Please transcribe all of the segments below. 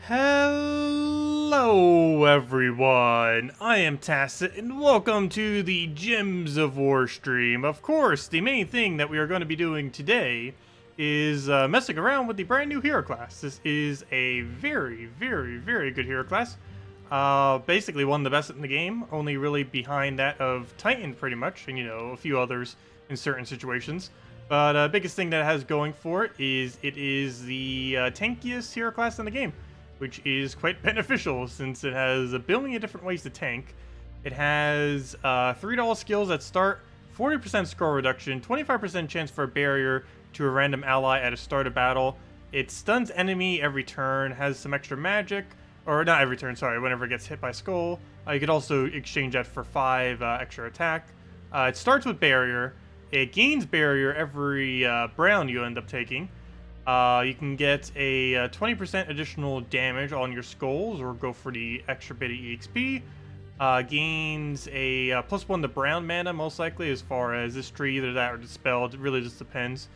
Hello everyone, I am Tacet and welcome to the Gems of War stream. Of course, the main thing that we are going to be doing today is messing around with the brand new hero class. This is a very good hero class. Basically one of the best in the game, only really behind that of Titan pretty much, and you know, a few others in certain situations. But biggest thing that it has going for it is the tankiest hero class in the game, which is quite beneficial since it has a billion different ways to tank. It has $3 skills that start, 40% score reduction, 25% chance for a barrier to a random ally at a start of battle. It stuns enemy every turn, has some extra magic, or not every turn, sorry, whenever it gets hit by skull. You could also exchange that for 5 extra attack. It starts with barrier. It gains barrier every round you end up taking. You can get a 20% additional damage on your skulls, or go for the extra bit of EXP. Gains a +1 to brown mana, most likely, as far as this tree, either that or Dispelled. It really just depends,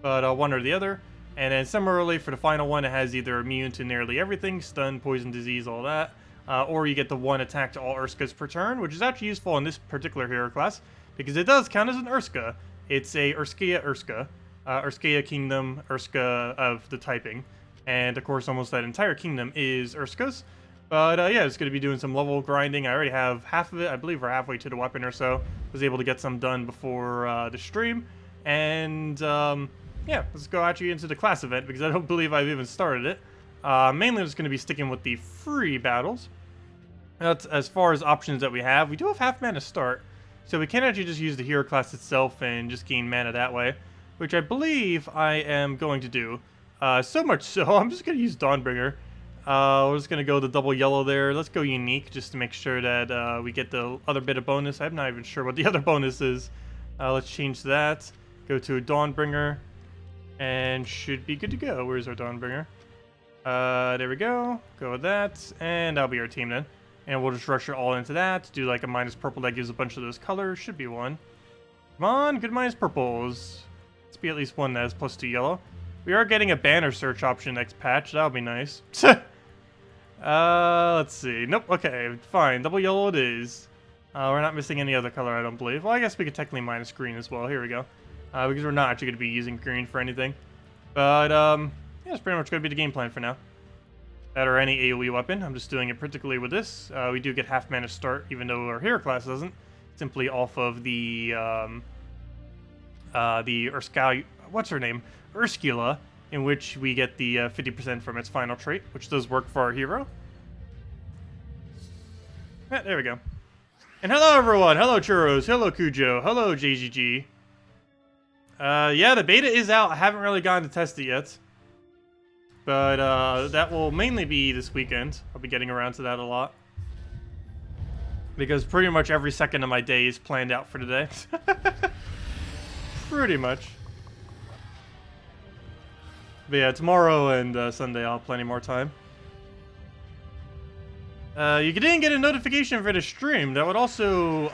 but one or the other. And then similarly, for the final one, it has either immune to nearly everything, stun, poison, disease, all that. Or you get the 1 attack to all Urskas per turn, which is actually useful in this particular hero class, because it does count as an Urska. It's a Urska. Urskea Kingdom, Urska of the typing, and of course almost that entire kingdom is Urskas. But yeah, it's going to be doing some level grinding. I already have half of it. I believe we're halfway to the weapon or so. Was able to get some done before the stream, and yeah, let's go actually into the class event, because I don't believe I've even started it. Mainly I'm just going to be sticking with the free battles. That's as far as options that we have. We do have half mana start, so we can actually just use the hero class itself and just gain mana that way, which I believe I am going to do. So much so, I'm just going to use Dawnbringer. We're just going to go the double yellow there. Let's go unique, just to make sure that we get the other bit of bonus. I'm not even sure what the other bonus is. Let's change that. Go to a Dawnbringer, and should be good to go. Where's our Dawnbringer? There we go. Go with that, and that'll be our team then. And we'll just rush it all into that. Do like a minus purple that gives a bunch of those colors. Should be one. Come on, good minus purples. Let's be at least one that has +2 yellow. We are getting a banner search option next patch. That'll be nice. Let's see. Nope. Okay, fine. Double yellow it is. We're not missing any other color, I don't believe. Well, I guess we could technically minus green as well. Here we go. Because we're not actually going to be using green for anything. But, yeah, that's pretty much going to be the game plan for now. That or any AoE weapon. I'm just doing it particularly with this. We do get half mana start, even though our hero class doesn't. Simply off of the Urskala, what's her name? Ursula, in which we get the 50% from its final trait, which does work for our hero. Yeah, there we go. And hello everyone! Hello Churros, hello Cujo, hello JGG. Yeah, the beta is out. I haven't really gotten to test it yet. But that will mainly be this weekend. I'll be getting around to that a lot, because pretty much every second of my day is planned out for today. Pretty much. But yeah, tomorrow and Sunday I'll have plenty more time. You didn't get a notification for the stream. That would also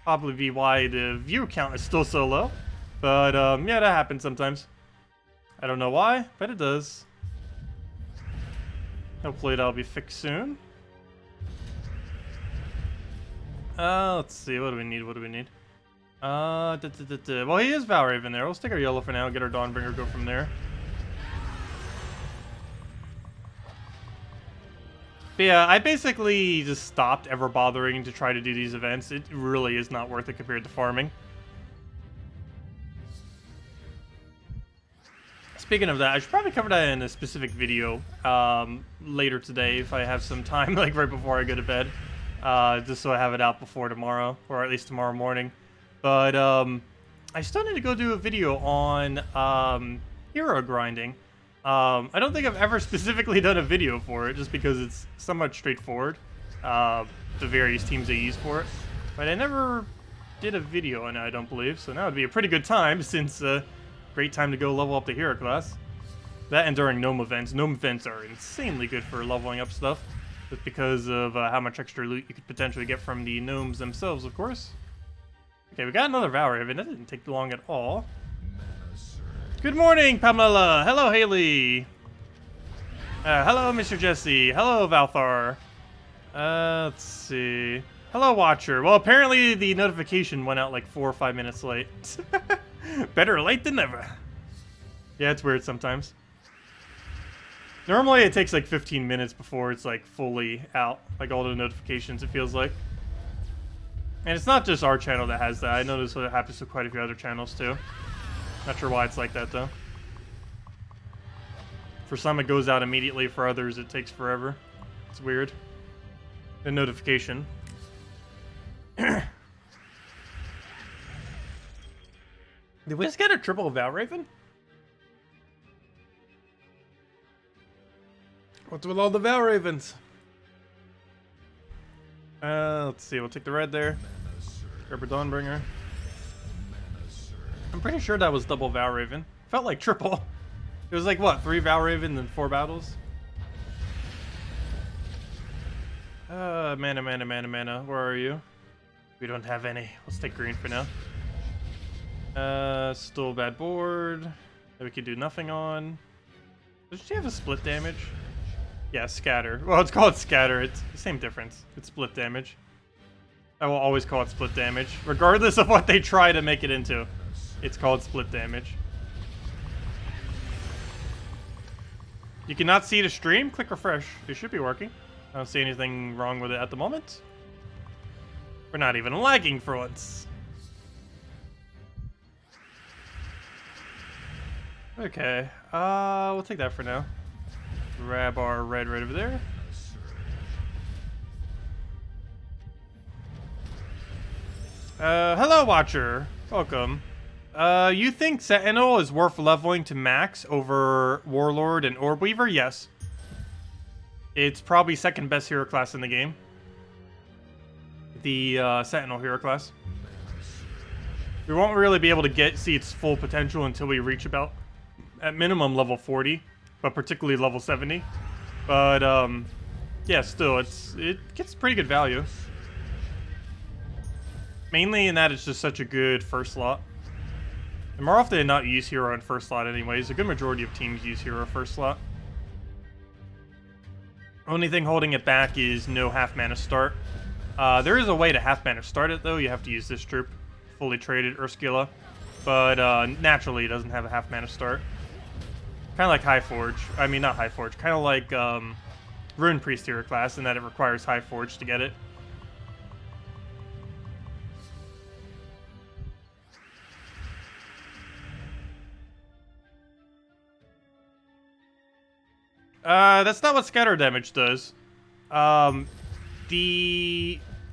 probably be why the view count is still so low. But yeah, that happens sometimes. I don't know why, but it does. Hopefully that'll be fixed soon. Let's see, what do we need? Well, he is Valraven there. We'll stick our yellow for now, get our Dawnbringer, go from there. But yeah, I basically just stopped ever bothering to try to do these events. It really is not worth it compared to farming. Speaking of that, I should probably cover that in a specific video later today if I have some time, like right before I go to bed. Just so I have it out before tomorrow, or at least tomorrow morning. But I still need to go do a video on hero grinding. I don't think I've ever specifically done a video for it, just because it's somewhat straightforward, the various teams they use for it. But I never did a video on it, I don't believe, so now would be a pretty good time, since great time to go level up the hero class. That and during Gnome events. Gnome events are insanely good for leveling up stuff, just because of how much extra loot you could potentially get from the gnomes themselves, of course. Okay, we got another Valraven. That didn't take long at all. Good morning, Pamela. Hello, Haley. Hello, Mr. Jesse. Hello, Valthar. Let's see. Hello, Watcher. Well, apparently the notification went out like 4 or 5 minutes late. Better late than never. Yeah, it's weird sometimes. Normally it takes like 15 minutes before it's like fully out, like all the notifications, it feels like. And it's not just our channel that has that. I notice that it happens to quite a few other channels too. Not sure why it's like that though. For some it goes out immediately, for others it takes forever. It's weird. The notification. Did we just get a triple Valraven? What's with all the Valravens? Let's see, we'll take the red there. Grab a Dawnbringer. I'm pretty sure that was double Valraven. Felt like triple. It was like, what, 3 Valraven and 4 battles? Mana. Where are you? We don't have any. Let's take green for now. Still a bad board. That we could do nothing on. Does she have a split damage? Yeah, scatter. Well, it's called scatter. It's the same difference. It's split damage. I will always call it split damage. Regardless of what they try to make it into. It's called split damage. You cannot see the stream? Click refresh. It should be working. I don't see anything wrong with it at the moment. We're not even lagging for once. Okay. We'll take that for now. Grab our red right over there. Hello, Watcher. Welcome. You think Sentinel is worth leveling to max over Warlord and Orb Weaver? Yes. It's probably second best hero class in the game. The Sentinel hero class. We won't really be able to see its full potential until we reach about, at minimum, level 40, but particularly level 70. But yeah, still, it gets pretty good value. Mainly in that it's just such a good first slot. And more often than not, you use hero in first slot anyways. A good majority of teams use hero first slot. Only thing holding it back is no half mana start. There is a way to half mana start it though. You have to use this troop, fully traded Urskila, but naturally it doesn't have a half mana start. Kind of like High Forge. I mean, not High Forge. Kind of like Rune Priest hero class in that it requires High Forge to get it. That's not what scatter damage does. Oh,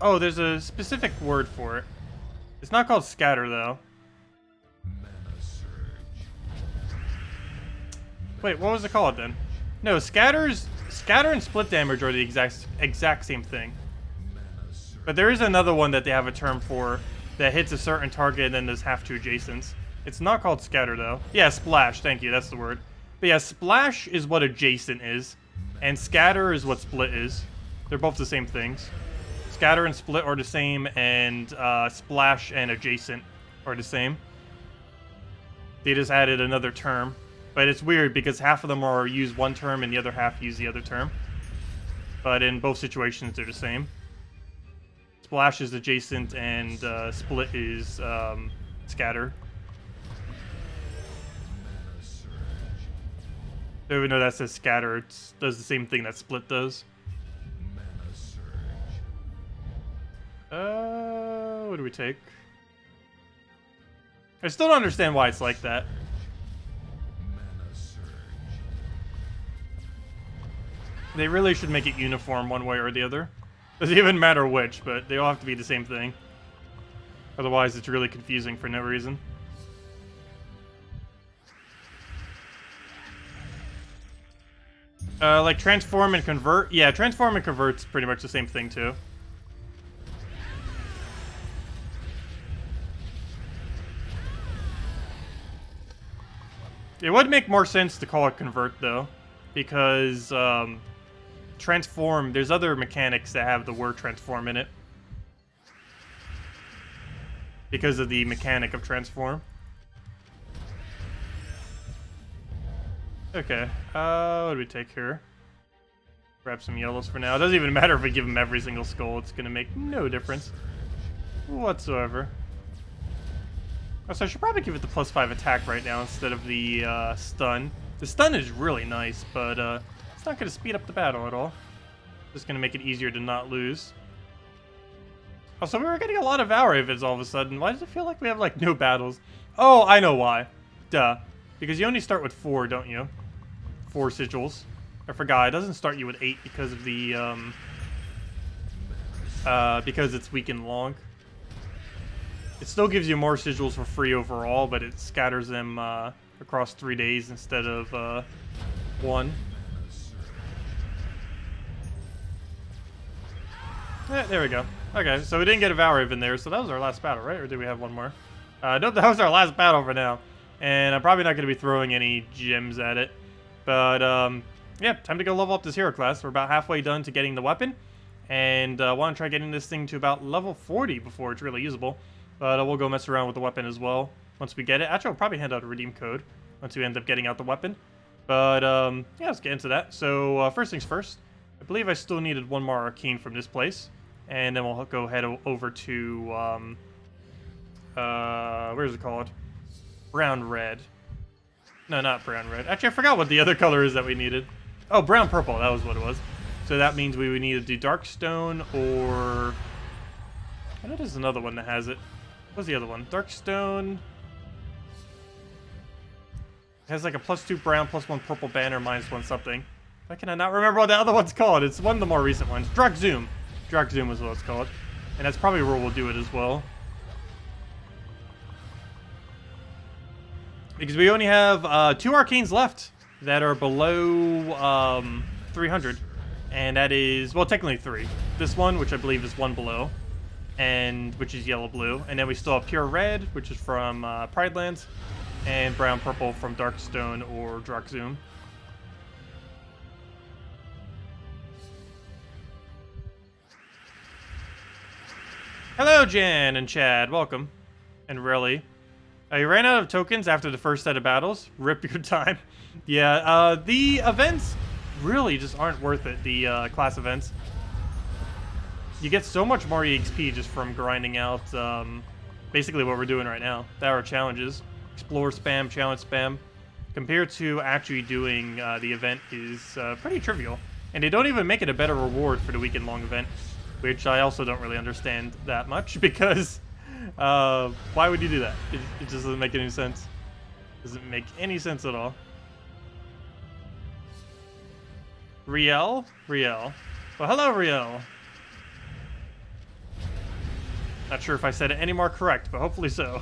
there's a specific word for it. It's not called scatter, though. Wait, what was it called, then? No, scatter and split damage are the exact same thing. But there is another one that they have a term for that hits a certain target and then does half to adjacents. It's not called scatter, though. Yeah, splash, thank you, that's the word. But yeah, splash is what adjacent is, and scatter is what split is. They're both the same things. Scatter and split are the same, and splash and adjacent are the same. They just added another term. But it's weird because half of them are use one term and the other half use the other term. But in both situations, they're the same. Splash is adjacent, and split is scatter. Even though that says scatter, it does the same thing that split does. What do we take? I still don't understand why it's like that. They really should make it uniform one way or the other. Doesn't even matter which, but they all have to be the same thing. Otherwise, it's really confusing for no reason. Like transform and convert? Yeah, transform and convert's pretty much the same thing too. It would make more sense to call it convert though, because transform, there's other mechanics that have the word transform in it. Because of the mechanic of transform. Okay, what do we take here? Grab some yellows for now. It doesn't even matter if we give him every single skull. It's going to make no difference whatsoever. Oh, so I should probably give it the +5 attack right now instead of the stun. The stun is really nice, but it's not going to speed up the battle at all. Just going to make it easier to not lose. Oh, so we were getting a lot of Avids all of a sudden. Why does it feel like we have, like, no battles? Oh, I know why. Duh. Because you only start with 4, don't you? 4 sigils. I forgot. It doesn't start you with 8 because of the, because it's weak and long. It still gives you more sigils for free overall, but it scatters them, across 3 days instead of, 1. Yeah, there we go. Okay, so we didn't get a Valrive in there, so that was our last battle, right? Or did we have one more? Nope, that was our last battle for now. And I'm probably not going to be throwing any gems at it. But, yeah, time to go level up this hero class. We're about halfway done to getting the weapon. And I want to try getting this thing to about level 40 before it's really usable. But we'll go mess around with the weapon as well once we get it. Actually, I'll probably hand out a redeem code once we end up getting out the weapon. But, yeah, let's get into that. So, first things first. I believe I still needed one more arcane from this place. And then we'll go head over to, where is it called? Brown red. No, not brown red. Actually, I forgot what the other color is that we needed. Oh, brown purple. That was what it was. So that means we would need to do Darkstone or... I know there's another one that has it. What's the other one? Darkstone... It has like a +2 brown, +1 purple banner, -1 something. Why can I not remember what the other one's called? It's one of the more recent ones. Drakzoom. Drakzoom is what it's called. And that's probably where we'll do it as well. Because we only have 2 arcanes left that are below 300. And that is, well, technically 3. This one, which I believe is 1 below, and which is yellow-blue. And then we still have Pure Red, which is from Pridelands, and Brown-Purple from Darkstone or Drakzoom. Hello, Jan and Chad. Welcome. And really. You ran out of tokens after the first set of battles. Rip your time. Yeah, the events really just aren't worth it, the class events. You get so much more EXP just from grinding out basically what we're doing right now. That are challenges. Explore spam, challenge spam. Compared to actually doing the event is pretty trivial. And they don't even make it a better reward for the weekend-long event. Which I also don't really understand that much, because why would you do that? It just doesn't make any sense. Doesn't make any sense at all. Riel? Riel. Well, hello, Riel. Not sure if I said it any more correct, but hopefully so.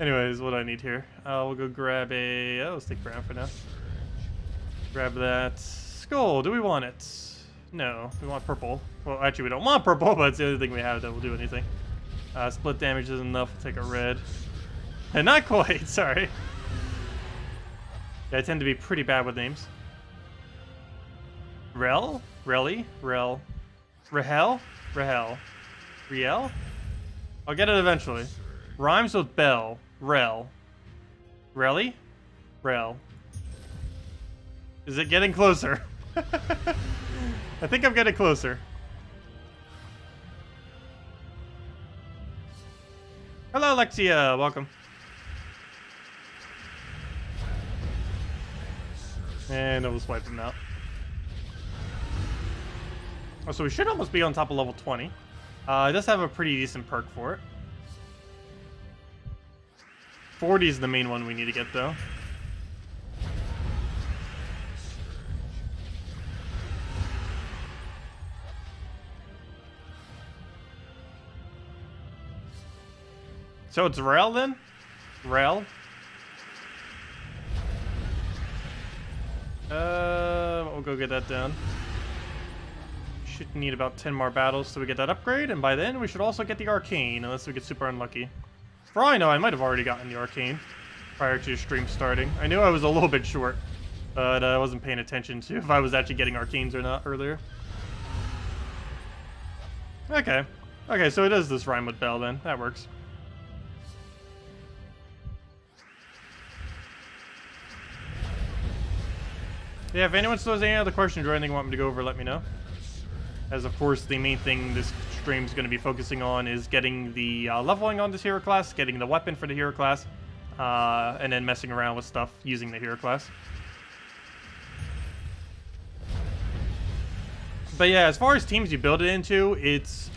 Anyways, what do I need here? We'll go grab a... Oh, let's take brown for now. Grab that skull. Do we want it? No, we want purple. Well, actually, we don't want purple, but it's the only thing we have that will do anything. Split damage is enough. We'll take a red. And not quite, sorry. Yeah, I tend to be pretty bad with names. Rel? Relly? Rel. Rahel? Rahel. Riel? I'll get it eventually. Rhymes with bell. Rel. Relly? Rel. Is it getting closer? I think I'm getting closer. Hello, Alexia. Welcome. And we'll swipe him out. Oh, so we should almost be on top of level 20. It does have a pretty decent perk for it. 40 is the main one we need to get, though. So it's Rel then? Rel? We'll go get that down. Should need about 10 more battles till we get that upgrade, and by then we should also get the arcane, unless we get super unlucky. For all I know, I might have already gotten the arcane prior to stream starting. I knew I was a little bit short, but I wasn't paying attention to if I was actually getting arcanes or not earlier. Okay. Okay, so it is this rhyme with bell then. That works. Yeah, if anyone still has any other questions or anything you want me to go over, let me know. As of course, the main thing this stream is going to be focusing on is getting the leveling on this hero class, getting the weapon for the hero class, and then messing around with stuff using the hero class. But yeah, as far as teams you build it into, it's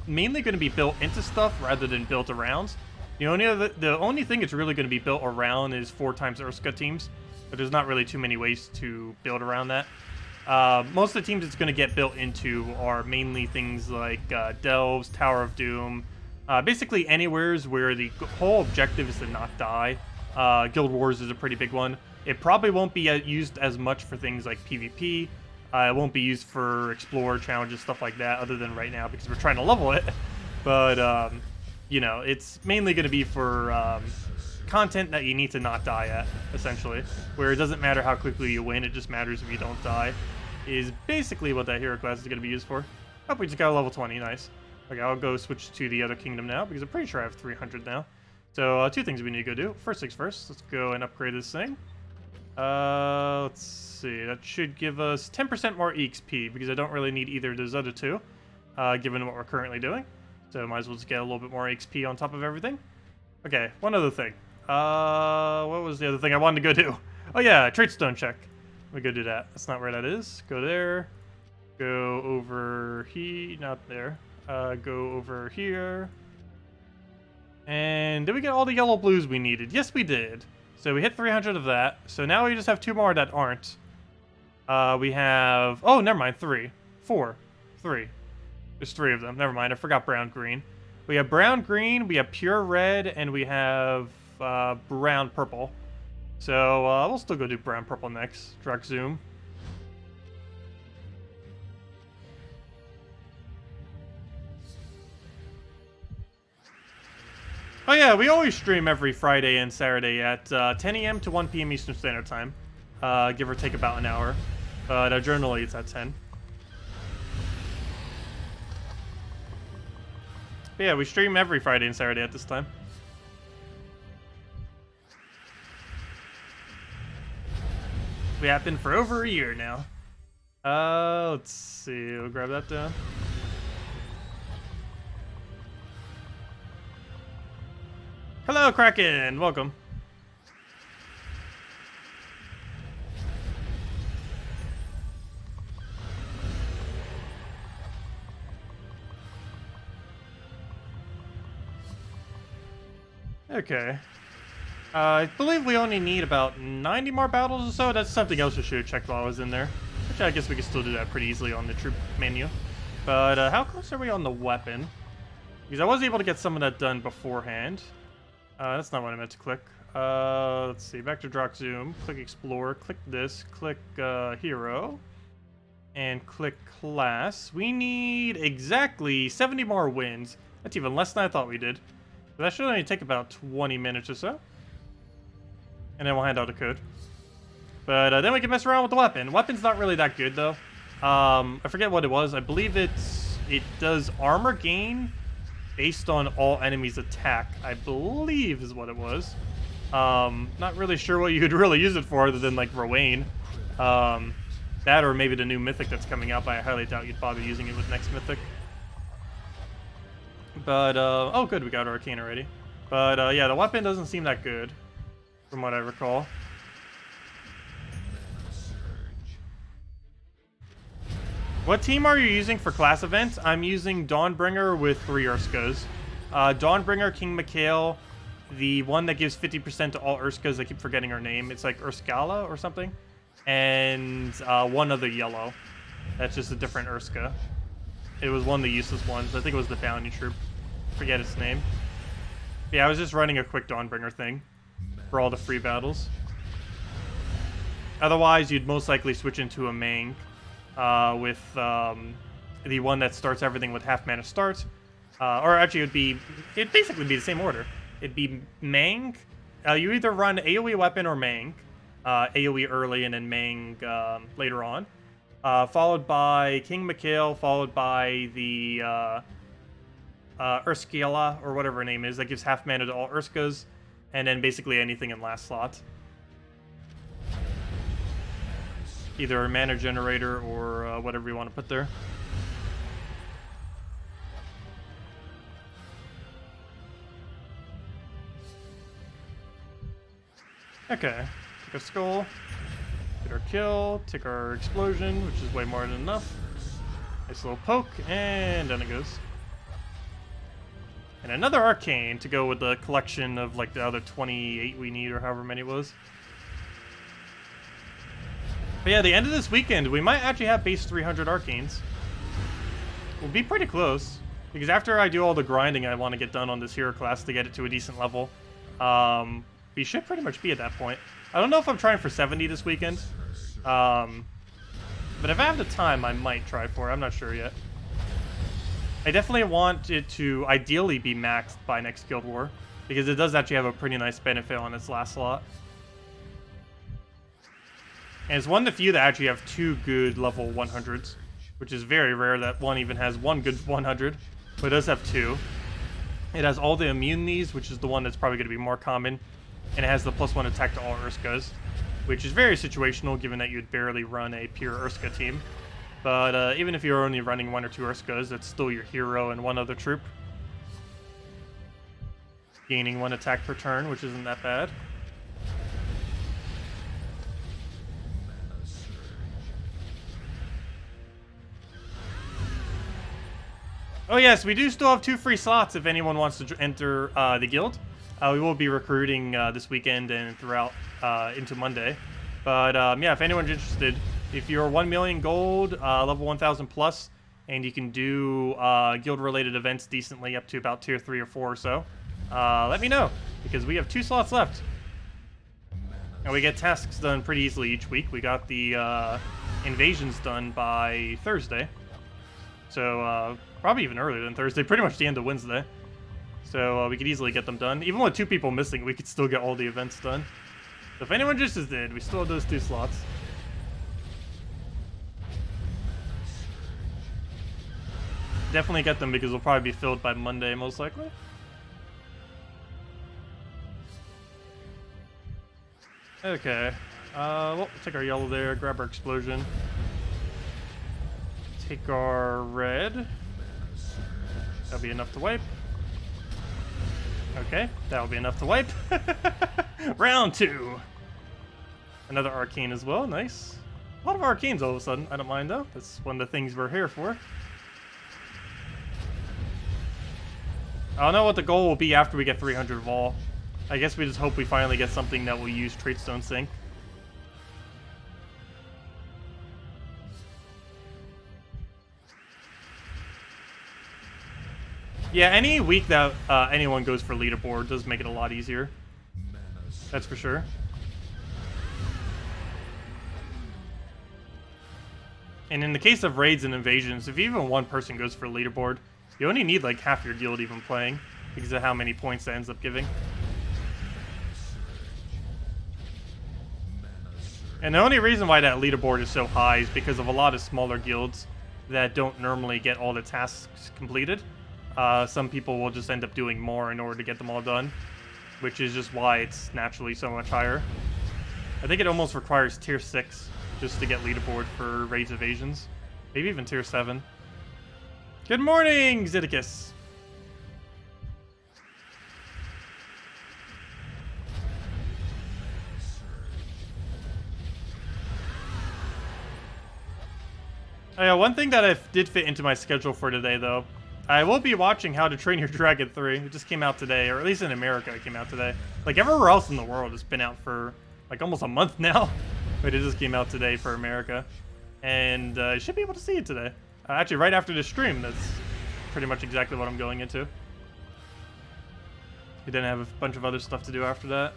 mainly going to be built into stuff rather than built around. The only thing it's really going to be built around is 4x Urska teams, but there's not really too many ways to build around that. Most of the teams it's going to get built into are mainly things like Delves, Tower of Doom, basically anywheres where the whole objective is to not die. Guild Wars is a pretty big one. It probably won't be used as much for things like PvP. It won't be used for Explorer challenges, stuff like that, other than right now because we're trying to level it. But, you know, it's mainly going to be for content that you need to not die at, essentially. Where it doesn't matter how quickly you win, it just matters if you don't die. Is basically what that hero class is going to be used for. Oh, we just got a level 20, nice. Okay, I'll go switch to the other kingdom now, because I'm pretty sure I have 300 now. So, two things we need to go do. First things first, let's go and upgrade this thing. Let's see, that should give us 10% more EXP, because I don't really need either of those other two, given what we're currently doing. So might as well just get a little bit more XP on top of everything. Okay, one other thing. What was the other thing I wanted to go do? Oh yeah, trait stone check. Let me go do that. That's not where that is. Go there. Go over here. Not there. Go over here. And did we get all the yellow blues we needed? Yes, we did. So we hit 300 of that. So now we just have 2 more that aren't. We have... Oh, never mind. 3. 4. 3. There's 3 of them. Never mind. I forgot brown, green. We have brown, green. We have pure red. And we have brown, purple. So we'll still go do brown, purple next. Drag zoom. Oh yeah, we always stream every Friday and Saturday at 10 a.m. to 1 p.m. Eastern Standard Time. Give or take about an hour. But generally it's at 10. But yeah, we stream every Friday and Saturday at this time. We have been for over a year now. Let's see. We'll grab that down. Hello, Kraken. Welcome. Okay. I believe we only need about 90 more battles or so. That's something else I should have checked while I was in there. Which I guess we could still do that pretty easily on the troop menu. But how close are we on the weapon? Because I was able to get some of that done beforehand. That's not what I meant to click. Let's see. Back to Drock Zoom. Click Explore. Click this. Click Hero. And click Class. We need exactly 70 more wins. That's even less than I thought we did. But that should only take about 20 minutes or so. And then we'll hand out a code. But then we can mess around with the weapon. Weapon's not really that good, though. I forget what it was. I believe it does armor gain based on all enemies' attack, I believe is what it was. Not really sure what you could really use it for other than, like, Rowain. That or maybe the new mythic that's coming out, but I highly doubt you'd bother using it with next mythic. But, oh good, we got Arcane already. But, yeah, the weapon doesn't seem that good, from what I recall. What team are you using for class events? I'm using Dawnbringer with 3 Urskas. Dawnbringer, King Mikhail, the one that gives 50% to all Urskas. I keep forgetting her name. It's like Urskala or something. And one other yellow. That's just a different Urska. It was one of the useless ones. I think it was the bounty troop. Forget its name. Yeah, I was just running a quick Dawnbringer thing for all the free battles. Otherwise, you'd most likely switch into a Mang. With the one that starts everything with half mana start. Or actually, it'd basically be the same order. It'd be Mang. You either run AoE weapon or Mang. AoE early and then Mang later on. Followed by King Mikhail, followed by the Urskala, or whatever her name is, that gives half mana to all Urskas, and then basically anything in last slot. either a mana generator or whatever you want to put there. Okay, take our skull, get our kill, take our explosion, which is way more than enough. Nice little poke, and down it goes. And another arcane to go with the collection of like the other 28 we need, or however many it was. But yeah, the end of this weekend, we might actually have base 300 arcanes. We'll be pretty close, because after I do all the grinding I want to get done on this hero class to get it to a decent level, we should pretty much be at that point. I don't know if I'm trying for 70 this weekend, but if I have the time, I might try for it. I'm not sure yet. I definitely want it to ideally be maxed by next Guild War, because it does actually have a pretty nice benefit on its last slot. And it's one of the few that actually have 2 good level 100s, which is very rare that one even has 1 good 100, but it does have 2. It has all the immunities, which is the one that's probably going to be more common, and it has the +1 attack to all Urskas, which is very situational given that you'd barely run a pure Urska team. But even if you're only running 1 or 2 Urskas, it's still your hero and 1 other troop. Gaining 1 attack per turn, which isn't that bad. Oh yes, we do still have 2 free slots if anyone wants to enter the guild. We will be recruiting this weekend and throughout into Monday. But yeah, if anyone's interested, if you're 1 million gold, level 1000 plus, and you can do guild-related events decently up to about tier 3 or 4 or so, let me know, because we have 2 slots left. And we get tasks done pretty easily each week. We got the invasions done by Thursday. So probably even earlier than Thursday, pretty much the end of Wednesday. So we could easily get them done. Even with 2 people missing, we could still get all the events done. So if anyone just did, we still have those 2 slots. Definitely get them because they'll probably be filled by Monday, most likely. Okay. Well, take our yellow there, grab our explosion. Take our red. That'll be enough to wipe. Okay, that'll be enough to wipe. Round 2. Another arcane as well, nice. A lot of arcanes all of a sudden, I don't mind though. That's one of the things we're here for. I don't know what the goal will be after we get 300 Vol. I guess we just hope we finally get something that will use Tradestone Sync. Yeah, any week that anyone goes for leaderboard does make it a lot easier. That's for sure. And in the case of raids and invasions, if even 1 person goes for leaderboard, you only need like half your guild even playing because of how many points that ends up giving. And the only reason why that leaderboard is so high is because of a lot of smaller guilds that don't normally get all the tasks completed. Some people will just end up doing more in order to get them all done, which is just why it's naturally so much higher. I think it almost requires tier 6 just to get leaderboard for raids evasions. Maybe even tier 7. Good morning, Zeddicus! Oh yeah, one thing that I did fit into my schedule for today, though, I will be watching How to Train Your Dragon 3. It just came out today, or at least in America it came out today. Like, everywhere else in the world, it's been out for, like, almost a month now. But it just came out today for America. And I should be able to see it today. Actually, right after this stream, that's pretty much exactly what I'm going into. We didn't have a bunch of other stuff to do after that.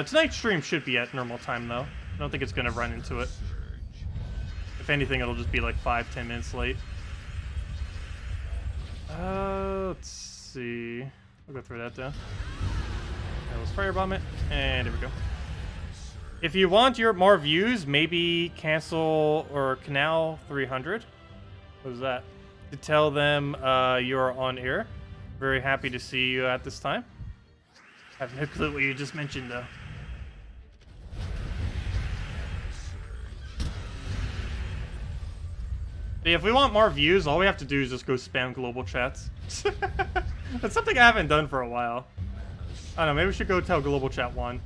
Tonight's stream should be at normal time, though. I don't think it's going to run into it. If anything, it'll just be like 5-10 minutes late. Let's see. We'll go through that down. Let's firebomb it, and there we go. If you want your more views, maybe cancel or canal 300. What is that? To tell them you're on air. Very happy to see you at this time. I have no clue what you just mentioned, though. Yeah, if we want more views, all we have to do is just go spam global chats. That's something I haven't done for a while. I don't know, maybe we should go tell global chat 1.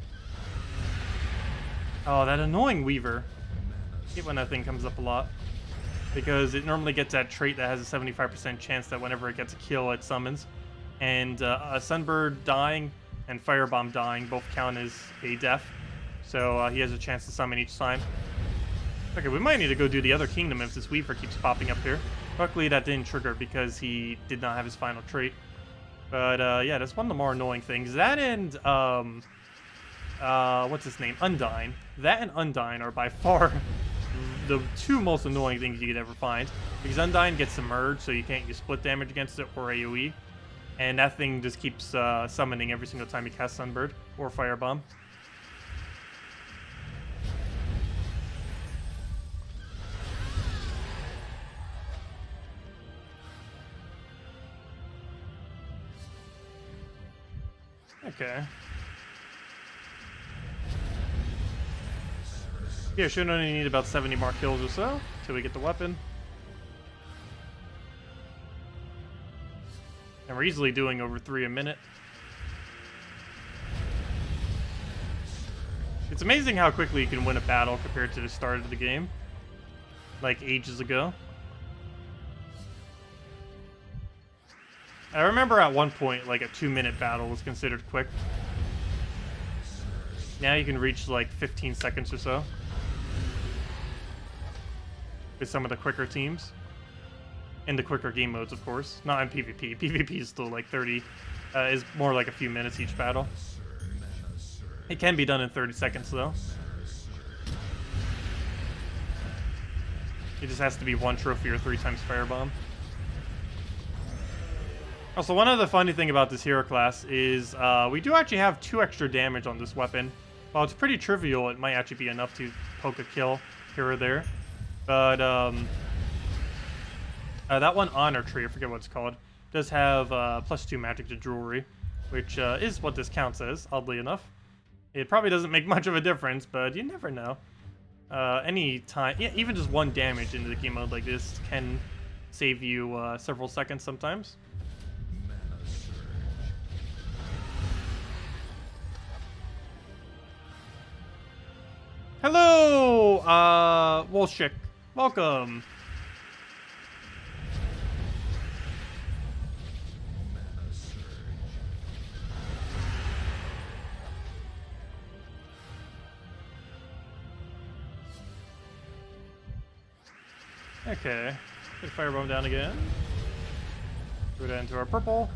Oh, that annoying Weaver. I hate when that thing comes up a lot. Because it normally gets that trait that has a 75% chance that whenever it gets a kill, it summons. And a Sunbird dying and Firebomb dying both count as a death. So he has a chance to summon each time. Okay, we might need to go do the other kingdom if this Weaver keeps popping up here. Luckily that didn't trigger because he did not have his final trait. But yeah, that's one of the more annoying things. That and what's his name? Undyne. That and Undyne are by far the 2 most annoying things you could ever find. Because Undyne gets submerged, so you can't use split damage against it or AoE. And that thing just keeps summoning every single time you cast Sunbird or Firebomb. Okay. Yeah, should only need about 70 more kills or so till we get the weapon. And we're easily doing over 3 a minute. It's amazing how quickly you can win a battle compared to the start of the game. Like ages ago. I remember at one point, like a 2-minute battle was considered quick. Now you can reach like 15 seconds or so. With some of the quicker teams. In the quicker game modes, of course. Not in PvP. PvP is still like 30, is more like a few minutes each battle. It can be done in 30 seconds though. It just has to be 1 trophy or 3 times Firebomb. Also, one other funny thing about this hero class is we do actually have 2 extra damage on this weapon. While it's pretty trivial, it might actually be enough to poke a kill here or there. But that one honor tree, I forget what it's called, does have +2 magic to jewelry, which is what this counts as, oddly enough. It probably doesn't make much of a difference, but you never know. Any time, yeah, even just 1 damage into the game mode like this can save you several seconds sometimes. Hello, Wolshik. Welcome. Okay. Get Firebomb down again. Go down to our purple.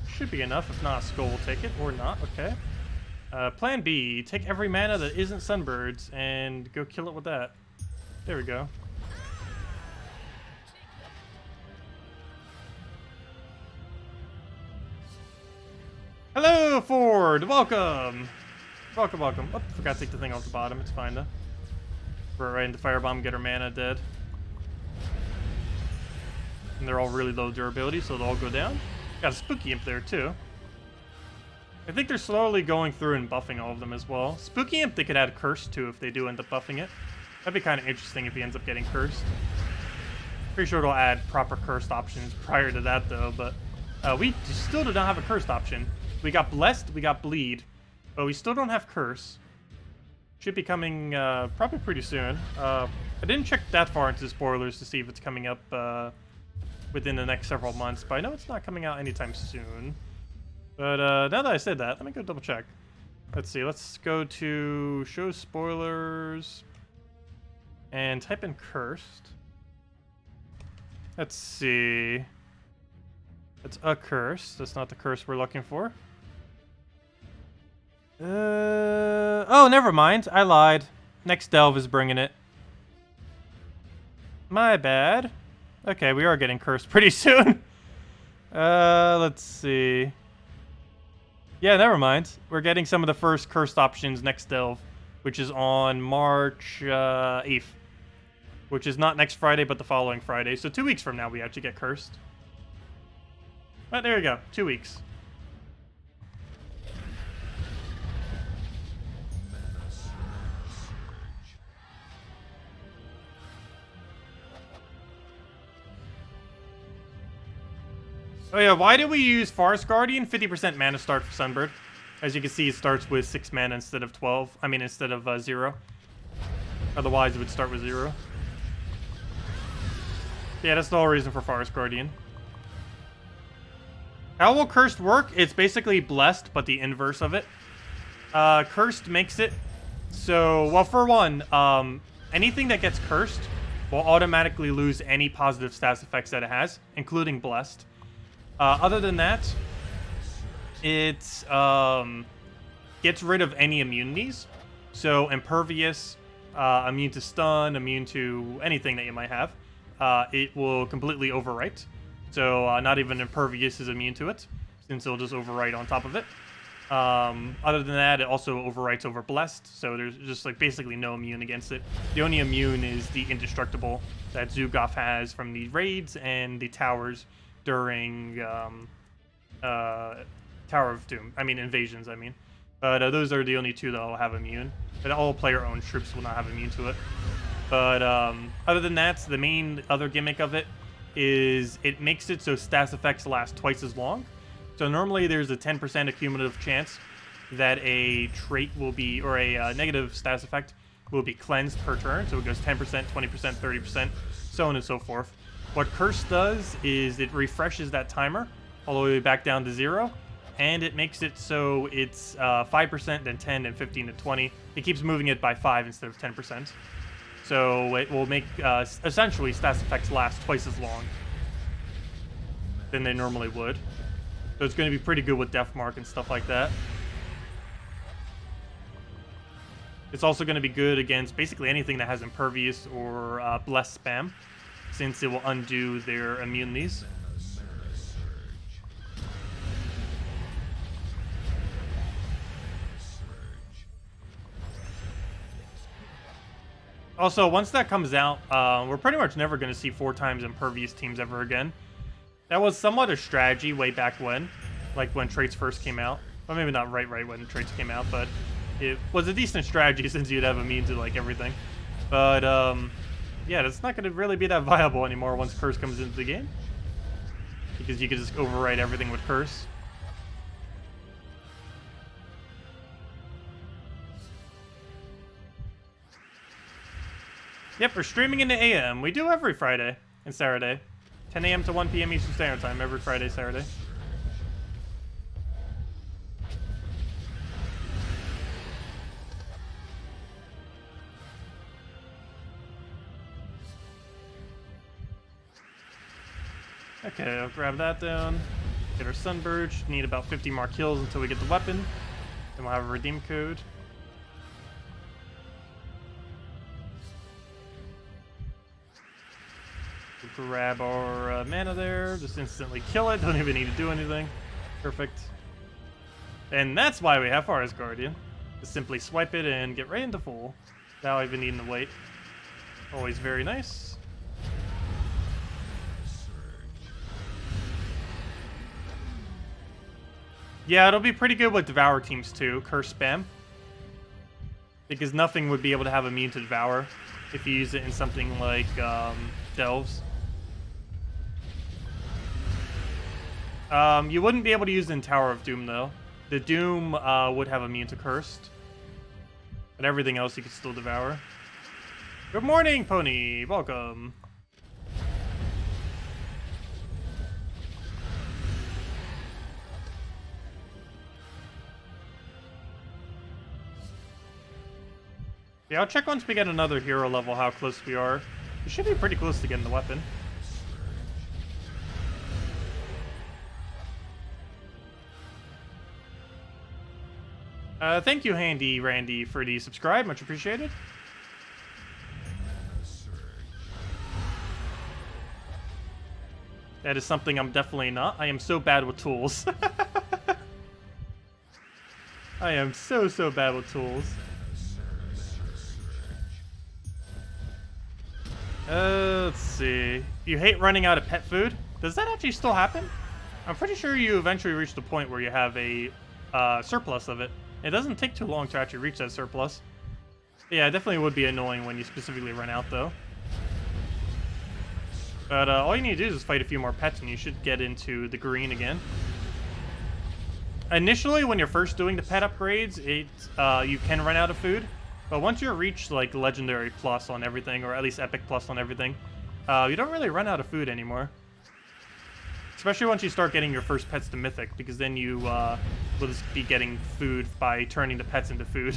Should be enough. If not, Skull will take it, or not. Okay. Plan B, take every mana that isn't Sunbirds and go kill it with that. There we go. Hello, Ford! Welcome! Welcome, welcome. Oh, forgot to take the thing off the bottom. It's fine, though. Throw it right into Firebomb, get her mana dead. And they're all really low durability, so they'll all go down. Got a Spooky Imp there, too. I think they're slowly going through and buffing all of them as well. Spooky Imp, they could add Curse to if they do end up buffing it. That'd be kind of interesting if he ends up getting Cursed. Pretty sure it'll add proper Cursed options prior to that, though, but we still do not have a Cursed option. We got Blessed, we got Bleed, but we still don't have Curse. Should be coming probably pretty soon. I didn't check that far into the spoilers to see if it's coming up within the next several months, but I know it's not coming out anytime soon. But now that I said that, let me go double check. Let's see, let's go to show spoilers and type in Cursed. Let's see. It's a curse. That's not the curse we're looking for. Oh, never mind. I lied. Next delve is bringing it. My bad. Okay, we are getting cursed pretty soon. Let's see. Yeah, never mind. We're getting some of the first cursed options next delve, which is on March 8th. Which is not next Friday, but the following Friday. So 2 weeks from now, we actually get cursed. But there you go. 2 weeks. Oh yeah, why do we use Forest Guardian? 50% mana start for Sunbird. As you can see, it starts with 6 mana instead of 12. I mean, instead of 0. Otherwise, it would start with 0. Yeah, that's the whole reason for Forest Guardian. How will Cursed work? It's basically Blessed, but the inverse of it. Cursed makes it so, well, for one, anything that gets Cursed will automatically lose any positive stats effects that it has, including Blessed. Other than that, it gets rid of any immunities. So Impervious, immune to stun, immune to anything that you might have. It will completely overwrite. So not even Impervious is immune to it, since it'll just overwrite on top of it. Other than that, it also overwrites over Blessed, so there's just like basically no immune against it. The only immune is the Indestructible that Zugoff has from the raids and the towers during Tower of Doom. I mean, invasions, I mean. But those are the only two that will have immune. But all player-owned troops will not have immune to it. But other than that, the main other gimmick of it is it makes it so stats effects last twice as long. So normally there's a 10% accumulative chance that a trait will be, or a negative stats effect will be cleansed per turn. So it goes 10%, 20%, 30%, so on and so forth. What Curse does is it refreshes that timer all the way back down to 0, and it makes it so it's 5%, then 10, then 15, then 20. It keeps moving it by 5 instead of 10%. So it will make essentially stats effects last twice as long than they normally would. So it's going to be pretty good with Deathmark and stuff like that. It's also going to be good against basically anything that has Impervious or Bless spam, since it will undo their immunities. Also, once that comes out, we're pretty much never going to see 4 times Impervious teams ever again. That was somewhat a strategy way back when, like when traits first came out. Well, maybe not right when traits came out, but it was a decent strategy since you'd have immune to like everything. But yeah, that's not going to really be that viable anymore once Curse comes into the game, because you can just override everything with Curse. Yep, we're streaming in the AM. We do every Friday and Saturday. 10 a.m. to 1 p.m. Eastern Standard Time every Friday, Saturday. Okay, I'll grab that down. Get our Sunbird. Need about 50 more kills until we get the weapon. Then we'll have a redeem code. Grab our mana there, just instantly kill it, don't even need to do anything. Perfect. And that's why we have Forest Guardian. Just simply swipe it and get right into full, without even needing to wait. Always very nice. Yeah, it'll be pretty good with Devour teams too, Curse spam. Because nothing would be able to have immune to Devour if you use it in something like Delves. You wouldn't be able to use it in Tower of Doom, though. The Doom would have immune to Cursed. But everything else you could still devour. Good morning, Pony! Welcome. Yeah, I'll check once we get another hero level how close we are. We should be pretty close to getting the weapon. Thank you, Handy Randy, for the subscribe. Much appreciated. That is something I'm definitely not. I am so bad with tools. I am so bad with tools. Let's see. You hate running out of pet food? Does that actually still happen? I'm pretty sure you eventually reach the point where you have a surplus of it. It doesn't take too long to actually reach that surplus. Yeah, it definitely would be annoying when you specifically run out, though. But all you need to do is fight a few more pets and you should get into the green again. Initially, when you're first doing the pet upgrades, you can run out of food. But once you reach like Legendary Plus on everything, or at least Epic Plus on everything, you don't really run out of food anymore. Especially once you start getting your first pets to Mythic, because then you will just be getting food by turning the pets into food.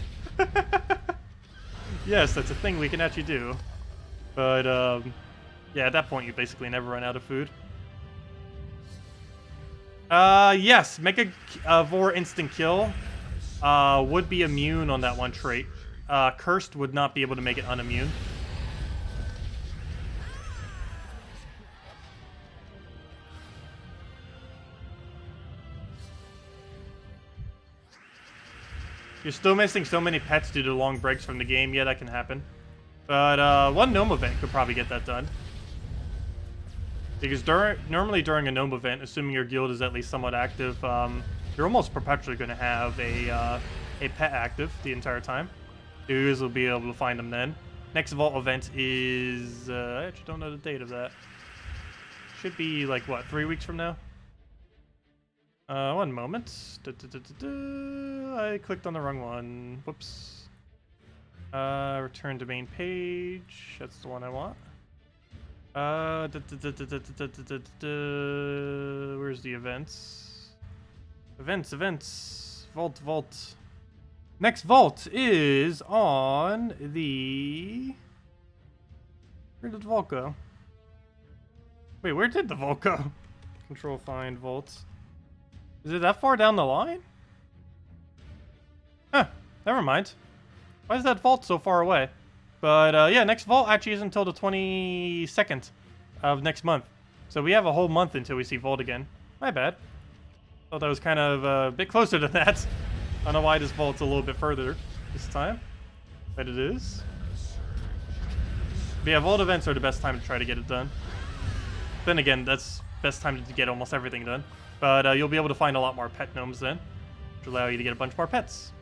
Yes, that's a thing we can actually do. But, yeah, at that point, you basically never run out of food. Yes, Mega Vor instant kill would be immune on that one trait. Cursed would not be able to make it unimmune. You're still missing so many pets due to long breaks from the game. Yeah, that can happen. But one Gnome event could probably get that done. Because normally during a Gnome event, assuming your guild is at least somewhat active, you're almost perpetually going to have a pet active the entire time. You will be able to find them then. Next Vault event is... I actually don't know the date of that. Should be like, what, 3 weeks from now? One moment. I clicked on the wrong one. Whoops. Return to main page. That's the one I want. Where's the events? Events. Vault. Next Vault is on the... Where did the Vault go? Wait, where did the Vault go? Control find Vault. Is it that far down the line? Huh, never mind. Why is that vault so far away? But yeah, next vault actually isn't until the 22nd of next month. So we have a whole month until we see vault again. My bad. Thought that was kind of a bit closer than that. I don't know why this vault's a little bit further this time. But it is. But yeah, vault events are the best time to try to get it done. Then again, that's best time to get almost everything done. But you'll be able to find a lot more pet gnomes then, which will allow you to get a bunch more pets.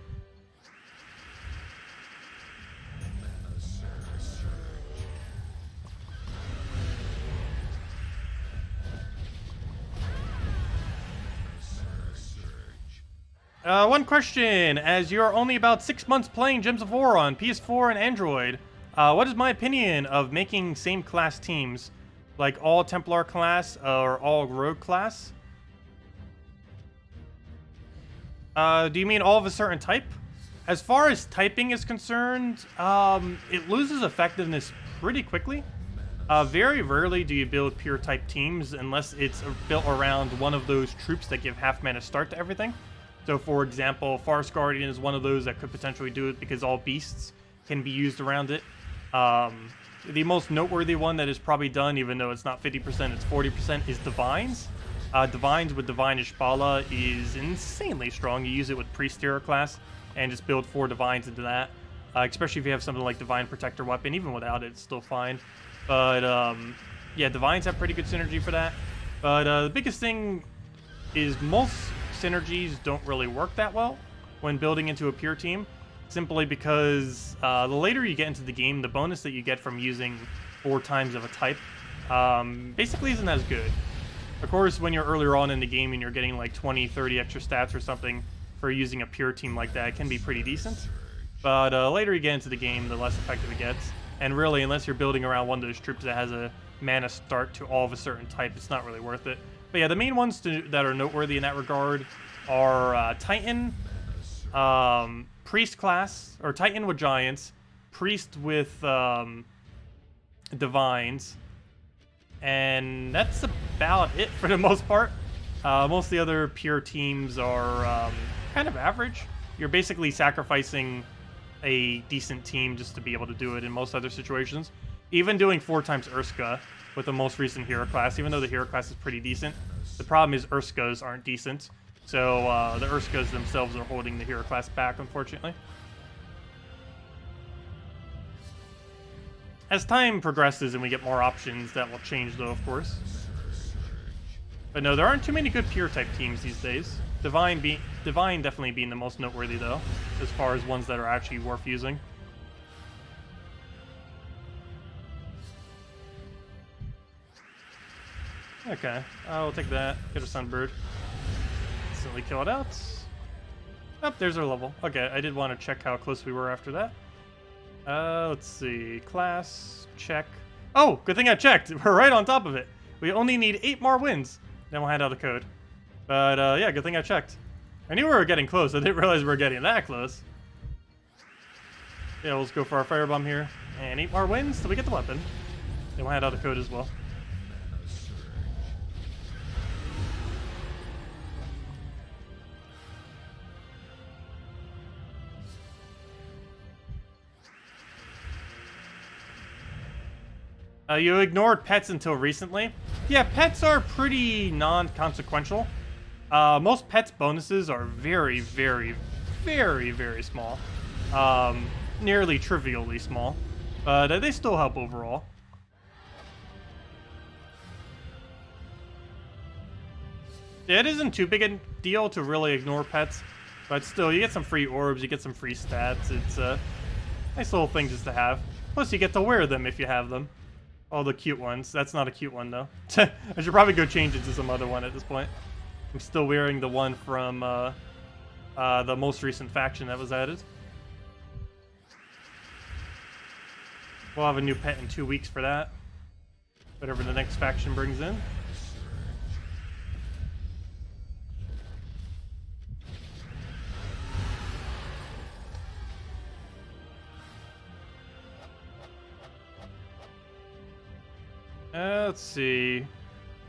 One question. As you're only about 6 months playing Gems of War on PS4 and Android, what is my opinion of making same class teams? Like all Templar class or all Rogue class? Do you mean all of a certain type? As far as typing is concerned, it loses effectiveness pretty quickly. Very rarely do you build pure type teams unless it's built around one of those troops that give half mana start to everything. So for example, Forest Guardian is one of those that could potentially do it because all beasts can be used around it. The most noteworthy one that is probably done, even though it's not 50%, it's 40%, is Divines. Divines with Divine Ishbala is insanely strong. You use it with Priest Hero class and just build 4 Divines into that. Especially if you have something like Divine Protector Weapon. Even without it, it's still fine. But yeah, Divines have pretty good synergy for that. But the biggest thing is most synergies don't really work that well when building into a pure team. Simply because the later you get into the game, the bonus that you get from using 4 times of a type basically isn't as good. Of course, when you're earlier on in the game and you're getting like 20, 30 extra stats or something for using a pure team like that, it can be pretty decent. But later you get into the game, the less effective it gets. And really, unless you're building around one of those troops that has a mana start to all of a certain type, it's not really worth it. But yeah, the main ones that are noteworthy in that regard are Titan, Priest class, or Titan with Giants, Priest with Divines, and that's about it for the most part. Most of the other pure teams are kind of average. You're basically sacrificing a decent team just to be able to do it in most other situations. Even doing 4 times Urska with the most recent hero class, even though the hero class is pretty decent, the problem is Urskas aren't decent. So the Urskas themselves are holding the hero class back, unfortunately. As time progresses and we get more options, that will change though, of course. But no, there aren't too many good pure type teams these days. Divine definitely being the most noteworthy though, as far as ones that are actually worth using. Okay, I'll take that. Get a Sunbird. Instantly kill it out. Oh, there's our level. Okay, I did want to check how close we were after that. Let's see. Class, check. Oh, good thing I checked. We're right on top of it. We only need 8 more wins. Then we'll hand out a code. But, yeah, good thing I checked. I knew we were getting close. I didn't realize we were getting that close. Yeah, let's go for our Firebomb here. And 8 more wins till we get the weapon. Then we'll hand out a code as well. You ignored pets until recently. Yeah, pets are pretty non-consequential. Most pets' bonuses are very, very, very, very small. Nearly trivially small. But they still help overall. Yeah, it isn't too big a deal to really ignore pets. But still, you get some free orbs, you get some free stats. It's a nice little thing just to have. Plus, you get to wear them if you have them. All the cute ones. That's not a cute one, though. I should probably go change it to some other one at this point. I'm still wearing the one from the most recent faction that was added. We'll have a new pet in 2 weeks for that. Whatever the next faction brings in. Let's see.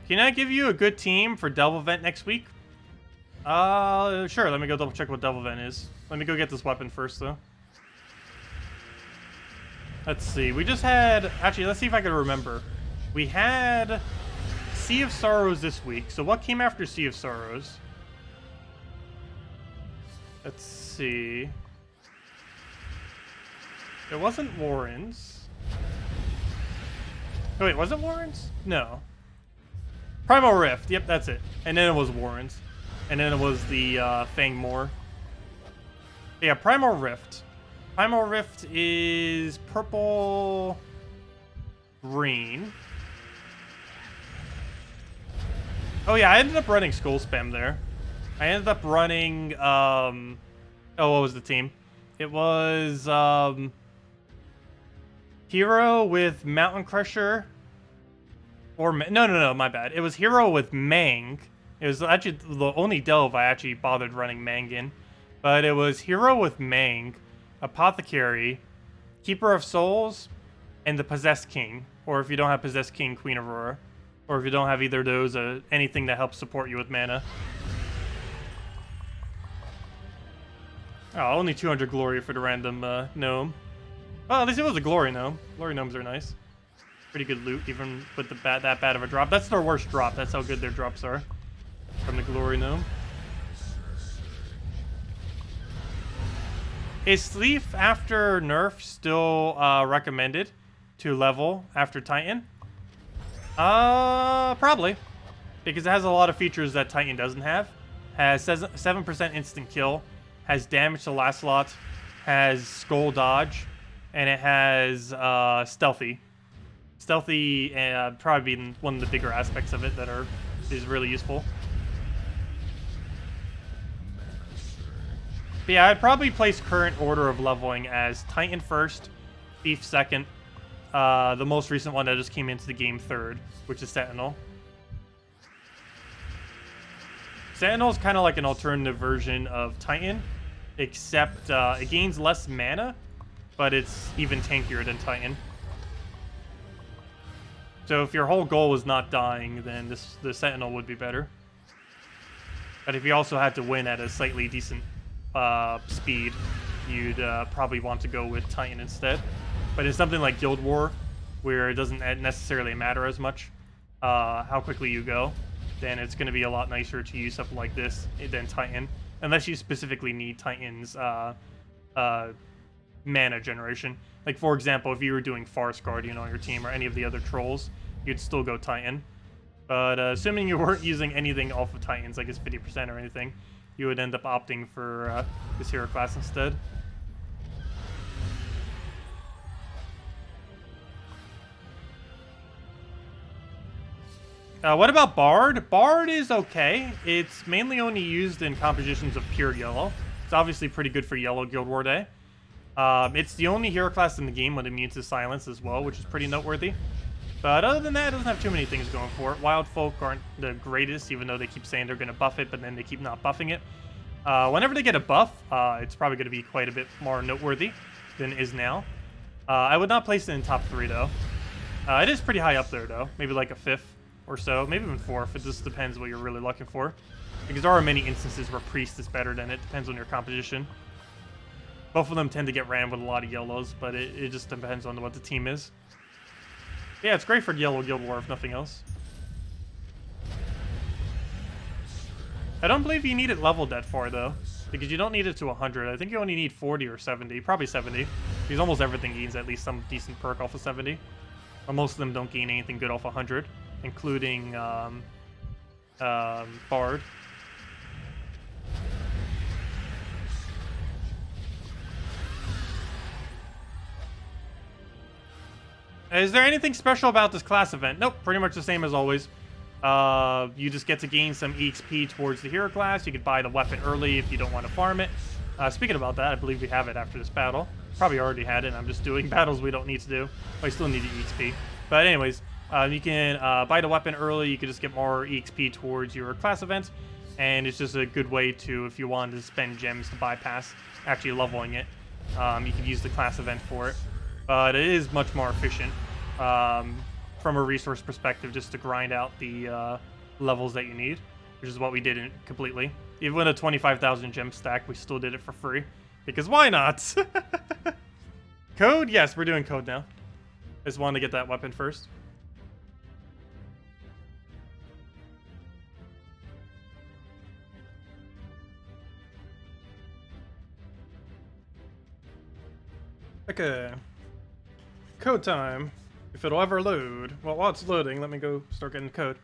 Can I give you a good team for Devil Vent next week? Sure. Let me go double check what Devil Vent is. Let me go get this weapon first, though. Let's see. We just had... Actually, let's see if I can remember. We had Sea of Sorrows this week. So what came after Sea of Sorrows? Let's see. It wasn't Warren's. Oh, wait, was it Warren's? No. Primal Rift. Yep, that's it. And then it was Warren's. And then it was the Fangmoor. Yeah, Primal Rift. Primal Rift is purple... green. Oh, yeah, I ended up running Skull Spam there. I ended up running... Oh, what was the team? It was... Hero with Mountain Crusher, or no, my bad. It was Hero with Mang. It was actually the only delve I actually bothered running Mang in, but it was Hero with Mang, Apothecary, Keeper of Souls, and the Possessed King. Or if you don't have Possessed King, Queen Aurora, or if you don't have either of those, anything that helps support you with mana. Oh, only 200 glory for the random gnome. Well, at least it was a glory gnome. Glory gnomes are nice. Pretty good loot, even with that bad of a drop. That's their worst drop. That's how good their drops are from the glory gnome. Is Sleep after nerf still recommended to level after Titan? Probably. Because it has a lot of features that Titan doesn't have. Has 7% instant kill. Has damage to last slot. Has skull dodge. And it has stealthy. Stealthy probably being one of the bigger aspects of it that is really useful. But yeah, I'd probably place current order of leveling as Titan first, Thief second, the most recent one that just came into the game third, which is Sentinel. Sentinel is kind of like an alternative version of Titan, except it gains less mana, but it's even tankier than Titan. So if your whole goal is not dying, then the Sentinel would be better. But if you also had to win at a slightly decent speed, you'd probably want to go with Titan instead. But in something like Guild War, where it doesn't necessarily matter as much how quickly you go, then it's going to be a lot nicer to use something like this than Titan. Unless you specifically need Titan's mana generation. Like, for example, if you were doing Forest Guardian on your team or any of the other trolls, you'd still go Titan. But assuming you weren't using anything off of Titans, like his 50% or anything, you would end up opting for this hero class instead. What about Bard? Bard is okay. It's mainly only used in compositions of pure yellow. It's obviously pretty good for yellow Guild War Day. It's the only hero class in the game with immune to silence as well, which is pretty noteworthy. But other than that, it doesn't have too many things going for it. Wild Folk aren't the greatest, even though they keep saying they're going to buff it, but then they keep not buffing it. Whenever they get a buff, it's probably going to be quite a bit more noteworthy than it is now. I would not place it in top 3, though. It is pretty high up there, though. Maybe like a 5th or so. Maybe even 4th. It just depends what you're really looking for. Because there are many instances where Priest is better than it. Depends on your composition. Both of them tend to get ran with a lot of yellows, but it just depends on what the team is. Yeah, it's great for yellow Guild War, if nothing else. I don't believe you need it leveled that far, though. Because you don't need it to 100. I think you only need 40 or 70. Probably 70. Because almost everything gains at least some decent perk off of 70. But most of them don't gain anything good off 100. Including Bard. Is there anything special about this class event? Nope, pretty much the same as always. You just get to gain some EXP towards the hero class. You could buy the weapon early if you don't want to farm it. Speaking about that, I believe we have it after this battle. Probably already had it, and I'm just doing battles we don't need to do. I still need the EXP. But anyways, you can buy the weapon early. You can just get more EXP towards your class events. And it's just a good way to, if you wanted to spend gems to bypass actually leveling it, you could use the class event for it. But it is much more efficient from a resource perspective just to grind out the levels that you need, which is what we did completely. Even with a 25,000 gem stack, we still did it for free. Because why not? Code? Yes, we're doing code now. I just wanted to get that weapon first. Okay. Code time. If it'll ever load. Well, while it's loading, let me go start getting the code.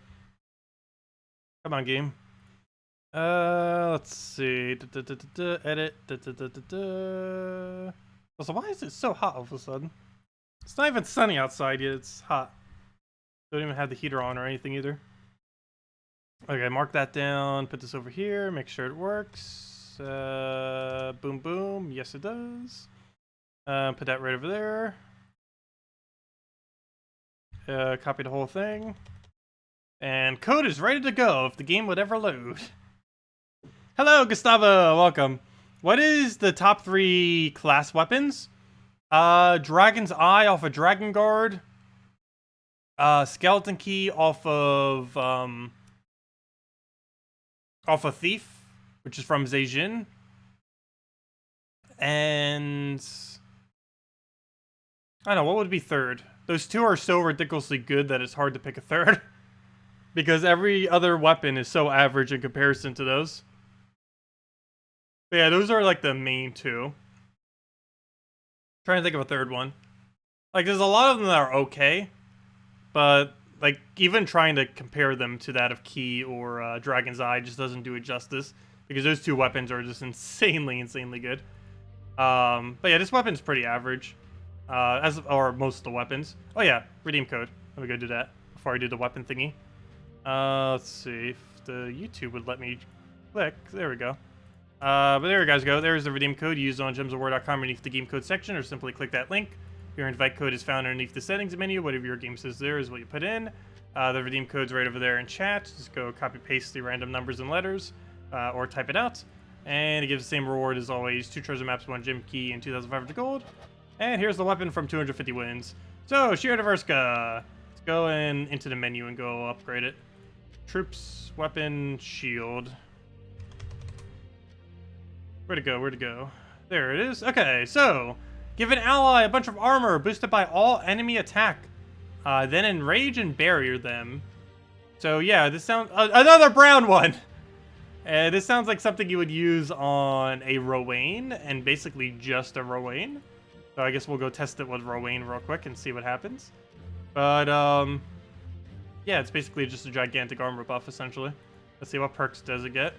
Come on, game. Let's see. Edit. Also, why is it so hot all of a sudden? It's not even sunny outside yet. It's hot. Don't even have the heater on or anything either. Okay, mark that down. Put this over here. Make sure it works. Boom, boom. Yes, it does. Put that right over there. Copy the whole thing. And code is ready to go if the game would ever load. Hello, Gustavo. Welcome. What is the top 3 class weapons? Dragon's Eye off of Dragon Guard. Skeleton Key off of Thief, which is from Zhejian. And I don't know, what would be third? Those two are so ridiculously good that it's hard to pick a third. Because every other weapon is so average in comparison to those. But yeah, those are like the main two. Trying to think of a third one. Like, there's a lot of them that are okay. But, like, even trying to compare them to that of Key or Dragon's Eye just doesn't do it justice. Because those two weapons are just insanely good. But yeah, this weapon's pretty average. Or most of the weapons. Oh yeah, redeem code. Let me go do that before I do the weapon thingy. Let's see if the YouTube would let me click. There we go. But there you guys go. There's the redeem code used on gemsofwar.com underneath the game code section, or simply click that link. Your invite code is found underneath the settings menu. Whatever your game says there is what you put in. The redeem code's right over there in chat. Just go copy paste the random numbers and letters, or type it out. And it gives the same reward as always: 2 treasure maps, 1 gem key, and 2,500 gold. And here's the weapon from 250 wins. So, Shira Diverska. Let's go into the menu and go upgrade it. Troops, weapon, shield. Where'd it go? Where'd it go? There it is. Okay, so give an ally a bunch of armor boosted by all enemy attack. Then enrage and barrier them. So yeah, this sounds... another brown one! This sounds like something you would use on a Rowan, and basically just a Rowan. So I guess we'll go test it with Rowan real quick and see what happens. But, yeah, it's basically just a gigantic armor buff, essentially. Let's see, what perks does it get?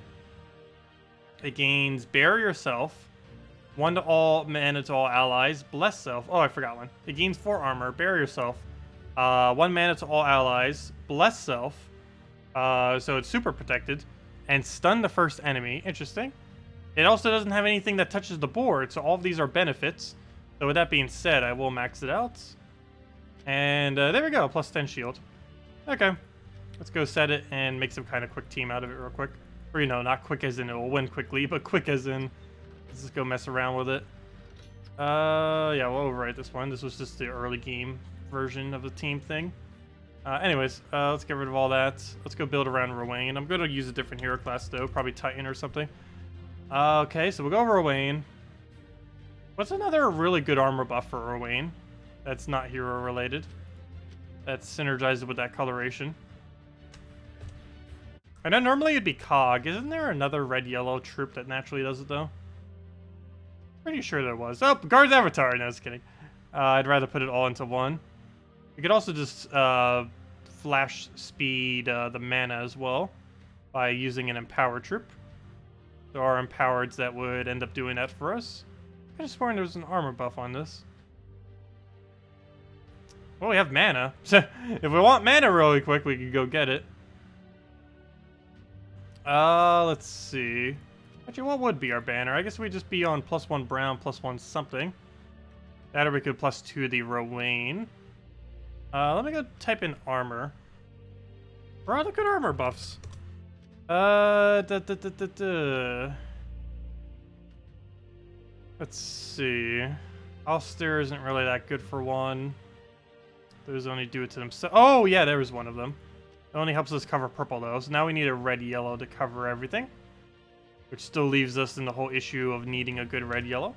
It gains Barrier Self, 1 to all mana to all allies, Bless Self. Oh, I forgot one. It gains 4 armor, Barrier Self, 1 mana to all allies, Bless Self, So it's super protected. And stun the first enemy. Interesting. It also doesn't have anything that touches the board, so all of these are benefits. So with that being said, I will max it out. And there we go, plus 10 shield. Okay. Let's go set it and make some kind of quick team out of it real quick. Or, you know, not quick as in it will win quickly, but quick as in let's just go mess around with it. Yeah, we'll overwrite this one. This was just the early game version of the team thing. Anyways, let's get rid of all that. Let's go build around Rowain. I'm going to use a different hero class, though. Probably Titan or something. Okay, so we'll go over Rowain. What's another really good armor buff for Rowain that's not hero related? That's synergized with that coloration. I know normally it'd be Cog. Isn't there another red-yellow troop that naturally does it, though? Pretty sure there was. Oh, Guard's Avatar. No, just kidding. I'd rather put it all into one. We could also just flash speed the mana as well by using an Empowered troop. There are Empowereds that would end up doing that for us. I could have sworn there was an armor buff on this. Well, we have mana. So if we want mana really quick, we can go get it. Let's see. Actually, what would be our banner? I guess we'd just be on +1 brown, +1 something. That or we could +2 the Rowain. Let me go type in armor. Where are the good armor buffs? Let's see. Austere isn't really that good for one. Those only do it to themselves. Oh, yeah, there was one of them. It only helps us cover purple, though. So now we need a red-yellow to cover everything. Which still leaves us in the whole issue of needing a good red-yellow.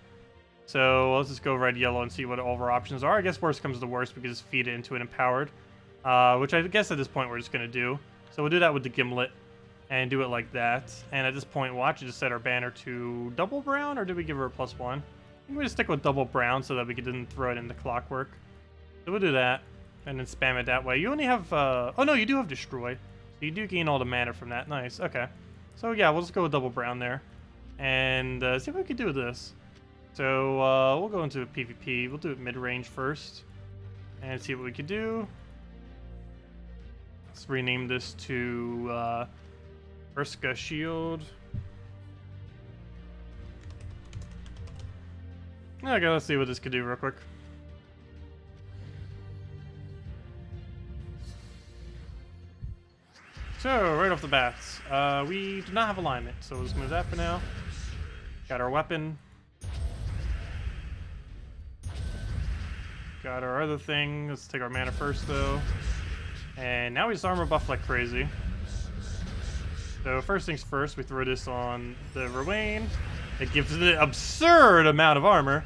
So let's just go red-yellow and see what all of our options are. I guess worst comes to worst, we can just feed it into an Empowered. Which I guess at this point we're just going to do. So we'll do that with the Gimlet. And do it like that. And at this point, we'll actually just set our banner to double brown, or did we give her a +1? I think we just stick with double brown so that we didn't throw it into Clockwork. So we'll do that, and then spam it that way. You only have, oh no, you do have Destroy. So you do gain all the mana from that. Nice, okay. So yeah, we'll just go with double brown there. And see what we can do with this. So we'll go into PvP. We'll do it mid-range first. And see what we can do. Let's rename this to, Urska Shield. Okay, let's see what this could do real quick. So, right off the bat, we do not have alignment, so we'll just move that for now. Got our weapon. Got our other thing. Let's take our mana first, though. And now we just armor buff like crazy. So first things first, we throw this on the Rowain. It gives it an absurd amount of armor.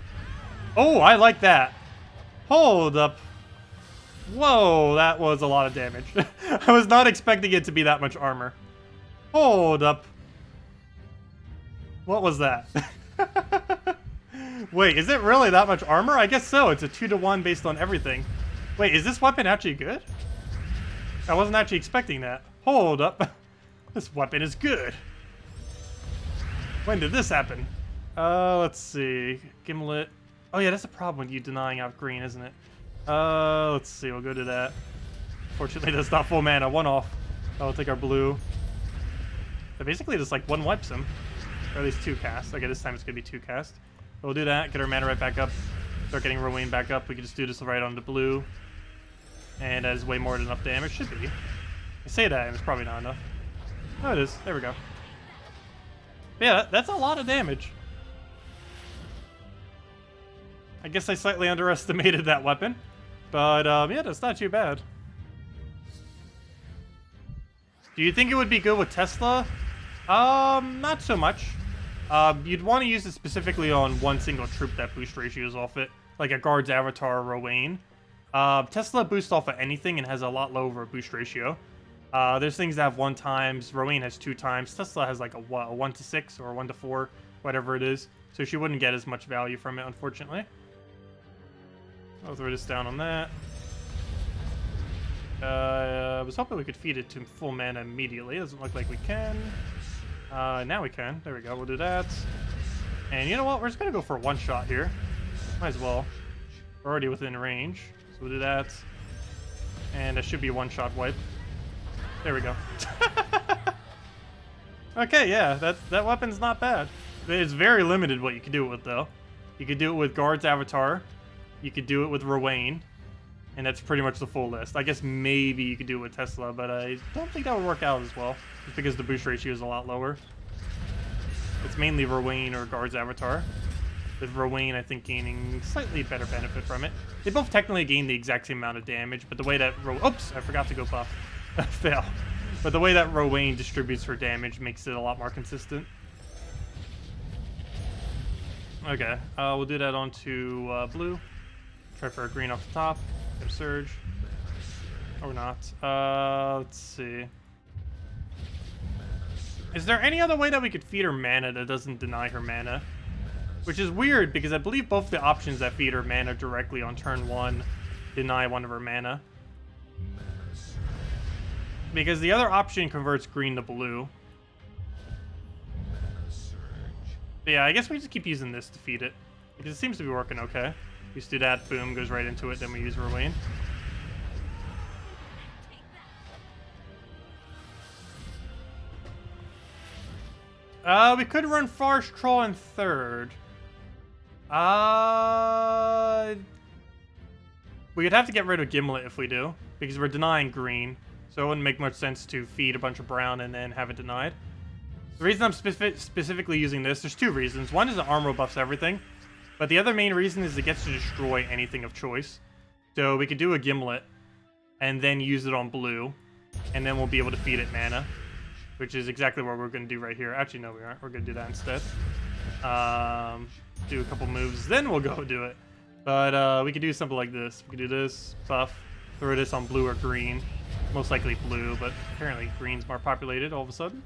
Oh, I like that. Hold up. Whoa, that was a lot of damage. I was not expecting it to be that much armor. Hold up. What was that? Wait, is it really that much armor? I guess so. It's a 2-to-1 based on everything. Wait, is this weapon actually good? I wasn't actually expecting that. Hold up. This weapon is good. When did this happen? Let's see. Gimlet. Oh yeah, that's a problem with you denying out green, isn't it? Let's see. We'll go to that. Fortunately, that's not full mana. One off. I'll take our blue. So basically, just like one wipes him. Or at least 2 casts. Okay, this time it's gonna be 2 casts. We'll do that. Get our mana right back up. Start getting Rowain back up. We can just do this right on the blue. And that is way more than enough damage. Should be. I say that, and it's probably not enough. Oh, it is. There we go. But yeah, that's a lot of damage. I guess I slightly underestimated that weapon. But, yeah, that's not too bad. Do you think it would be good with Tesla? Not so much. You'd want to use it specifically on one single troop that boost ratios off it. Like a Guard's Avatar or Rowain. Tesla boosts off of anything and has a lot lower boost ratio. There's things that have 1 times. Rowain has 2 times. Tesla has like a 1 to 6 or 1 to 4, whatever it is. So she wouldn't get as much value from it, unfortunately. I'll throw this down on that. I was hoping we could feed it to full mana immediately. Doesn't look like we can. Now we can. There we go. We'll do that. And you know what? We're just going to go for a one-shot here. Might as well. We're already within range. So we'll do that. And that should be a one-shot wipe. There we go. Okay, yeah, that weapon's not bad. It's very limited what you can do it with, though. You could do it with Guard's Avatar. You could do it with Rowain. And that's pretty much the full list. I guess maybe you could do it with Tesla, but I don't think that would work out as well. Just because the boost ratio is a lot lower. It's mainly Rowain or Guard's Avatar. With Rowain, I think, gaining slightly better benefit from it. They both technically gain the exact same amount of damage, but the way that oops, I forgot to go buff. Fail. But the way that Rowain distributes her damage makes it a lot more consistent. Okay, we'll do that onto blue. Try for a green off the top. Get a surge. Or not. Let's see. Is there any other way that we could feed her mana that doesn't deny her mana? Which is weird, because I believe both the options that feed her mana directly on turn 1 deny one of her mana. Because the other option converts green to blue. But yeah, I guess we just keep using this to feed it. Because it seems to be working okay. We just do that, boom, goes right into it, then we use Rowain. We could run Forest Troll in third. We could have to get rid of Gimlet if we do, because we're denying green. So it wouldn't make much sense to feed a bunch of brown and then have it denied. The reason I'm specifically using this, there's two reasons. One is the armor buffs everything, but the other main reason is it gets to destroy anything of choice. So we could do a Gimlet and then use it on blue, and then we'll be able to feed it mana, which is exactly what we're going to do right here. Actually, no, we aren't. We're going to do that instead. Do a couple moves, then we'll go do it. But we could do something like this. We could do this, buff, throw this on blue or green. Most likely blue, but apparently green's more populated all of a sudden.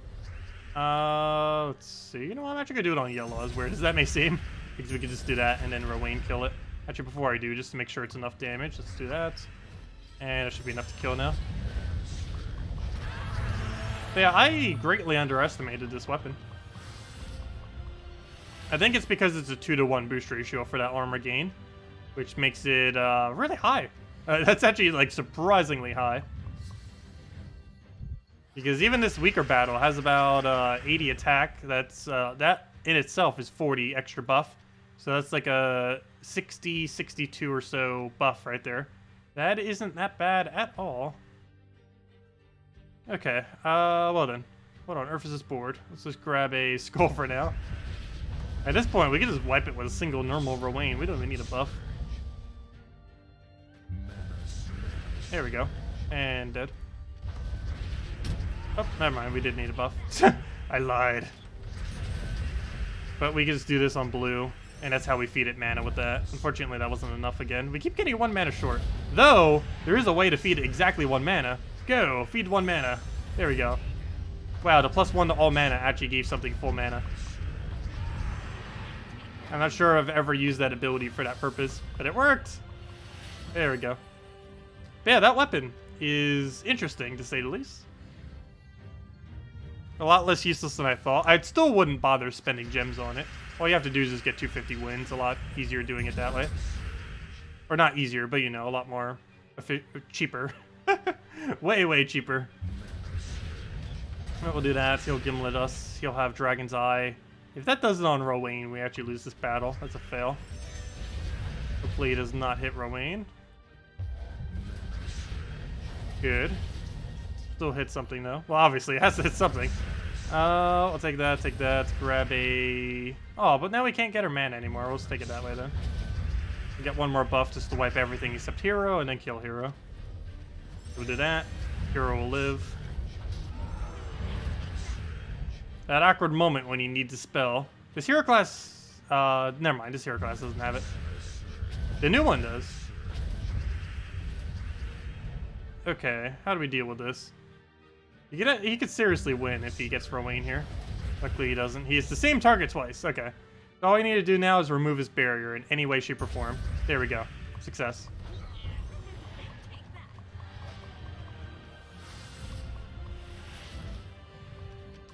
Let's see. You know what? I'm actually going to do it on yellow, as weird as that may seem. Because we could just do that and then Rowain kill it. Actually, before I do, just to make sure it's enough damage, let's do that. And it should be enough to kill now. But yeah, I greatly underestimated this weapon. I think it's because it's a 2-to-1 boost ratio for that armor gain, which makes it really high. That's actually like surprisingly high. Because even this weaker battle has about 80 attack. That's that in itself is 40 extra buff. So that's like a 60, 62 or so buff right there. That isn't that bad at all. Okay, well then. Hold on, Earth is this board. Let's just grab a skull for now. At this point, we can just wipe it with a single normal Rowain. We don't even need a buff. There we go. And dead. Oh, never mind. We did need a buff. I lied. But we can just do this on blue, and that's how we feed it mana with that. Unfortunately, that wasn't enough again. We keep getting 1 mana short. Though, there is a way to feed it exactly 1 mana. Go! Feed 1 mana. There we go. Wow, the +1 to all mana actually gave something full mana. I'm not sure I've ever used that ability for that purpose, but it worked! There we go. But yeah, that weapon is interesting, to say the least. A lot less useless than I thought. I still wouldn't bother spending gems on it. All you have to do is just get 250 wins. A lot easier doing it that way. Or not easier, but you know, a lot more cheaper. Way, way cheaper. We'll do that. He'll Gimlet us. He'll have Dragon's Eye. If that does it on Rowain, we actually lose this battle. That's a fail. Hopefully he does not hit Rowain. Good. Still hit something though. Well, obviously it has to hit something. I'll take that, grab a... Oh, but now we can't get her mana anymore. We'll just take it that way then. We get 1 more buff just to wipe everything except Hero and then kill Hero. We'll do that. Hero will live. That awkward moment when you need to spell. This hero class... never mind, this hero class doesn't have it. The new one does. Okay, how do we deal with this? He could seriously win if he gets Rowain here. Luckily he doesn't. He has the same target twice. Okay. All we need to do now is remove his barrier in any way, shape, or form. There we go. Success.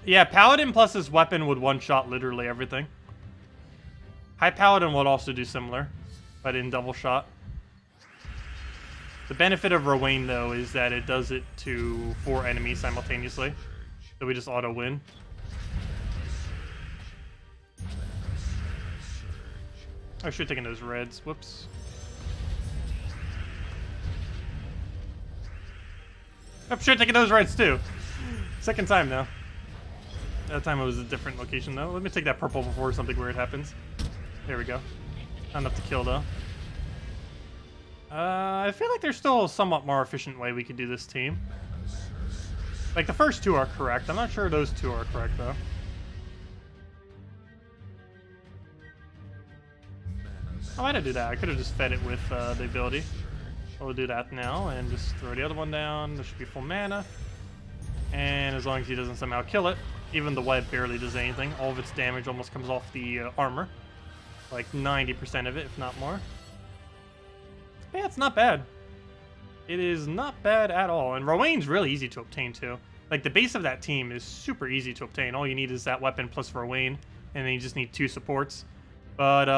Yeah, Paladin plus his weapon would one-shot literally everything. High Paladin would also do similar, but in double shot. The benefit of Rowan, though, is that it does it to 4 enemies simultaneously. So we just auto-win. I should have taken those reds. Whoops. I should have taken those reds, too. Second time now. That time it was a different location, though. Let me take that purple before something weird happens. There we go. Not enough to kill, though. I feel like there's still a somewhat more efficient way we could do this team. Like, the first 2 are correct. I'm not sure those 2 are correct, though. Oh, I didn't do that. I could have just fed it with the ability. We'll do that now and just throw the other one down. There should be full mana. And as long as he doesn't somehow kill it, even the web barely does anything. All of its damage almost comes off the armor. Like 90% of it, if not more. Yeah, it's not bad. It is not bad at all. And Rowan's really easy to obtain, too. Like, the base of that team is super easy to obtain. All you need is that weapon plus Rowan, and then you just need 2 supports. But,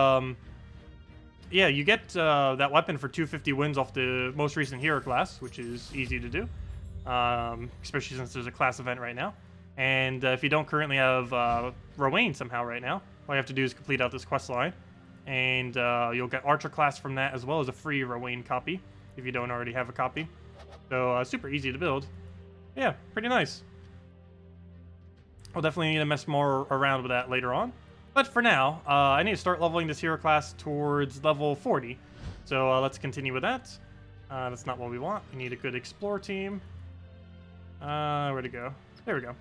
yeah, you get that weapon for 250 wins off the most recent hero class, which is easy to do. Especially since there's a class event right now. And if you don't currently have Rowan somehow right now, all you have to do is complete out this quest line. And you'll get Archer class from that, as well as a free Rowan copy, if you don't already have a copy. So, super easy to build. Yeah, pretty nice. I'll definitely need to mess more around with that later on. But for now, I need to start leveling this hero class towards level 40. So let's continue with that. That's not what we want. We need a good explore team. Where'd it go? There we go.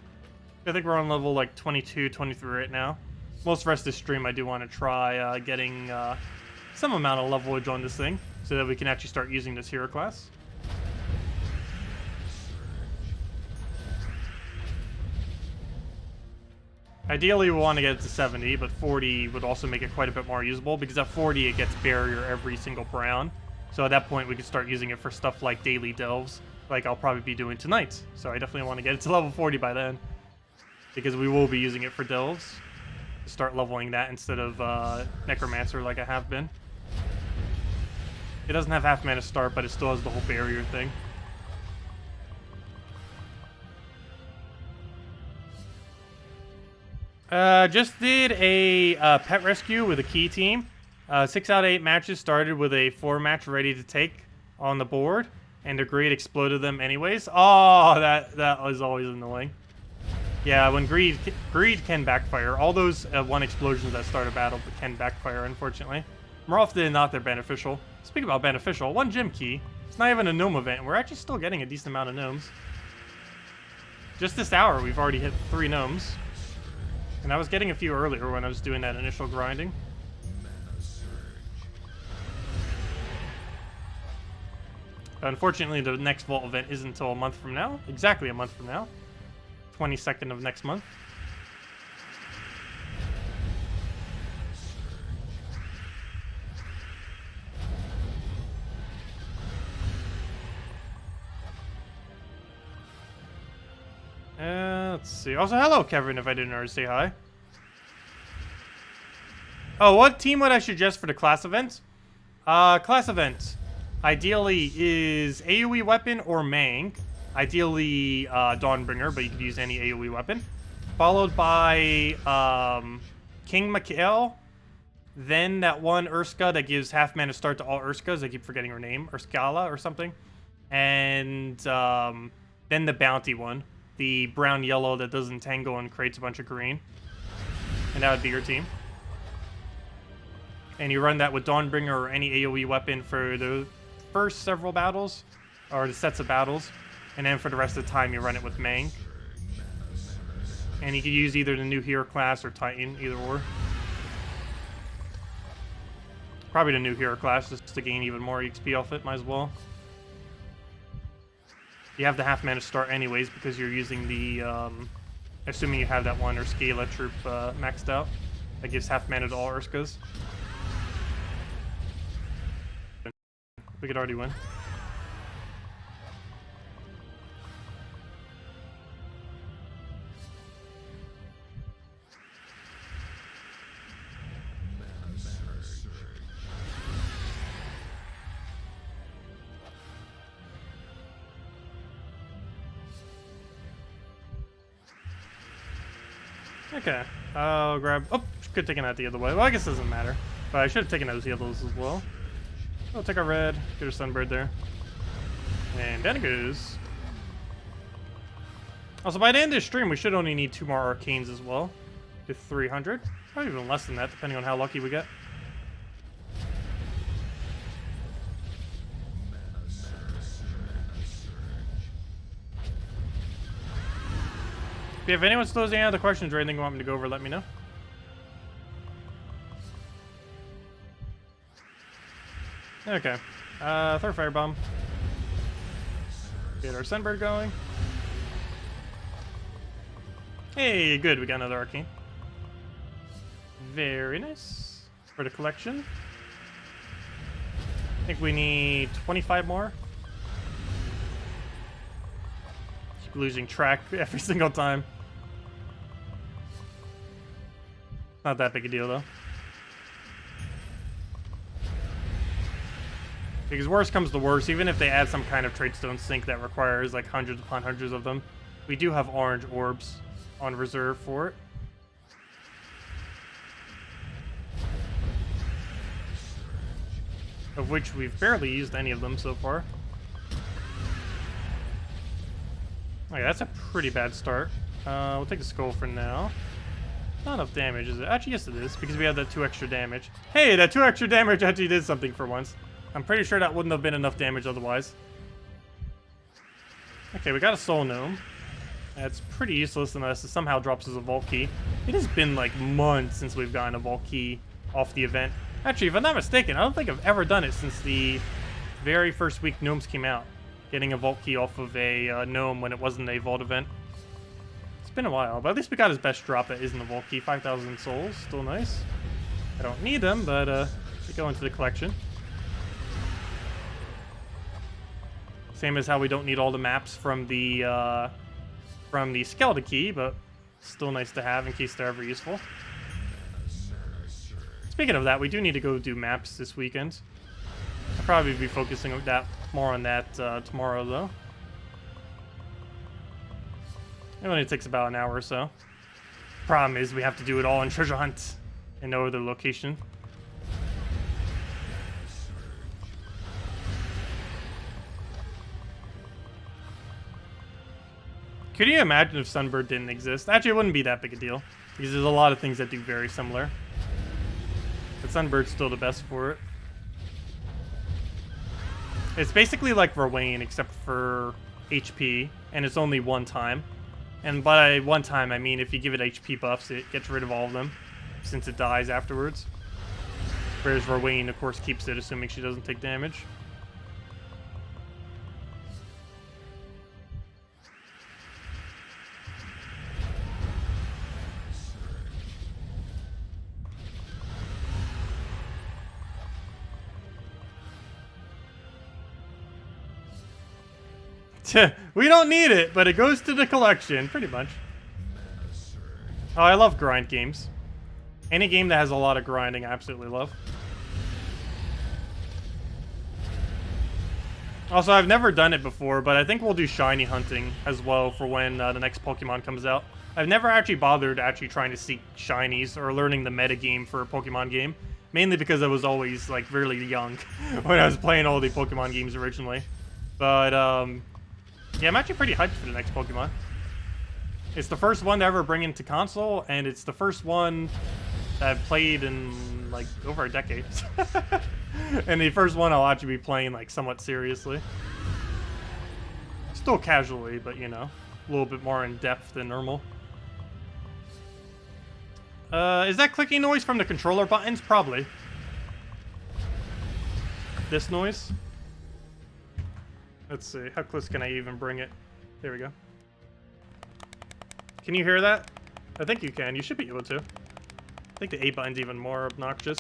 I think we're on level like 22, 23 right now. Most of the rest of this stream, I do want to try getting some amount of levelage on this thing so that we can actually start using this hero class. Ideally, we want to get it to 70, but 40 would also make it quite a bit more usable, because at 40, it gets barrier every single round. So at that point, we could start using it for stuff like daily delves, like I'll probably be doing tonight. So I definitely want to get it to level 40 by then, because we will be using it for delves. Start leveling that instead of Necromancer like I have been. It doesn't have half mana start, but it still has the whole barrier thing. Just did a pet rescue with a key team. 6 out of 8 matches started with a 4 match ready to take on the board, and the greed exploded them anyways. Oh, that was always annoying. Yeah, when greed can backfire. All those 1 explosions that start a battle can backfire, unfortunately. More often than not, they're beneficial. Speaking about beneficial, 1 gem key. It's not even a gnome event, and we're actually still getting a decent amount of gnomes. Just this hour, we've already hit 3 gnomes. And I was getting a few earlier when I was doing that initial grinding. Unfortunately, the next vault event isn't until a month from now. Exactly a month from now. 22nd of next month. Let's see. Also, hello, Kevin, if I didn't already say hi. Oh, what team would I suggest for the class event? Class event. Ideally is AoE weapon or Mang. Ideally, Dawnbringer, but you could use any AoE weapon. Followed by King Mikael. Then that one Urska that gives half mana start to all Urskas. I keep forgetting her name. Urskala or something. And then the bounty one. The brown-yellow that doesn't tangle and creates a bunch of green. And that would be your team. And you run that with Dawnbringer or any AoE weapon for the first several battles. Or the sets of battles. And then for the rest of the time, you run it with Mang. And you can use either the new hero class or Titan, either or. Probably the new hero class, just to gain even more XP off it, might as well. You have the half mana start anyways, because you're using the, assuming you have that one Urskala troop maxed out. That gives half mana to all Urskas. We could already win. Okay. I'll grab... Oh, could have taken that the other way. Well, I guess it doesn't matter. But I should have taken those yellows as well. I'll take a red. Get a sunbird there. And down it goes. Also, by the end of this stream, we should only need 2 more arcanes as well. To 300. Probably even less than that, depending on how lucky we get. If anyone still has any other questions or anything you want me to go over, let me know. Okay. Throw a firebomb. Get our sunbird going. Hey, good. We got another arcane. Very nice. For the collection. I think we need 25 more. Keep losing track every single time. Not that big a deal, though. Because worst comes to worst, even if they add some kind of tradestone sink that requires like hundreds upon hundreds of them, we do have orange orbs on reserve for it. Of which we've barely used any of them so far. Okay, that's a pretty bad start. We'll take a skull for now. Not enough damage, is it? Actually, yes it is, because we have that 2 extra damage. Hey, that 2 extra damage actually did something for once. I'm pretty sure that wouldn't have been enough damage otherwise. Okay, we got a soul gnome. That's pretty useless unless it somehow drops as a vault key. It has been like months since we've gotten a vault key off the event. Actually, if I'm not mistaken, I don't think I've ever done it since the very first week gnomes came out. Getting a vault key off of a gnome when it wasn't a vault event. It's been a while, but at least we got his best drop that isn't a vault key. 5,000 souls, still nice. I don't need them, but they go into the collection. Same as how we don't need all the maps from the skeleton key, but still nice to have in case they're ever useful. Speaking of that, we do need to go do maps this weekend. I'll probably be focusing more on that tomorrow, though. It only takes about an hour or so. Problem is, we have to do it all in treasure hunt in no other location. Could you imagine if Sunbird didn't exist? Actually, it wouldn't be that big a deal, because there's a lot of things that do very similar. But Sunbird's still the best for it. It's basically like Verwain, except for HP, and it's only one time. And by one time, I mean if you give it HP buffs, it gets rid of all of them, since it dies afterwards. Whereas Verwain, of course, keeps it, assuming she doesn't take damage. We don't need it, but it goes to the collection, pretty much. Oh, I love grind games. Any game that has a lot of grinding, I absolutely love. Also, I've never done it before, but I think we'll do shiny hunting as well for when the next Pokemon comes out. I've never actually bothered trying to seek shinies or learning the meta game for a Pokemon game. Mainly because I was always, like, really young when I was playing all the Pokemon games originally. But, yeah, I'm actually pretty hyped for the next Pokemon. It's the first one to ever bring into console, and it's the first one that I've played in, like, over a decade. And the first one I'll actually be playing, like, somewhat seriously. Still casually, but, you know, a little bit more in-depth than normal. Is that clicking noise from the controller buttons? Probably. This noise? Let's see, how close can I even bring it? There we go. Can you hear that? I think you can. You should be able to. I think the A button's even more obnoxious.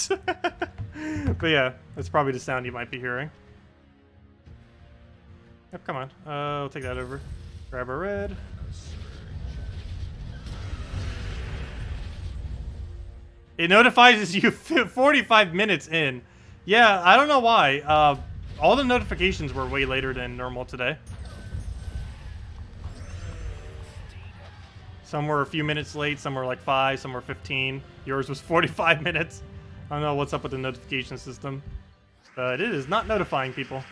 But yeah, that's probably the sound you might be hearing. Yep, come on. I'll take that over. Grab a red. It notifies you 45 minutes in. Yeah, I don't know why. All the notifications were way later than normal today. Some were a few minutes late, some were like 5, some were 15. Yours was 45 minutes. I don't know what's up with the notification system, but it is not notifying people.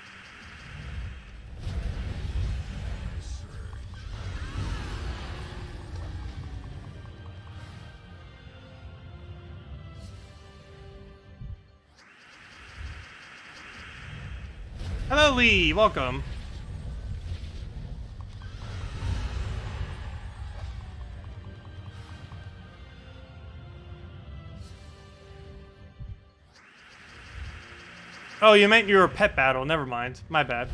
Hello, Lee. Welcome. Oh, you meant your pet battle. Never mind. My bad.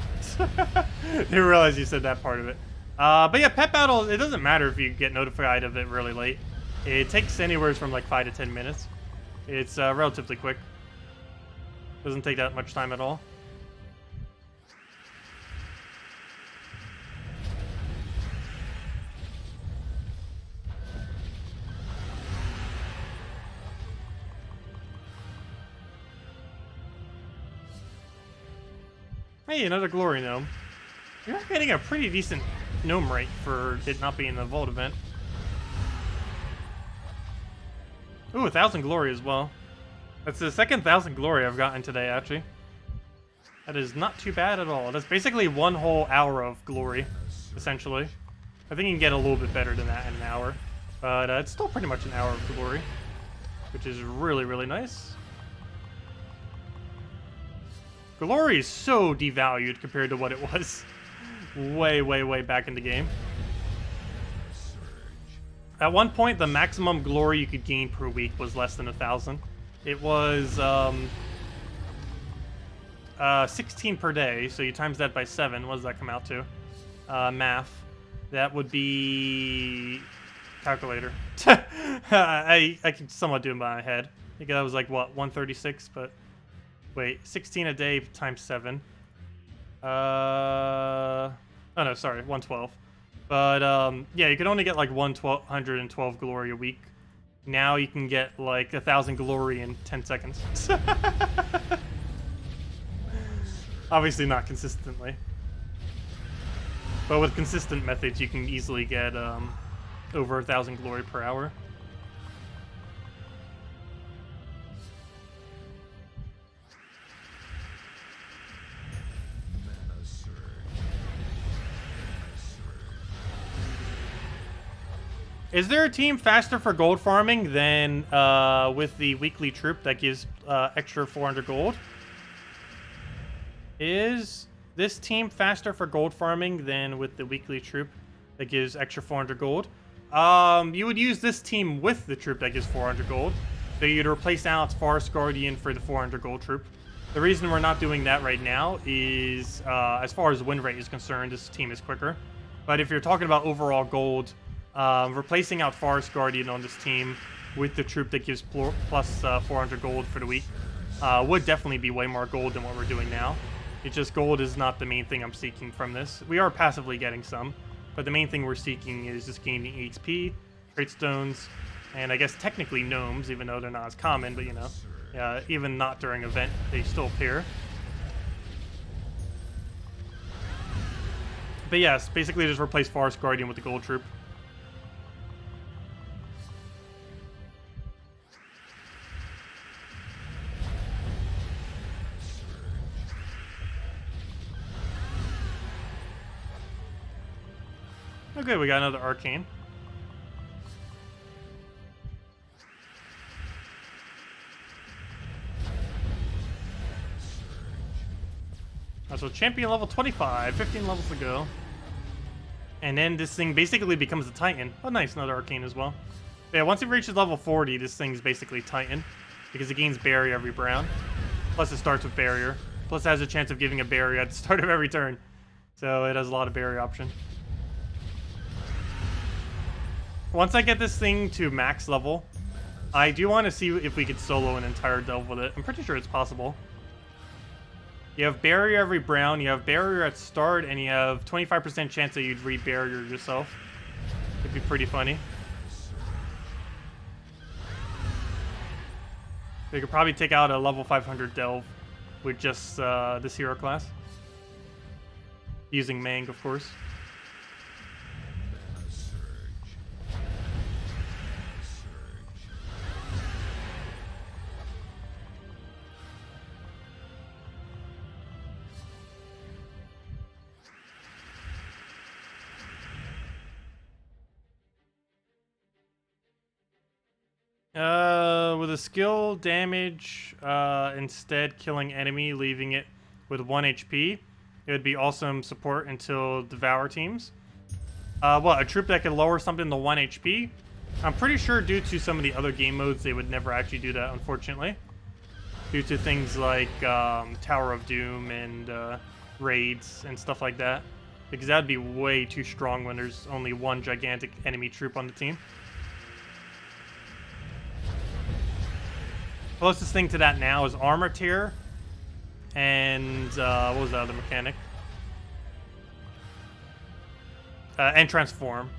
Didn't realize you said that part of it. But yeah, pet battle, it doesn't matter if you get notified of it really late. It takes anywhere from like 5 to 10 minutes. It's relatively quick. Doesn't take that much time at all. Hey, another glory gnome. You're getting a pretty decent gnome rate for it not being a vault event. Ooh, 1,000 glory as well. That's the second 1,000 glory I've gotten today, actually. That is not too bad at all. That's basically 1 whole hour of glory, essentially. I think you can get a little bit better than that in an hour. But it's still pretty much an hour of glory, which is really, really nice. Glory is so devalued compared to what it was way, way, way back in the game. At one point, the maximum glory you could gain per week was less than 1,000. It was 16 per day, so you times that by 7. What does that come out to? Math. That would be... calculator. I can somewhat do it in my head. I think that was like, what, 136, but... Wait, 16 a day times 7. Oh no, sorry, 112. But yeah, you could only get like 112 glory a week. Now you can get like 1,000 glory in 10 seconds. Obviously not consistently. But with consistent methods, you can easily get over 1,000 glory per hour. Is there a team faster for gold farming than with the weekly troop that gives extra 400 gold? Is this team faster for gold farming than with the weekly troop that gives extra 400 gold? You would use this team with the troop that gives 400 gold. So you'd replace Alex Forest Guardian for the 400 gold troop. The reason we're not doing that right now is, as far as win rate is concerned, this team is quicker. But if you're talking about overall gold, replacing out Forest Guardian on this team with the troop that gives plus 400 gold for the week would definitely be way more gold than what we're doing now. It's just gold is not the main thing I'm seeking from this. We are passively getting some, but the main thing we're seeking is just gaining EXP, trait stones, and I guess technically gnomes, even though they're not as common, but you know, even not during event, they still appear. But yes, basically just replace Forest Guardian with the gold troop. Okay, we got another arcane. So champion level 25, 15 levels to go. And then this thing basically becomes a Titan. Oh nice, another arcane as well. But yeah, once it reaches level 40, this thing's basically Titan. Because it gains barrier every round. Plus it starts with barrier. Plus it has a chance of giving a barrier at the start of every turn. So it has a lot of barrier option. Once I get this thing to max level, I do want to see if we could solo an entire delve with it. I'm pretty sure it's possible. You have barrier every brown, you have barrier at start, and you have 25% chance that you'd re-barrier yourself. It'd be pretty funny. We could probably take out a level 500 delve with just this hero class. Using Mang, of course. with a skill damage, instead killing enemy, leaving it with 1 HP. It would be awesome support until Devour teams. What, a troop that could lower something to 1 HP? I'm pretty sure due to some of the other game modes, they would never actually do that, unfortunately. Due to things like Tower of Doom and raids and stuff like that. Because that'd be way too strong when there's only one gigantic enemy troop on the team. Closest thing to that now is Armor Tier. And what was the other mechanic? And Transform.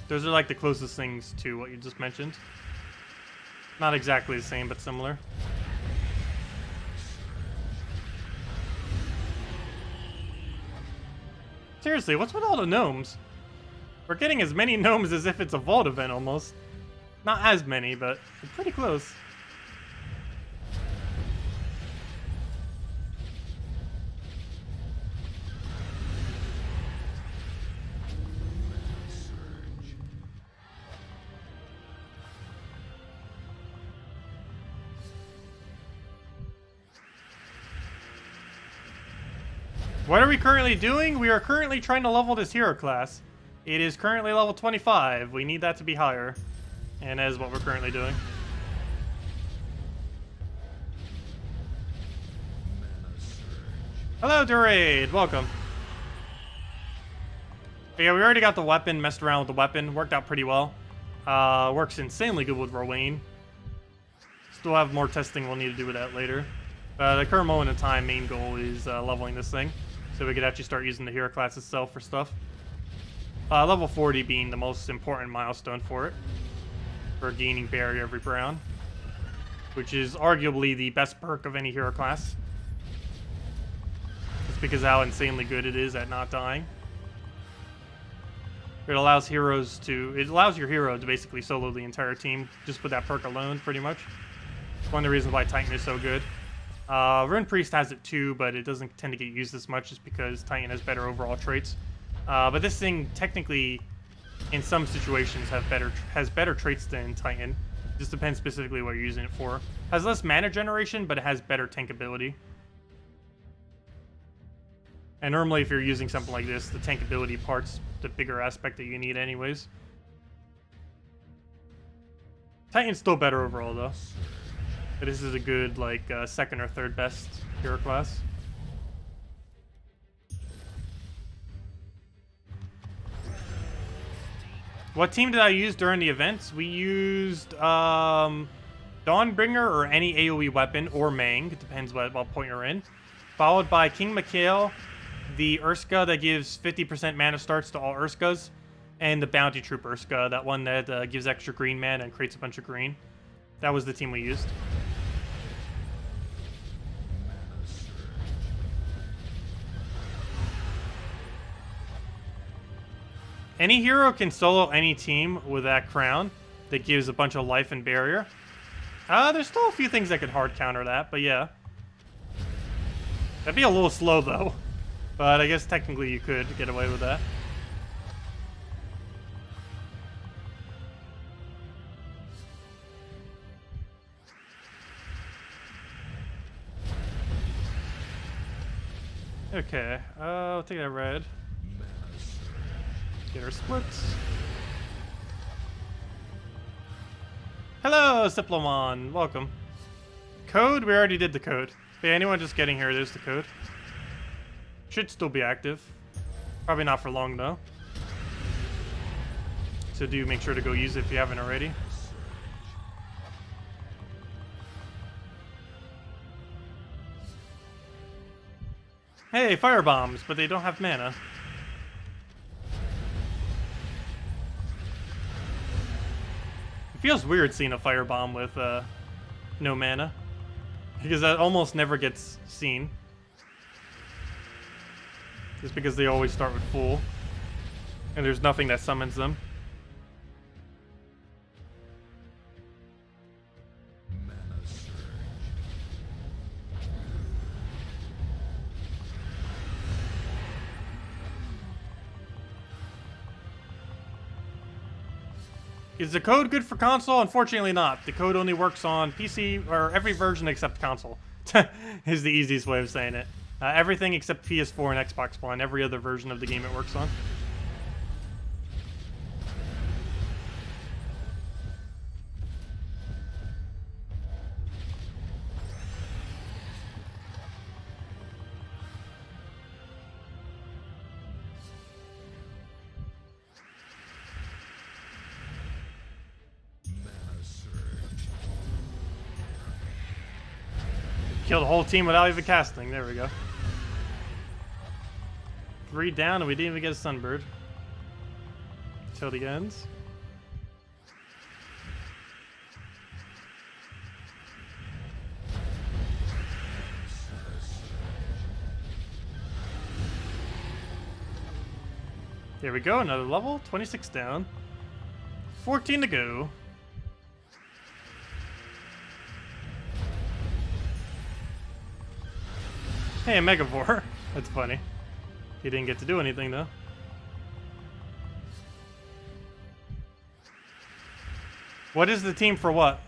Those are like the closest things to what you just mentioned. Not exactly the same, but similar. Seriously, what's with all the gnomes? We're getting as many gnomes as if it's a vault event almost. Not as many, but pretty close. What are we currently doing? We are currently trying to level this hero class. It is currently level 25. We need that to be higher. And that is what we're currently doing. Hello, Durade. Welcome. But yeah, we already got the weapon, messed around with the weapon. Worked out pretty well. Works insanely good with Rowan. Still have more testing we'll need to do with that later. The current moment in time, main goal is leveling this thing. So we could actually start using the hero class itself for stuff. Level 40 being the most important milestone for it. For gaining barrier every round. Which is arguably the best perk of any hero class. Just because of how insanely good it is at not dying. It allows your hero to basically solo the entire team just with that perk alone, pretty much. It's one of the reasons why Titan is so good. Rune Priest has it too, but it doesn't tend to get used as much just because Titan has better overall traits. But this thing technically, in some situations, has better traits than Titan. It just depends specifically what you're using it for. Has less mana generation, but it has better tank ability. And normally if you're using something like this, the tank ability part's the bigger aspect that you need anyways. Titan's still better overall though. But this is a good, like, second or third best hero class. What team did I use during the events? We used Dawnbringer or any AoE weapon, or Mang, it depends what point you're in. Followed by King Mikhail, the Urska that gives 50% mana starts to all Urskas, and the Bounty Troop Urska, that one that gives extra green mana and creates a bunch of green. That was the team we used. Any hero can solo any team with that crown that gives a bunch of life and barrier. There's still a few things that could hard counter that, but yeah. That'd be a little slow though. But I guess technically you could get away with that. Okay, I'll take that red. Get our splits. Hello, Siplomon. Welcome. Code? We already did the code. But yeah, anyone just getting here, there's the code. Should still be active. Probably not for long, though. So do make sure to go use it if you haven't already. Hey, fire bombs, but they don't have mana. It feels weird seeing a firebomb with no mana, because that almost never gets seen. Just because they always start with full, and there's nothing that summons them. Is the code good for console? Unfortunately not. The code only works on PC, or every version except console. Is the easiest way of saying it. Everything except PS4 and Xbox One. Every other version of the game it works on. Killed the whole team without even casting. There we go. 3 down, and we didn't even get a Sunbird. Till the ends. There we go, another level. 26 down. 14 to go. Hey, a Megavore. That's funny. He didn't get to do anything, though. What is the team for what?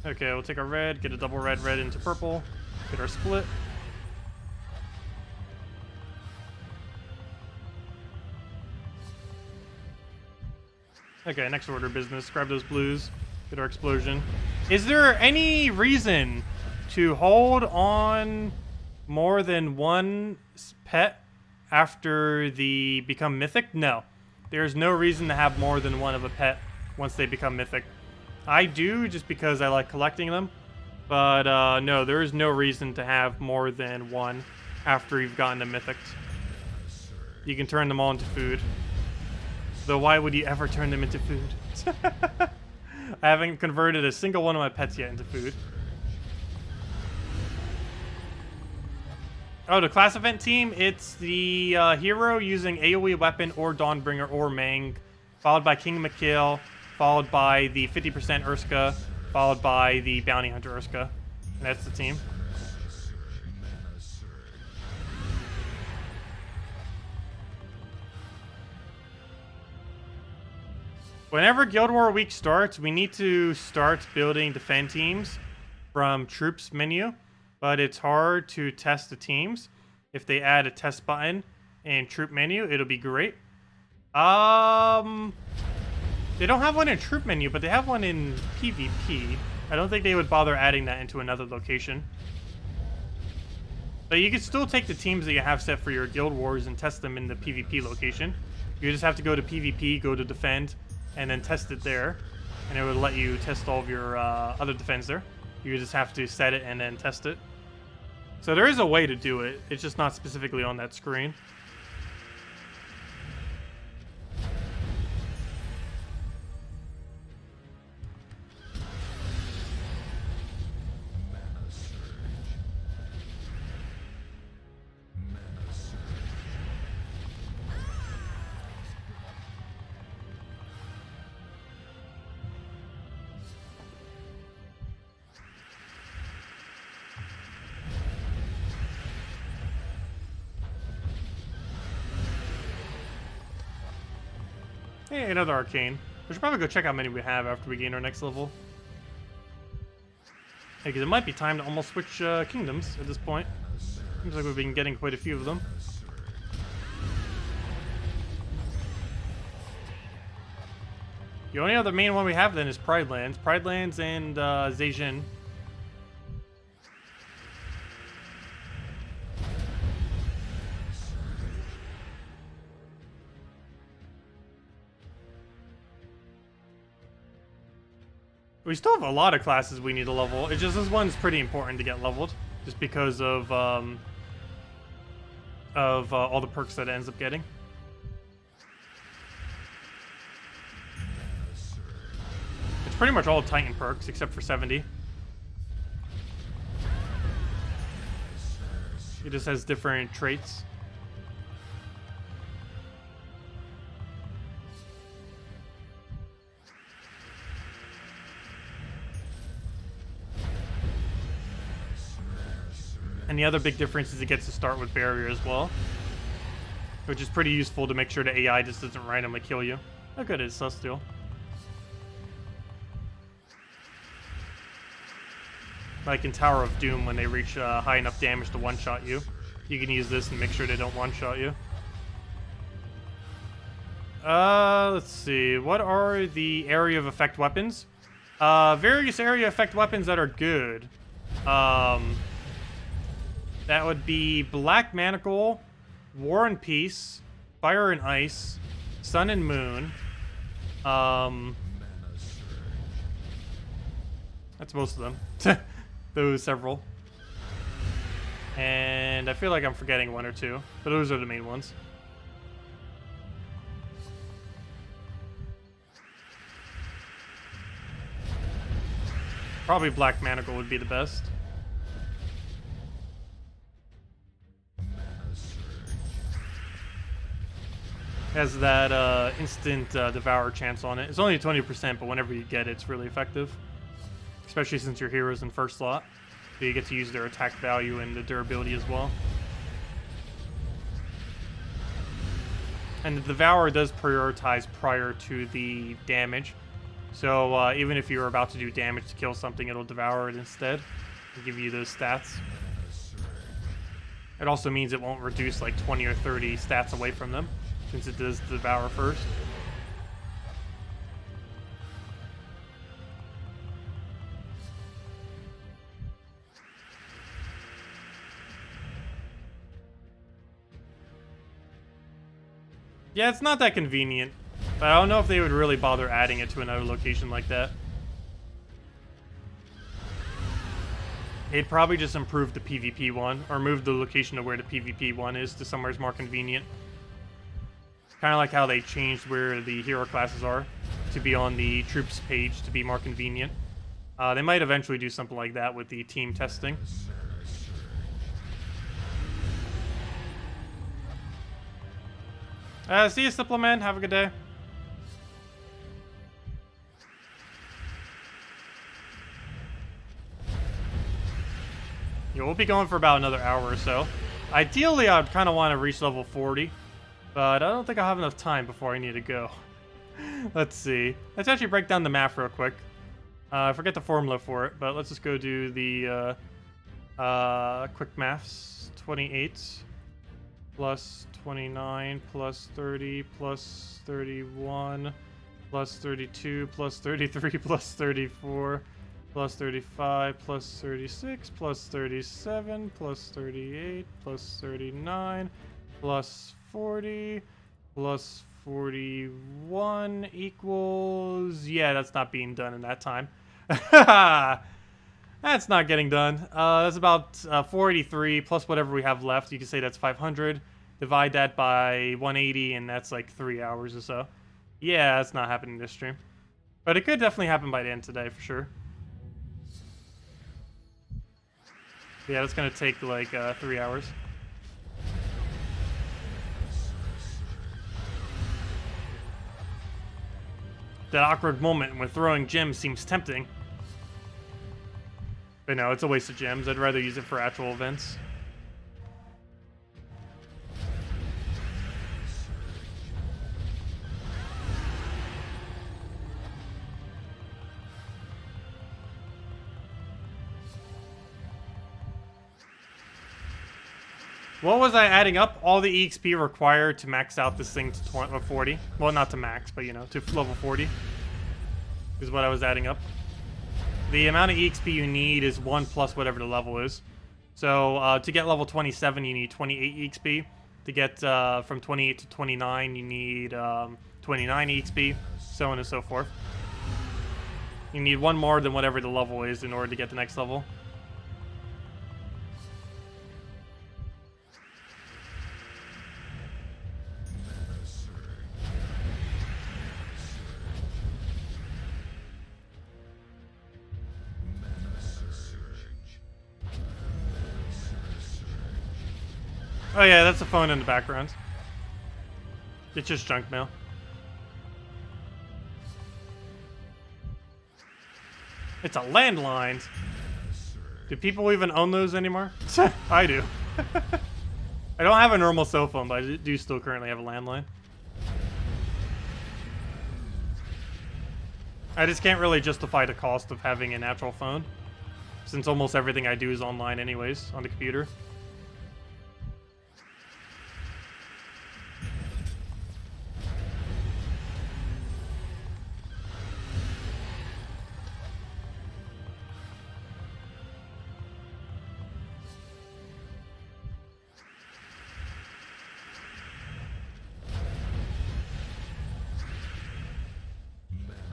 Okay, we'll take our red, get a double red into purple, get our split. Okay, next order of business. Grab those blues. Get our explosion. Is there any reason to hold on more than one pet after they become mythic? No. There's no reason to have more than one of a pet once they become mythic. I do just because I like collecting them. But no, there is no reason to have more than one after you've gotten them mythic. You can turn them all into food. Though why would you ever turn them into food? I haven't converted a single one of my pets yet into food. Oh, the class event team, it's the hero using AoE weapon or Dawnbringer or Mang, followed by King Mikhail, followed by the 50% Urska, followed by the Bounty Hunter Urska. And that's the team. Whenever Guild War Week starts, we need to start building defend teams from Troops menu, but it's hard to test the teams. If they add a test button in Troop menu, it'll be great. They don't have one in Troop menu, but they have one in PvP. I don't think they would bother adding that into another location. But you can still take the teams that you have set for your Guild Wars and test them in the PvP location. You just have to go to PvP, go to Defend, and then test it there, and it would let you test all of your other defense there. You just have to set it and then test it. So there is a way to do it, it's just not specifically on that screen. Hey, another arcane. We should probably go check out how many we have after we gain our next level. Hey, because it might be time to almost switch kingdoms at this point. Seems like we've been getting quite a few of them. The only other main one we have then is Pride Lands. Pride Lands and Zhejian. We still have a lot of classes we need to level. It's just this one's pretty important to get leveled, just because of all the perks that it ends up getting. It's pretty much all Titan perks except for 70. It just has different traits. And the other big difference is it gets to start with barrier as well, which is pretty useful to make sure the AI just doesn't randomly kill you. How good is Celestial? Like in Tower of Doom, when they reach high enough damage to one-shot you, you can use this and make sure they don't one-shot you. Let's see. What are the area of effect weapons? Various area effect weapons that are good. That would be Black Manacle, War and Peace, Fire and Ice, Sun and Moon. That's most of them. Those several. And I feel like I'm forgetting one or two, but those are the main ones. Probably Black Manacle would be the best. Has that instant devour chance on it. It's only 20%, but whenever you get it, it's really effective. Especially since your hero's in first slot. So you get to use their attack value and the durability as well. And the devour does prioritize prior to the damage. So even if you're about to do damage to kill something, it'll devour it instead and give you those stats. It also means it won't reduce like 20 or 30 stats away from them, since it does devour first. Yeah, it's not that convenient, but I don't know if they would really bother adding it to another location like that. They'd probably just improve the PvP one, or move the location of where the PvP one is to somewhere more convenient. Kind of like how they changed where the hero classes are to be on the troops page to be more convenient. They might eventually do something like that with the team testing. See you, Supplement. Have a good day. Yeah, we'll be going for about another hour or so. Ideally, I'd kind of want to reach level 40, but I don't think I'll have enough time before I need to go. Let's see. Let's actually break down the math real quick. I forget the formula for it, but let's just go do the quick maths. 28 plus 29 plus 30 plus 31 plus 32 plus 33 plus 34 plus 35 plus 36 plus 37 plus 38 plus 39 plus 40 plus 41 equals... Yeah, that's not being done in that time. That's not getting done. That's about 483 plus whatever we have left. You can say that's 500. Divide that by 180, and that's like 3 hours or so. Yeah, that's not happening this stream. But it could definitely happen by the end today, for sure. Yeah, that's going to take like 3 hours. That awkward moment when throwing gems seems tempting. But no, it's a waste of gems. I'd rather use it for actual events. What was I adding up? All the EXP required to max out this thing to 40. Well, not to max, but you know, to level 40 is what I was adding up. The amount of EXP you need is 1 plus whatever the level is. So to get level 27, you need 28 EXP. To get from 28 to 29, you need 29 EXP, so on and so forth. You need 1 more than whatever the level is in order to get the next level. Oh yeah, that's a phone in the background. It's just junk mail. It's a landline. Do people even own those anymore? I do. I don't have a normal cell phone, but I do still currently have a landline. I just can't really justify the cost of having an actual phone, since almost everything I do is online anyways, on the computer.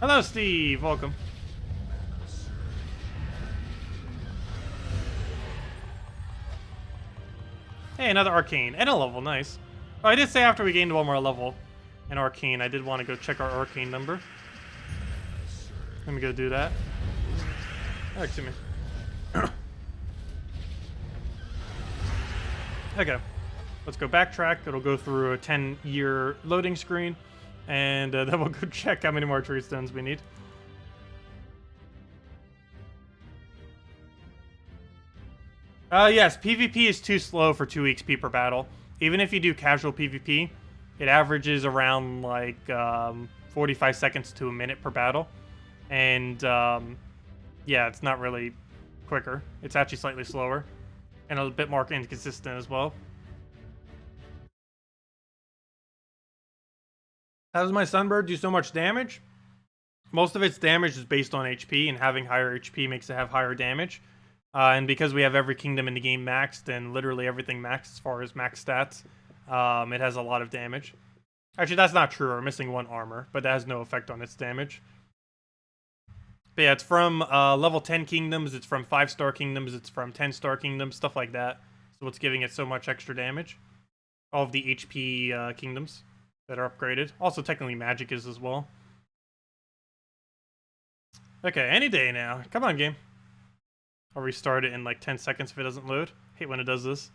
Hello, Steve. Welcome. Hey, another arcane and a level. Nice. Oh, I did say after we gained one more level in arcane, I did want to go check our arcane number. Let me go do that. Oh, excuse me. Okay. Let's go backtrack. It'll go through a 10-year loading screen. And then we'll go check how many more tree stones we need. Yes, PvP is too slow for 2 XP per battle. Even if you do casual PvP, it averages around like 45 seconds to a minute per battle. And yeah, it's not really quicker. It's actually slightly slower. And a bit more inconsistent as well. How does my Sunbird do so much damage? Most of its damage is based on HP, and having higher HP makes it have higher damage. And because we have every kingdom in the game maxed, and literally everything maxed as far as max stats, it has a lot of damage. Actually, that's not true. We're missing 1 armor, but that has no effect on its damage. But yeah, it's from level 10 kingdoms, it's from 5-star kingdoms, it's from 10-star kingdoms, stuff like that. So what's giving it so much extra damage? All of the HP kingdoms that are upgraded. Also, technically, magic is as well. Okay, any day now. Come on, game. I'll restart it in like 10 seconds if it doesn't load. Hate when it does this.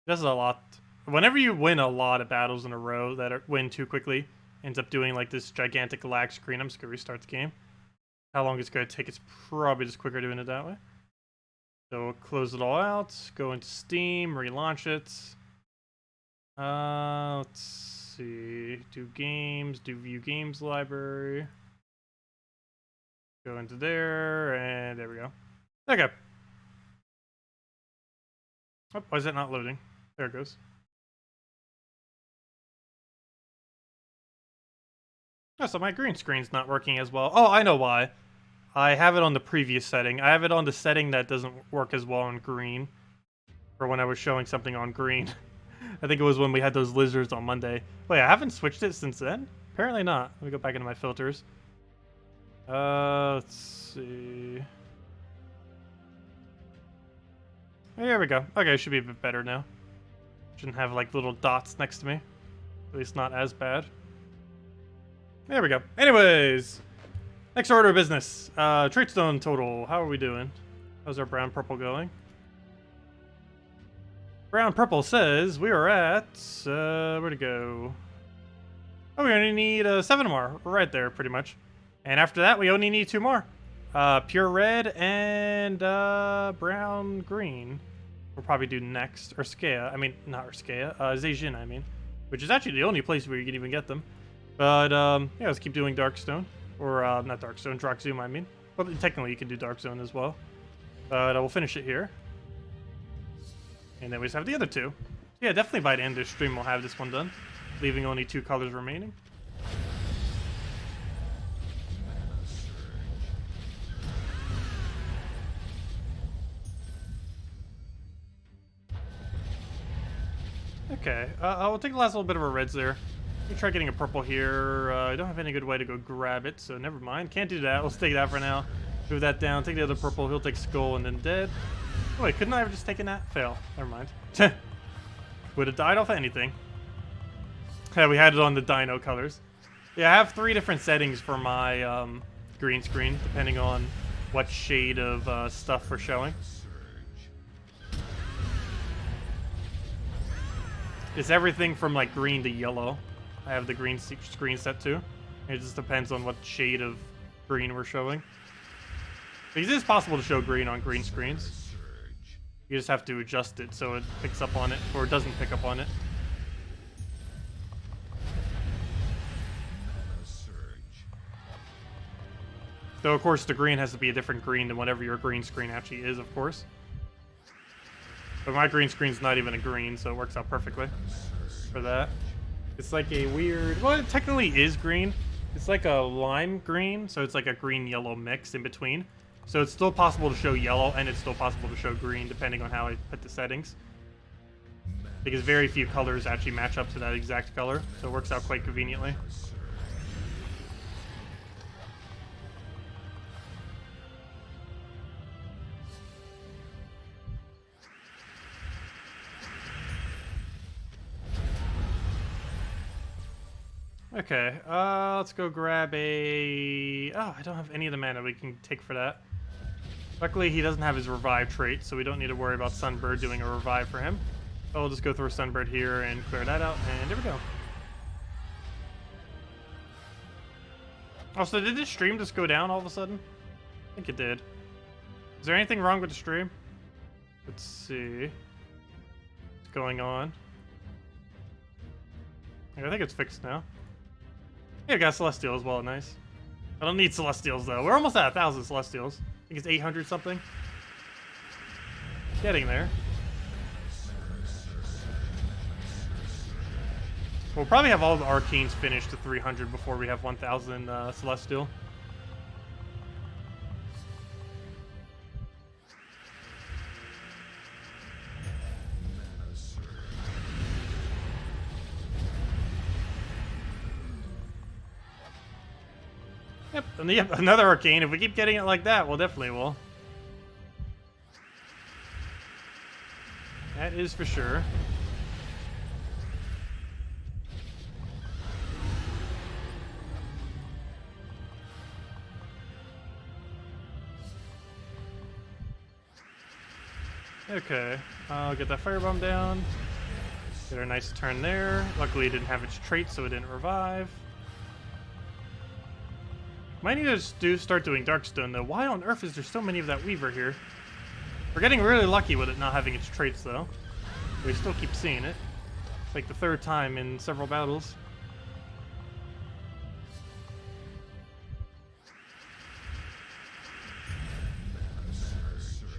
It does it a lot. Whenever you win a lot of battles in a row that win too quickly, ends up doing like this gigantic lag screen. I'm just gonna restart the game. How long it's gonna take? It's probably just quicker doing it that way. So we'll close it all out. Go into Steam, relaunch it. Let's see, do games, do view games library. Go into there, and there we go. Okay. Oh, why is it not loading? There it goes. Oh, so my green screen's not working as well. Oh, I know why. I have it on the previous setting. I have it on the setting that doesn't work as well on green. For when I was showing something on green. I think it was when we had those lizards on Monday. Wait, I haven't switched it since then? Apparently not. Let me go back into my filters. Let's see. There we go. Okay, it should be a bit better now. Shouldn't have like little dots next to me. At least not as bad. There we go. Anyways, next order of business. Trait stone total. How are we doing? How's our brown purple going? Brown purple says we are at where to go? Oh, we only need 7 more. We're right there, pretty much. And after that, we only need 2 more. Pure red and brown green. We'll probably do next. Urskea. I mean, not Urskea. Zejin, I mean. Which is actually the only place where you can even get them. But, yeah, let's keep doing Darkstone. Or, not Darkstone, Droxzoom, I mean. Well, technically, you can do Darkzone as well. But we'll finish it here. And then we just have the other 2. Yeah, definitely by the end of the stream, we'll have this one done. Leaving only 2 colors remaining. Okay, we'll take the last little bit of our reds there. Let me try getting a purple here. I don't have any good way to go grab it, so never mind. Can't do that. Let's take that for now. Move that down. Take the other purple. He'll take skull and then dead. Oh, wait, couldn't I have just taken that? Fail. Never mind. Would have died off of anything. Yeah, we had it on the dino colors. Yeah, I have 3 different settings for my green screen, depending on what shade of stuff we're showing. It's everything from like green to yellow. I have the green screen set too. It just depends on what shade of green we're showing. Because it is possible to show green on green screens. You just have to adjust it so it picks up on it, or it doesn't pick up on it. Though, of course, the green has to be a different green than whatever your green screen actually is, of course. But my green screen's not even a green, so it works out perfectly for that. It's like a weird... Well, it technically is green. It's like a lime green, so it's like a green-yellow mix in between. So it's still possible to show yellow, and it's still possible to show green, depending on how I put the settings. Because very few colors actually match up to that exact color, so it works out quite conveniently. Okay, let's go grab a... Oh, I don't have any of the mana we can take for that. Luckily, he doesn't have his revive trait, so we don't need to worry about Sunbird doing a revive for him. So we'll just go through Sunbird here and clear that out, and there we go. Oh, so did this stream just go down all of a sudden? I think it did. Is there anything wrong with the stream? Let's see. What's going on? I think it's fixed now. Yeah, I got Celestial as well, nice. I don't need Celestials though. We're almost at 1,000 Celestials. I think it's 800 something. Getting there. We'll probably have all the Arcanes finished to 300 before we have 1,000 Celestial. Yep, and yep, another Arcane. If we keep getting it like that, we'll definitely will. That is for sure. Okay, I'll get that firebomb down. Get a nice turn there. Luckily, it didn't have its trait, so it didn't revive. Might need to start doing Darkstone, though. Why on earth is there so many of that Weaver here? We're getting really lucky with it not having its traits, though. We still keep seeing it. It's like the third time in several battles.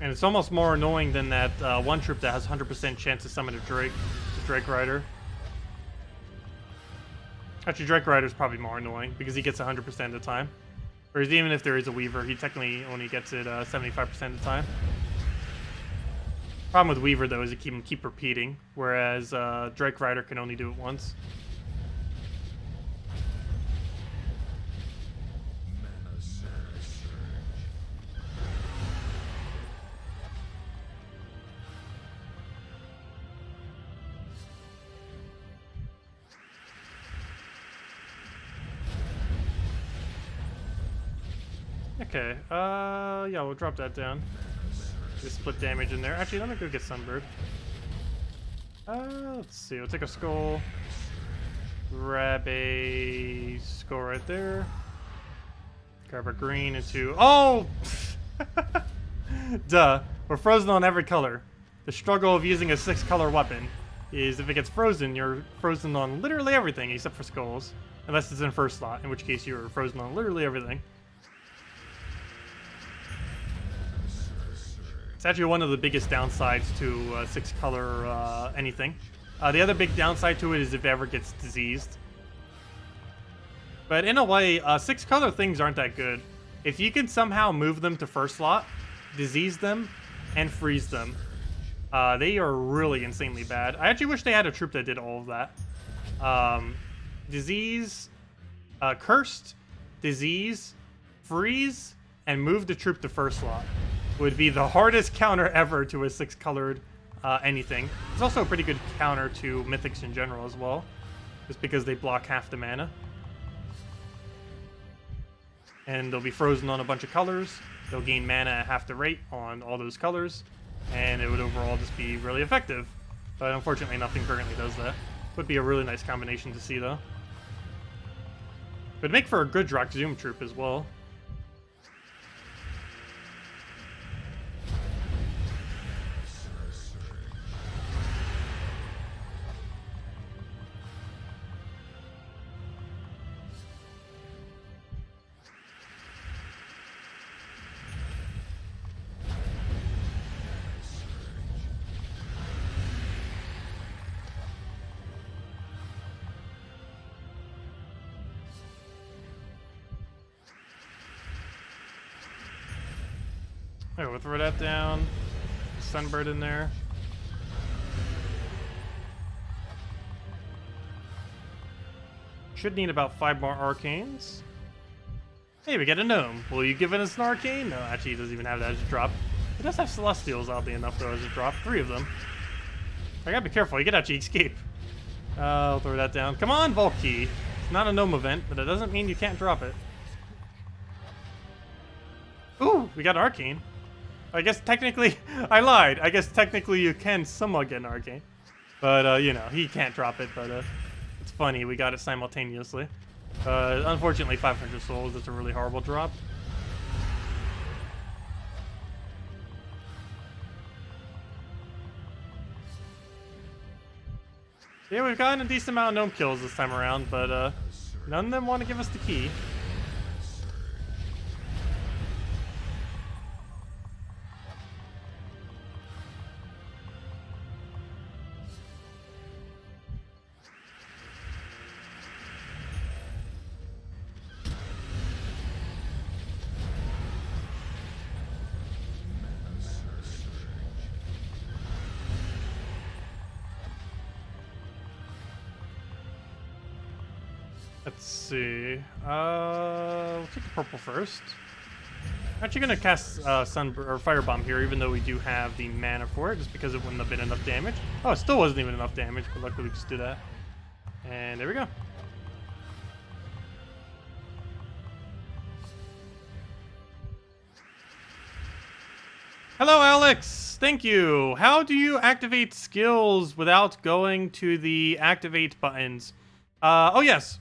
And it's almost more annoying than that one troop that has 100% chance to summon a Drake, the Drake Rider. Actually, Drake Rider's probably more annoying because he gets 100% of the time. Whereas even if there is a Weaver, he technically only gets it 75% of the time. Problem with Weaver, though, is it can keep repeating, whereas Drake Rider can only do it once. Okay, yeah, we'll drop that down. Just split damage in there. Actually, let me go get Sunbird. Let's see, we'll take a skull. Grab a skull right there. Grab a green into... Oh! Duh. We're frozen on every color. The struggle of using a 6-color weapon is if it gets frozen, you're frozen on literally everything except for skulls. Unless it's in first slot, in which case you're frozen on literally everything. It's actually one of the biggest downsides to 6-color anything. The other big downside to it is if it ever gets diseased. But in a way, 6-color things aren't that good. If you can somehow move them to first slot, disease them, and freeze them, they are really insanely bad. I actually wish they had a troop that did all of that. Disease, cursed, disease, freeze, and move the troop to first slot would be the hardest counter ever to a 6-colored anything. It's also a pretty good counter to mythics in general as well, just because they block half the mana. And they'll be frozen on a bunch of colors. They'll gain mana at half the rate on all those colors, and it would overall just be really effective. But unfortunately, nothing currently does that. Would be a really nice combination to see, though. Would make for a good Droxzoom troop as well. Okay, we'll throw that down. Sunbird in there. Should need about 5 more arcanes. Hey, we get a gnome. Will you give us an arcane? No, actually, he doesn't even have that as a drop. He does have celestials, oddly enough, though, as a drop. 3 of them. I gotta be careful. You can actually escape. I'll throw that down. Come on, Vault Key. It's not a gnome event, but it doesn't mean you can't drop it. Ooh, we got an arcane. I guess technically, I lied. I guess technically you can somewhat get an arcane. But, you know, he can't drop it, but it's funny. We got it simultaneously. Unfortunately, 500 souls. That's a really horrible drop. Yeah, we've gotten a decent amount of gnome kills this time around, but none of them want to give us the key. Let's see. We'll take the purple first. I'm actually gonna cast Firebomb here, even though we do have the mana for it, just because it wouldn't have been enough damage. Oh, it still wasn't even enough damage, but luckily we just did that. And there we go. Hello, Alex. Thank you. How do you activate skills without going to the activate buttons? Oh yes.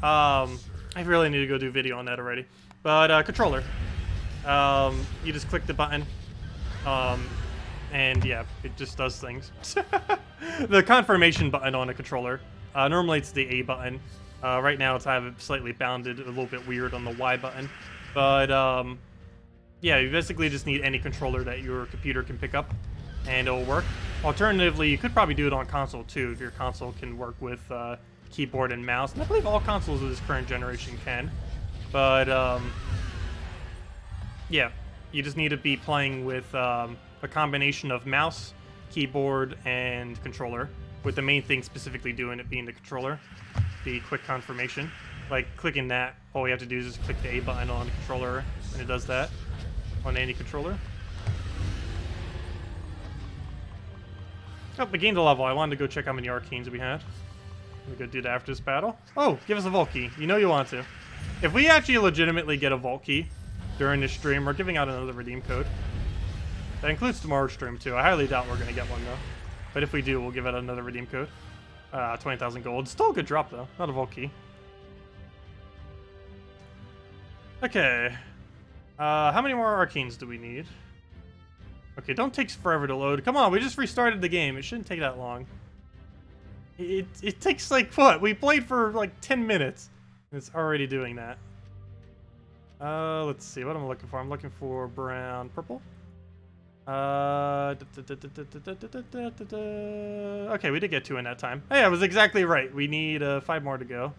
I really need to go do video on that already. But controller. You just click the button. And yeah, it just does things. The confirmation button on a controller. Normally it's the A button. Right now it's slightly bounded, a little bit weird on the Y button. But yeah, you basically just need any controller that your computer can pick up, and it'll work. Alternatively, you could probably do it on console too, if your console can work with keyboard and mouse. And I believe all consoles of this current generation can. But yeah, you just need to be playing with a combination of mouse, keyboard, and controller, with the main thing specifically doing it being the controller, the quick confirmation. Like clicking that, all we have to do is just click the A button on the controller, and it does that on any controller. Oh, we gained a level. I wanted to go check how many arcanes we had. We're gonna do that after this battle. Oh, give us a vault key. You know you want to. If we actually legitimately get a vault key during this stream, we're giving out another redeem code. That includes tomorrow's stream too. I highly doubt we're gonna get one though. But if we do, we'll give out another redeem code. 20,000 gold. Still a good drop though. Not a vault key. Okay. How many more arcanes do we need? Okay, don't take forever to load. Come on, we just restarted the game. It shouldn't take that long. It takes like what? We played for like 10 minutes. And it's already doing that. Let's see. What am I looking for? I'm looking for brown, purple. Okay, we did get 2 in that time. Hey, I was exactly right. We need 5 more to go.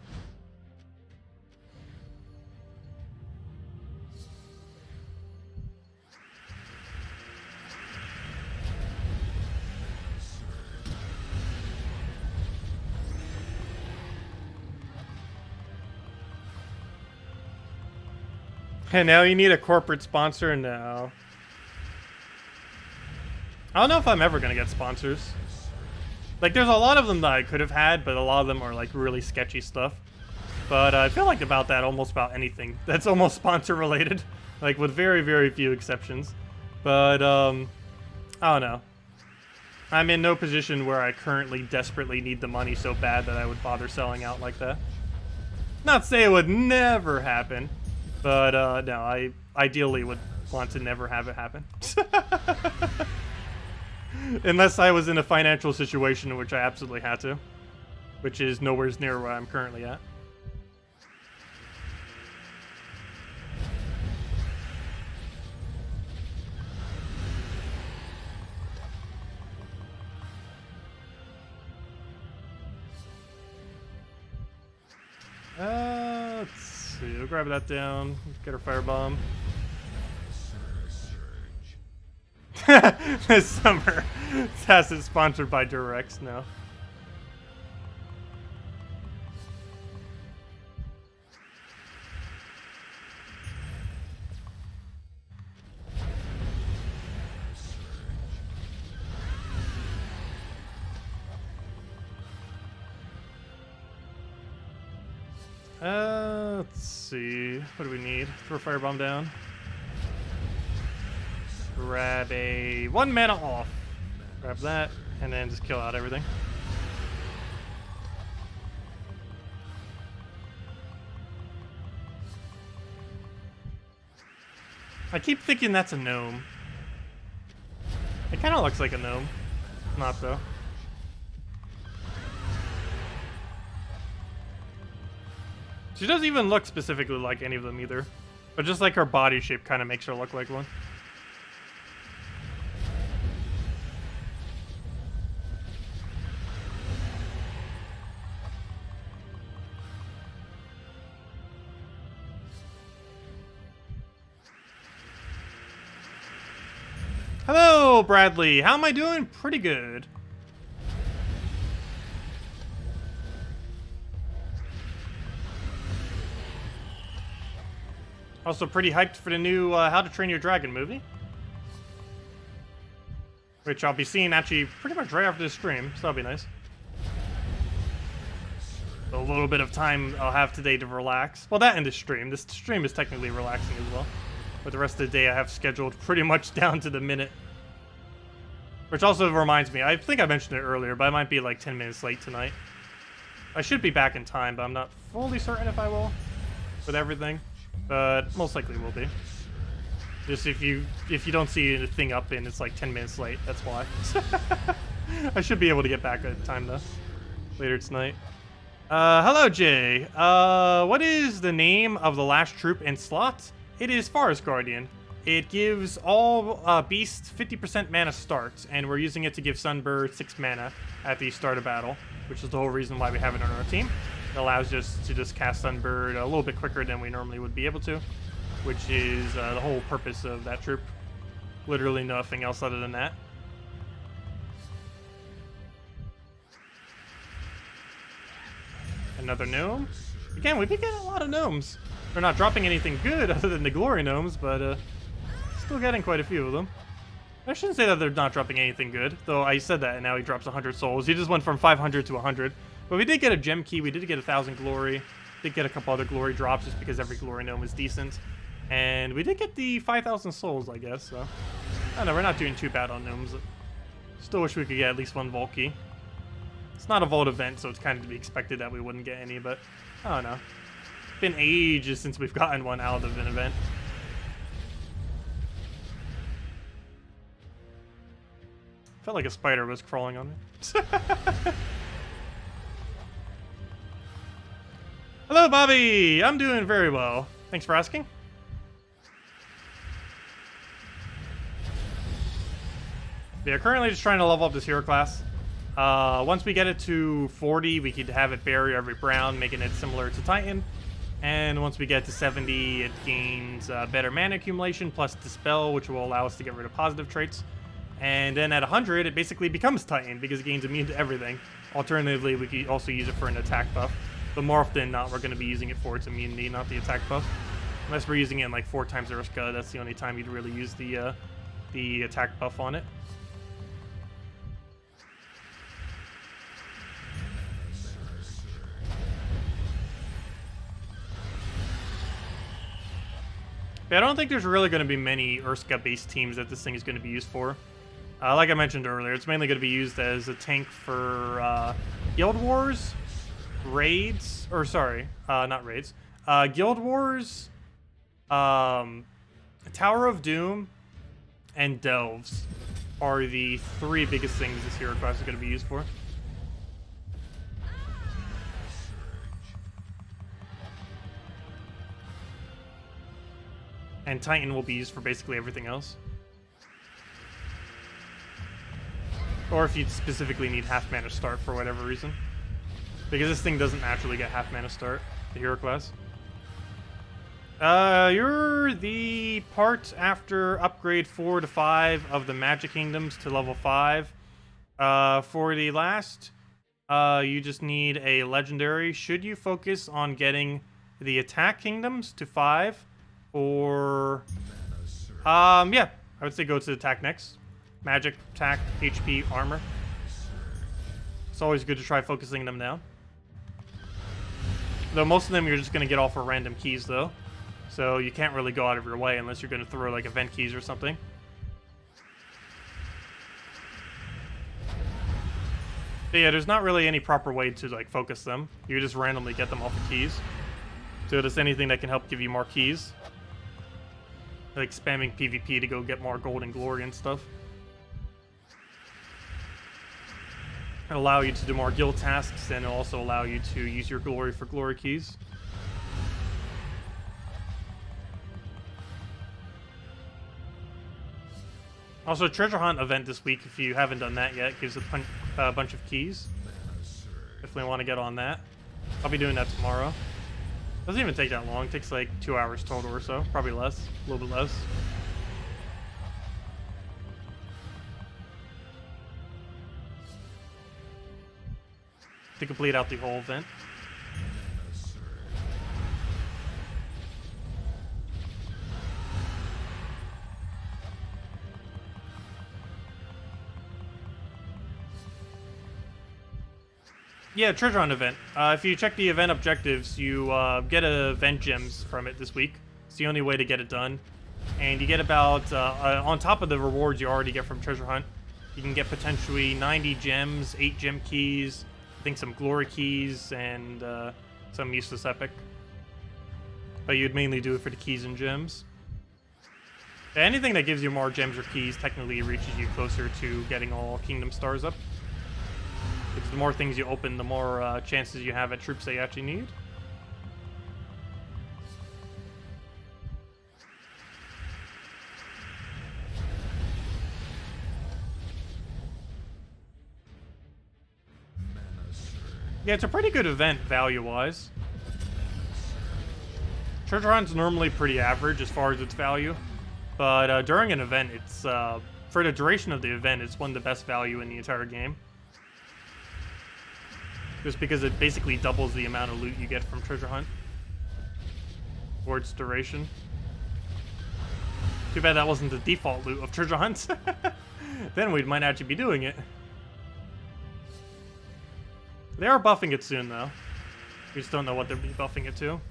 And now you need a corporate sponsor? No. I don't know if I'm ever gonna get sponsors. Like, there's a lot of them that I could have had, but a lot of them are like really sketchy stuff. But I feel like about that, almost about anything that's almost sponsor related, like with very, very few exceptions. But I don't know. I'm in no position where I currently desperately need the money so bad that I would bother selling out like that. Not to say it would never happen. But, no, I ideally would want to never have it happen. Unless I was in a financial situation in which I absolutely had to. Which is nowhere near where I'm currently at. Let's see. We'll grab that down. Get our firebomb. This summer, Tacet sponsored by Durex now. Let's see. What do we need? Throw Firebomb down. Grab a 1 mana off. Grab that, and then just kill out everything. I keep thinking that's a gnome. It kind of looks like a gnome. Not though. She doesn't even look specifically like any of them either. But just like her body shape kind of makes her look like one. Hello, Bradley. How am I doing? Pretty good. Also pretty hyped for the new How to Train Your Dragon movie. Which I'll be seeing actually pretty much right after this stream, so that'll be nice. A little bit of time I'll have today to relax. Well, that and the stream. This stream is technically relaxing as well. But the rest of the day I have scheduled pretty much down to the minute. Which also reminds me, I think I mentioned it earlier, but I might be like 10 minutes late tonight. I should be back in time, but I'm not fully certain if I will with everything. But most likely will be. Just if you don't see anything up and it's like 10 minutes late, that's why. I should be able to get back at time though. Later tonight. Hello Jay. What is the name of the last troop in slots? It is Forest Guardian. It gives all beasts 50% mana start, and we're using it to give Sunbird 6 mana at the start of battle, which is the whole reason why we have it on our team. It allows us to just cast Sunbird a little bit quicker than we normally would be able to, which is the whole purpose of that troop. Literally nothing else other than that. Another gnome. Again, we've been getting a lot of gnomes. They're not dropping anything good other than the glory gnomes, but still getting quite a few of them. I shouldn't say that they're not dropping anything good, though I said that and now he drops 100 souls. He just went from 500 to 100. But we did get a gem key, we did get 1,000 glory, did get a couple other glory drops just because every glory gnome is decent. And we did get the 5,000 souls, I guess, so... I don't know, we're not doing too bad on gnomes. Still wish we could get at least one vault key. It's not a vault event, so it's kind of to be expected that we wouldn't get any, but I don't know. It's been ages since we've gotten one out of an event. Felt like a spider was crawling on me. Hello, Bobby! I'm doing very well. Thanks for asking. Yeah, currently just trying to level up this hero class. Once we get it to 40, we could have it bury every brown, making it similar to Titan. And once we get to 70, it gains better mana accumulation plus Dispel, which will allow us to get rid of positive traits. And then at 100, it basically becomes Titan because it gains immune to everything. Alternatively, we could also use it for an attack buff. But more often than not, we're going to be using it for its immunity, not the attack buff. Unless we're using it in like 4 times Urska, that's the only time you'd really use the attack buff on it. But I don't think there's really going to be many Urska-based teams that this thing is going to be used for. Like I mentioned earlier, it's mainly going to be used as a tank for Guild Wars, raids, or sorry, not raids. Guild Wars, Tower of Doom, and Delves are the 3 biggest things this hero class is going to be used for. And Titan will be used for basically everything else. Or if you specifically need half mana start for whatever reason. Because this thing doesn't naturally get half mana start, the hero class. You're the part after upgrade 4 to 5 of the Magic Kingdoms to level 5. For the last, you just need a legendary. Should you focus on getting the attack kingdoms to 5, or yeah, I would say go to attack next. Magic, attack, HP, armor. It's always good to try focusing them down. Though most of them you're just gonna get all for random keys though. So you can't really go out of your way unless you're going to throw like event keys or something. But yeah, there's not really any proper way to like focus them. You just randomly get them off the keys. So just anything that can help give you more keys. Like spamming PvP to go get more gold and glory and stuff. It'll allow you to do more guild tasks, and it'll also allow you to use your glory for glory keys. Also, treasure hunt event this week, if you haven't done that yet, gives a bunch of keys. Definitely want to get on that. I'll be doing that tomorrow. Doesn't even take that long. It takes like 2 hours total or so. Probably less. A little bit less. To complete out the whole event. Yeah, treasure hunt event. If you check the event objectives, you get event gems from it this week. It's the only way to get it done. And you get about, on top of the rewards you already get from treasure hunt, you can get potentially 90 gems, 8 gem keys, I think some glory keys, and some useless epic. But you'd mainly do it for the keys and gems. Anything that gives you more gems or keys technically reaches you closer to getting all kingdom stars up. Because the more things you open, the more chances you have at troops that you actually need. Yeah, it's a pretty good event value-wise. Treasure Hunt's normally pretty average as far as its value. But during an event, it's for the duration of the event, it's one of the best value in the entire game. Just because it basically doubles the amount of loot you get from Treasure Hunt for its duration. Too bad that wasn't the default loot of Treasure Hunt. Then we might actually be doing it. They are buffing it soon, though. We just don't know what they're buffing it to.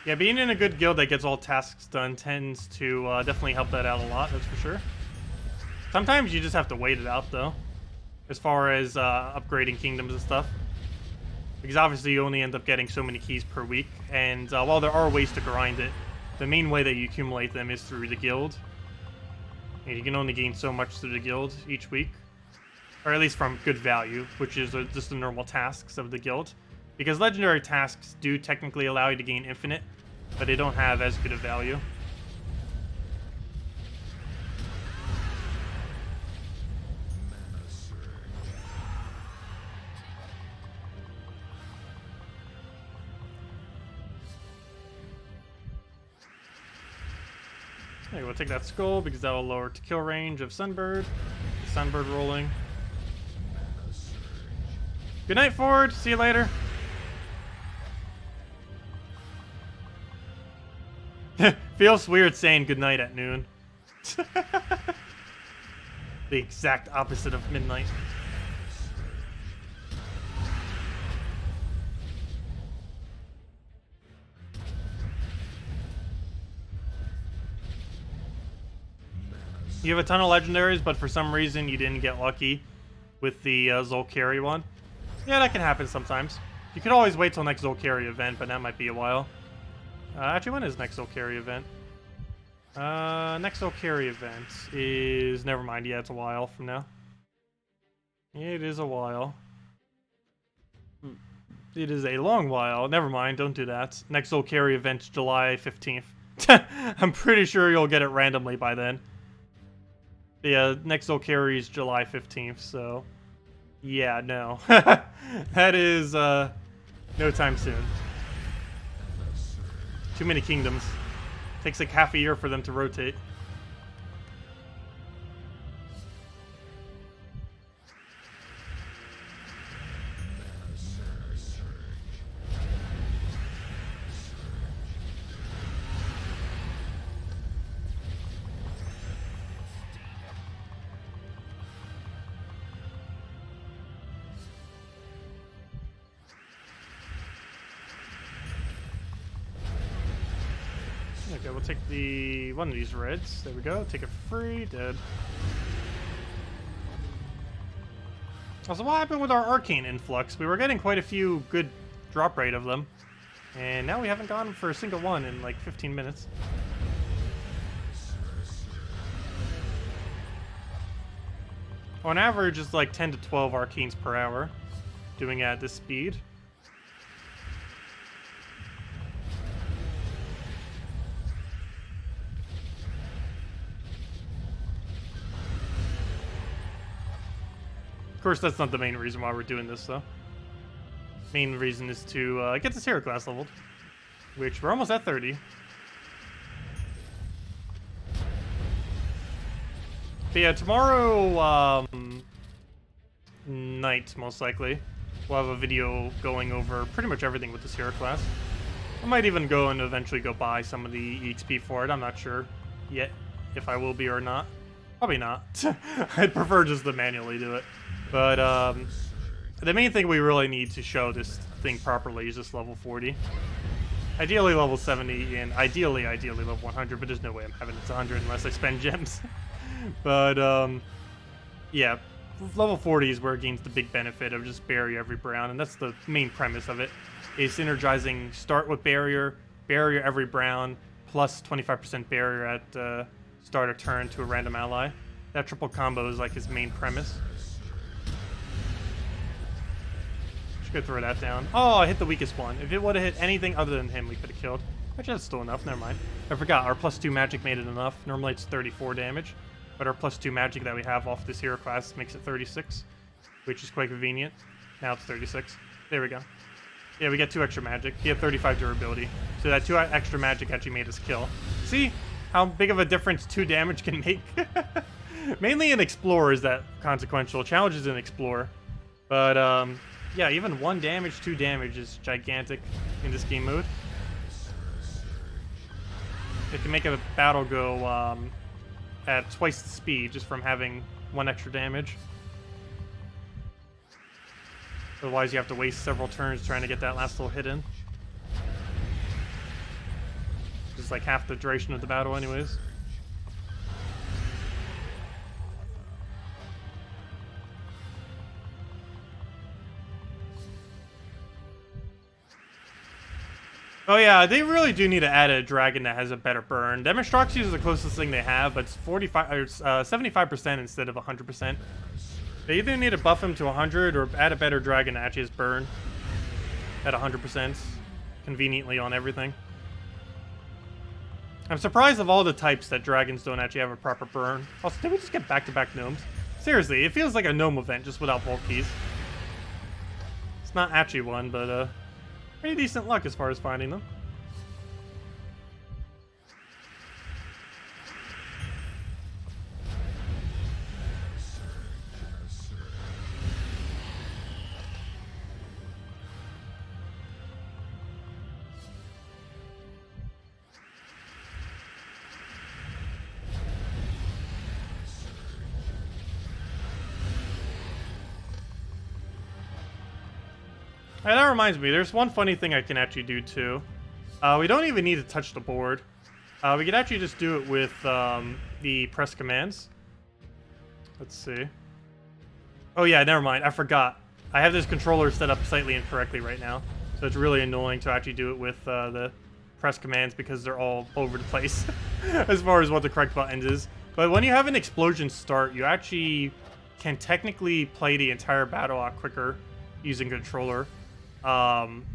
Yeah, being in a good guild that gets all tasks done tends to definitely help that out a lot, that's for sure. Sometimes you just have to wait it out, though, as far as upgrading kingdoms and stuff. Because obviously you only end up getting so many keys per week, and while there are ways to grind it, the main way that you accumulate them is through the guild. And you can only gain so much through the guild each week. Or at least from good value, which is just the normal tasks of the guild. Because legendary tasks do technically allow you to gain infinite, but they don't have as good a value. Okay, we'll take that skull because that will lower the kill range of Sunbird. Sunbird rolling. Good night, Ford. See you later. Feels weird saying goodnight at noon. The exact opposite of midnight. You have a ton of legendaries, but for some reason you didn't get lucky with the Zolkari one. Yeah, that can happen sometimes. You could always wait till next Zolkari event, but that might be a while. Actually, when is next Zolkari event? Next Zolkari event is... Never mind, yeah, it's a while from now. Yeah, it is a while. It is a long while. Never mind, don't do that. Next Soul Carry event, July 15th. I'm pretty sure you'll get it randomly by then. Yeah, next Soul Carry is July 15th, so... Yeah, no. That is, no time soon. Too many kingdoms. Takes like half a year for them to rotate. Okay, we'll take the one of these reds. There we go. Take it for free. Dead. Also, what happened with our arcane influx? We were getting quite a few good drop rate of them, and now we haven't gone for a single one in like 15 minutes. On average, it's like 10 to 12 arcanes per hour, doing it at this speed. Of course, that's not the main reason why we're doing this, though. Main reason is to get this hero class leveled, which we're almost at 30. But yeah, tomorrow night, most likely, we'll have a video going over pretty much everything with this hero class. I might even go and eventually go buy some of the EXP for it. I'm not sure yet if I will be or not. Probably not. I'd prefer just to manually do it. But the main thing we really need to show this thing properly is just level 40. Ideally level 70 and ideally level 100, but there's no way I'm having it to 100 unless I spend gems. But yeah, level 40 is where it gains the big benefit of just barrier every brown, and that's the main premise of it. Is synergizing start with barrier every brown, plus 25% barrier at start of turn to a random ally. That triple combo is like his main premise. Could throw that down. Oh, I hit the weakest one. If it would have hit anything other than him, we could have killed. Actually, that's still enough. Never mind. I forgot. Our +2 magic made it enough. Normally it's 34 damage, but our +2 magic that we have off this hero class makes it 36, which is quite convenient. Now it's 36. There we go. Yeah, we get 2 extra magic. He had 35 durability. So that 2 extra magic actually made us kill. See how big of a difference 2 damage can make? Mainly in Explorer is that consequential. Challenges in Explorer. But, yeah, even 1 damage, 2 damage is gigantic in this game mode. It can make a battle go at twice the speed just from having 1 extra damage. Otherwise, you have to waste several turns trying to get that last little hit in. Just like half the duration of the battle anyways. Oh yeah, they really do need to add a dragon that has a better burn. Demonstraxi is the closest thing they have, but it's 45 or 75% instead of 100%. They either need to buff him to 100 or add a better dragon that actually has burn at 100%, conveniently on everything. I'm surprised of all the types that dragons don't actually have a proper burn. Also, did we just get back-to-back gnomes? Seriously, it feels like a gnome event just without bulk keys. It's not actually one, but pretty decent luck as far as finding them. Hey, that reminds me, there's one funny thing I can actually do too. We don't even need to touch the board. We could actually just do it with the press commands. Let's see. Oh yeah, never mind, I forgot. I have this controller set up slightly incorrectly right now. So it's really annoying to actually do it with the press commands because they're all over the place as far as what the correct button is. But when you have an explosion start, you actually can technically play the entire battle a lot quicker using controller.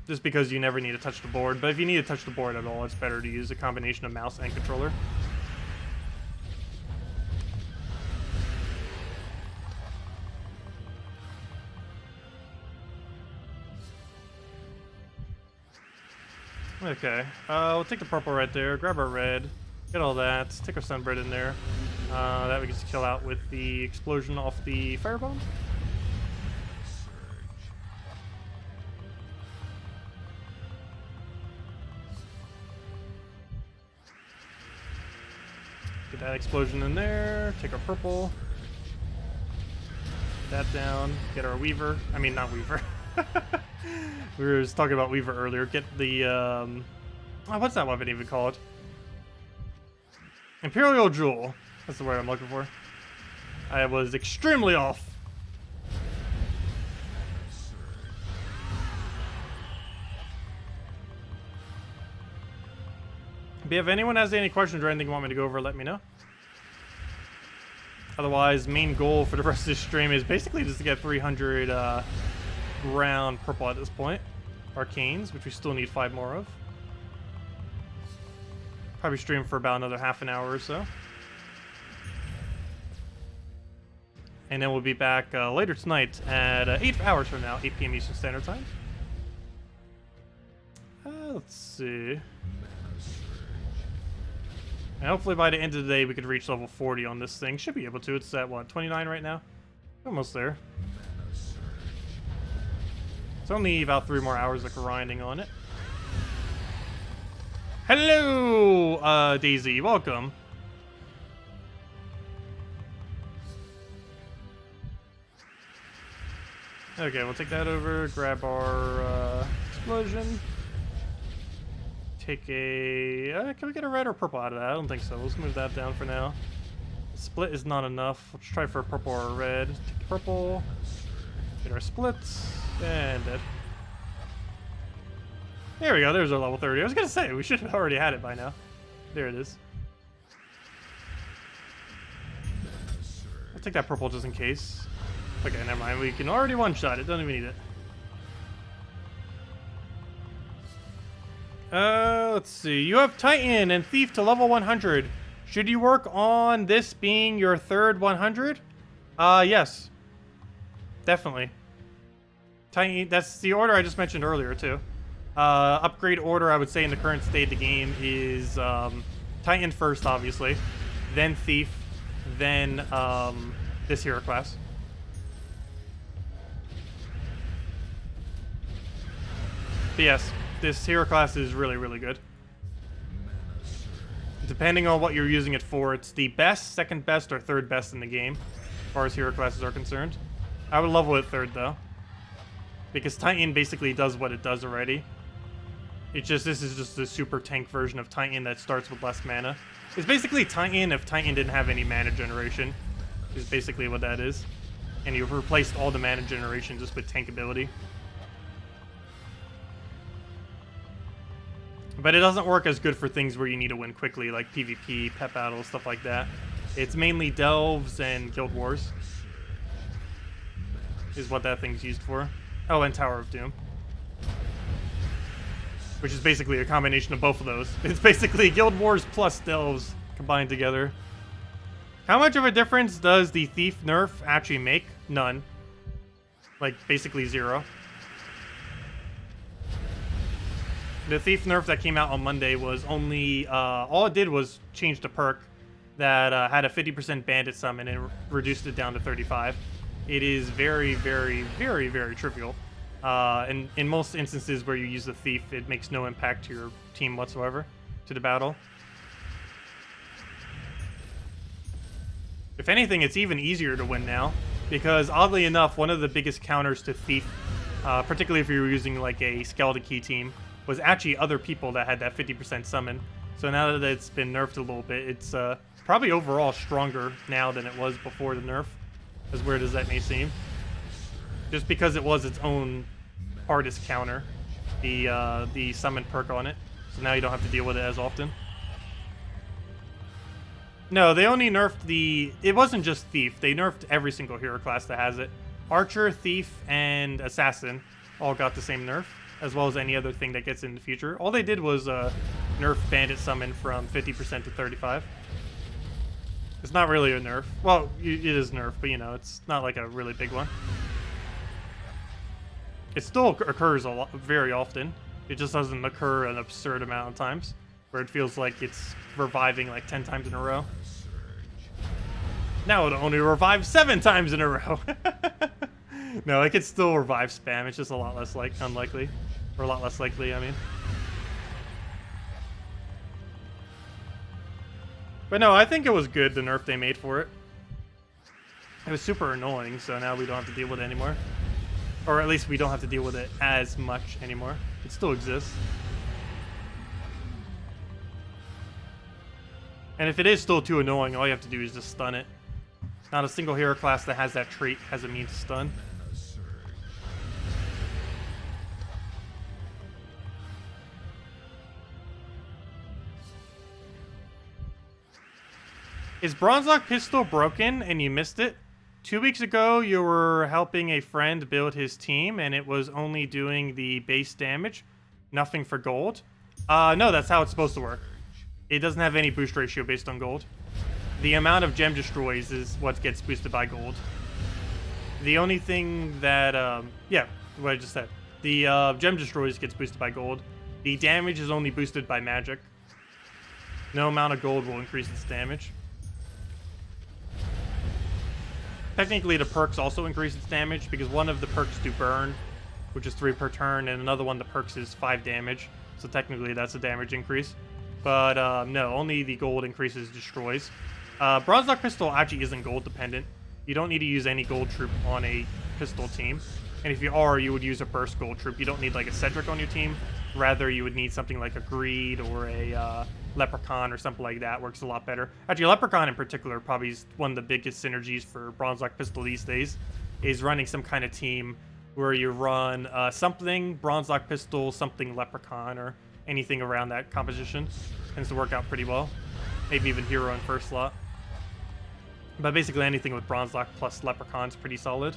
just because you never need to touch the board. But if you need to touch the board at all, it's better to use a combination of mouse and controller. Okay, we'll take the purple right there, grab our red, get all that, take our sunbird in there. That we can just kill out with the explosion off the firebomb. Get that explosion in there, take our purple. Get that down, get our weaver. I mean, not weaver. We were just talking about weaver earlier. Get the, oh, what's that weapon even called? Imperial Jewel. That's the word I'm looking for. I was extremely off. But if anyone has any questions or anything you want me to go over, let me know. Otherwise, main goal for the rest of this stream is basically just to get 300 ground purple at this point. Arcanes, which we still need 5 more of. Probably stream for about another half an hour or so. And then we'll be back later tonight at 8 hours from now, 8 p.m. Eastern Standard Time. Let's see. And hopefully by the end of the day we could reach level 40 on this thing. Should be able to. It's at, what, 29 right now? Almost there. It's only about 3 more hours of grinding on it. Hello, Daisy. Welcome. Okay, we'll take that over. Grab our explosion. Take a... can we get a red or purple out of that? I don't think so. Let's move that down for now. Split is not enough. Let's try for a purple or a red. Take purple. Get our splits. And dead. There we go. There's our level 30. I was going to say, we should have already had it by now. There it is. I'll take that purple just in case. Okay, never mind. We can already one-shot it. Don't even need it. Let's see. You have Titan and Thief to level 100. Should you work on this being your third 100? Yes. Definitely. Titan, that's the order I just mentioned earlier, too. Upgrade order, I would say, in the current state of the game is Titan first, obviously. Then Thief. Then this hero class. But yes, this hero class is really, really good. Depending on what you're using it for, it's the best, second best, or third best in the game, as far as hero classes are concerned. I would level it third, though. Because Titan basically does what it does already. It's just, this is just a super tank version of Titan that starts with less mana. It's basically Titan if Titan didn't have any mana generation, is basically what that is. And you've replaced all the mana generation just with tank ability. But it doesn't work as good for things where you need to win quickly, like PvP, pet battles, stuff like that. It's mainly delves and guild wars, is what that thing's used for. Oh, and Tower of Doom, which is basically a combination of both of those. It's basically guild wars plus delves combined together. How much of a difference does the Thief nerf actually make? None. Like, basically 0. The Thief nerf that came out on Monday was only, all it did was change the perk that had a 50% bandit summon and reduced it down to 35. It is very, very, very, very trivial. In most instances where you use the Thief, it makes no impact to your team whatsoever, to the battle. If anything, it's even easier to win now, because oddly enough, one of the biggest counters to Thief, particularly if you were using like a Skeleton Key team, was actually other people that had that 50% summon. So now that it's been nerfed a little bit, it's probably overall stronger now than it was before the nerf, as weird as that may seem. Just because it was its own hardest counter, the summon perk on it. So now you don't have to deal with it as often. No, they only nerfed the... It wasn't just Thief. They nerfed every single hero class that has it. Archer, Thief, and Assassin all got the same nerf. as well as any other thing that gets in the future. All they did was nerf Bandit Summon from 50% to 35. It's not really a nerf. Well, it is nerf, but you know, it's not like a really big one. It still occurs very often. It just doesn't occur an absurd amount of times, where it feels like it's reviving like 10 times in a row. Now it only revives 7 times in a row. No, like it's still revive spam. It's just a lot less unlikely, or a lot less likely. I mean. But no, I think it was good, the nerf they made for it. It was super annoying, so now we don't have to deal with it anymore. Or at least we don't have to deal with it as much anymore. It still exists. And if it is still too annoying, all you have to do is just stun it. Not a single hero class that has that trait has a mean to stun. Is Bronzelock Pistol broken and you missed it? 2 weeks ago, you were helping a friend build his team, and it was only doing the base damage, nothing for gold. No, that's how it's supposed to work. It doesn't have any boost ratio based on gold. The amount of gem destroys is what gets boosted by gold. The only thing that, yeah, what I just said. The gem destroys gets boosted by gold. The damage is only boosted by magic. No amount of gold will increase its damage. Technically, the perks also increase its damage because one of the perks do burn, which is 3 per turn, and another one, the perks is 5 damage. So technically, that's a damage increase. But no, only the gold increases destroys. Bronzelock Pistol actually isn't gold dependent. You don't need to use any gold troop on a pistol team. And if you are, you would use a burst gold troop. You don't need like a Cedric on your team. Rather, you would need something like a Greed or a Leprechaun or something like that. Works a lot better. Actually, Leprechaun in particular probably is one of the biggest synergies for Bronzelock Pistol these days, is running some kind of team where you run something Bronzelock Pistol, something Leprechaun, or anything around that composition. Tends to work out pretty well. Maybe even Hero in first slot. But basically anything with Bronzelock plus Leprechaun is pretty solid.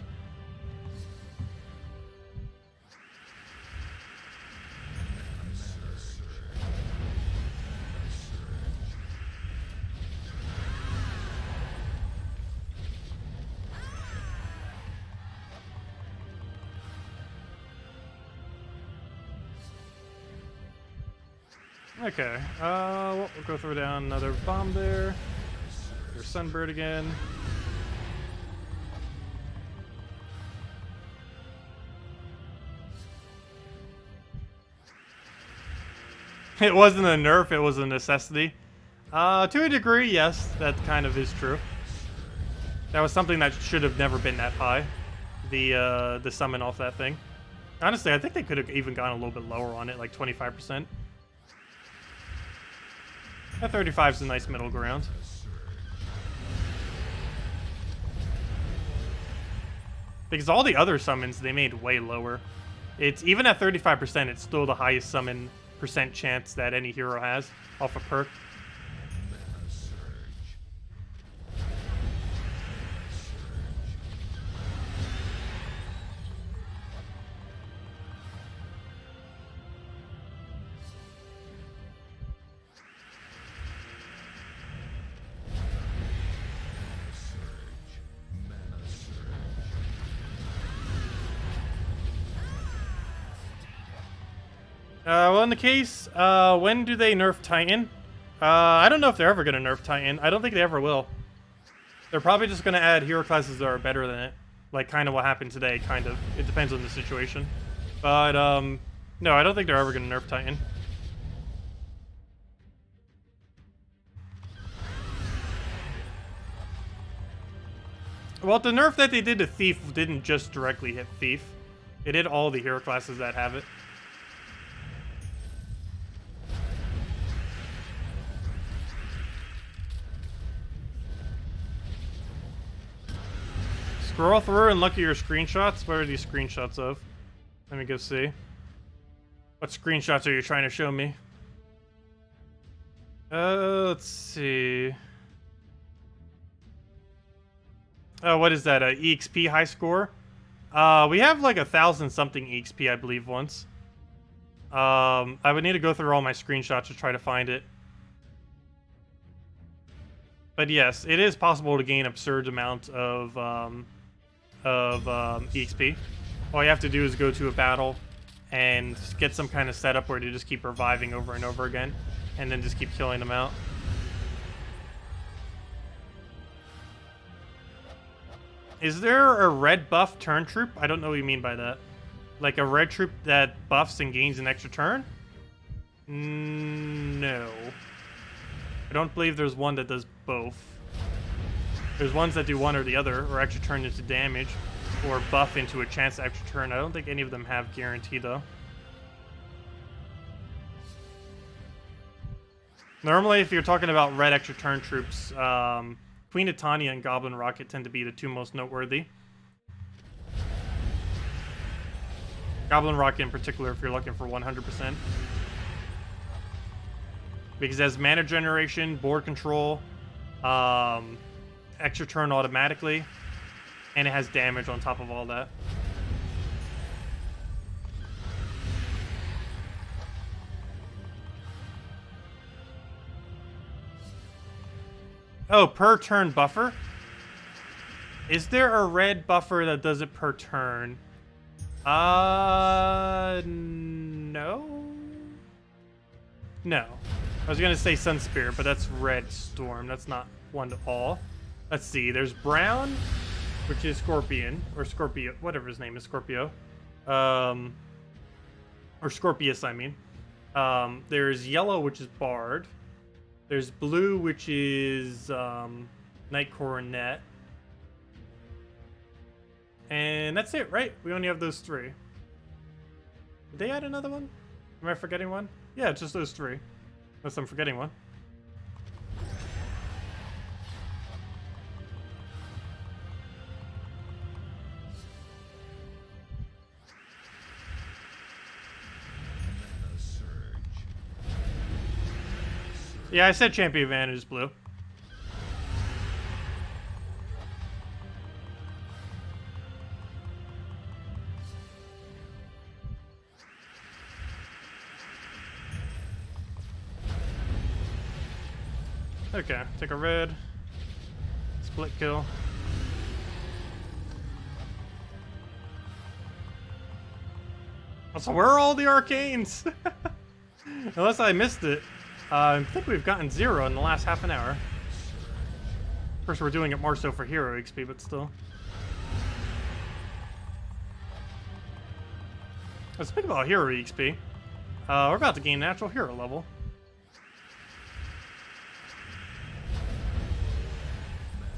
Okay, we'll go throw down another bomb there. There's Sunbird again. It wasn't a nerf, it was a necessity. To a degree, yes, that kind of is true. That was something that should have never been that high. The summon off that thing. Honestly, I think they could have even gone a little bit lower on it, like 25%. That 35 is a nice middle ground. Because all the other summons they made way lower. It's even at 35%, it's still the highest summon percent chance that any hero has off a perk. Well, in the case, when do they nerf Titan? I don't know if they're ever going to nerf Titan. I don't think they ever will. They're probably just going to add hero classes that are better than it. Like, kind of what happened today, kind of. It depends on the situation. But, no, I don't think they're ever going to nerf Titan. Well, the nerf that they did to Thief didn't just directly hit Thief. It hit all the hero classes that have it. Scroll through and look at your screenshots. What are these screenshots of? Let me go see. What screenshots are you trying to show me? Let's see. Oh, what is that? EXP high score? We have like 1,000 something EXP, I believe, once. I would need to go through all my screenshots to try to find it. But yes, it is possible to gain absurd amount of EXP. All you have to do is go to a battle and get some kind of setup where you just keep reviving over and over again, and then just keep killing them out. Is there a red buff turn troop? I don't know what you mean by that. Like a red troop that buffs and gains an extra turn? No. I don't believe there's one that does both. There's ones that do one or the other, or extra turn into damage, or buff into a chance to extra turn. I don't think any of them have guarantee, though. Normally, if you're talking about red extra turn troops, Queen of Tanya and Goblin Rocket tend to be the two most noteworthy. Goblin Rocket in particular, if you're looking for 100%. Because it has mana generation, board control, extra turn automatically, and it has damage on top of all that. Oh, per turn buffer? Is there a red buffer that does it per turn? No? No. I was gonna say Sun Spirit, but that's Red Storm. That's not one to all. Let's see. There's Brown, which is Scorpion, or Scorpio, whatever his name is, Scorpio. Or Scorpius, I mean. There's Yellow, which is Bard. There's Blue, which is Night Coronet. And that's it, right? We only have those three. Did they add another one? Am I forgetting one? Yeah, it's just those three. Unless I'm forgetting one. Yeah, I said Champion Advantage is blue. Okay, take a red. Split kill. So where are all the arcanes? Unless I missed it. I think we've gotten 0 in the last half an hour. Of course, we're doing it more so for hero XP, but still. Let's speak about hero XP. We're about to gain natural hero level.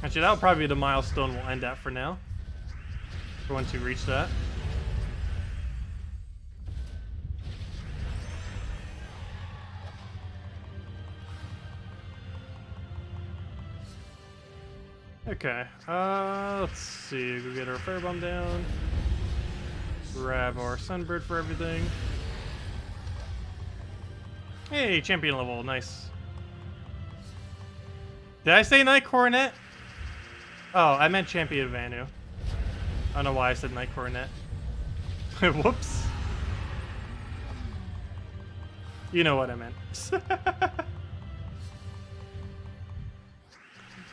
Actually, that'll probably be the milestone we'll end at for now. For once you reach that. Okay, let's see. Go get our Fire Bomb down. Grab our Sunbird for everything. Hey, champion level, nice. Did I say Night Coronet? Oh, I meant Champion Vanu. I don't know why I said Night Coronet. Whoops. You know what I meant.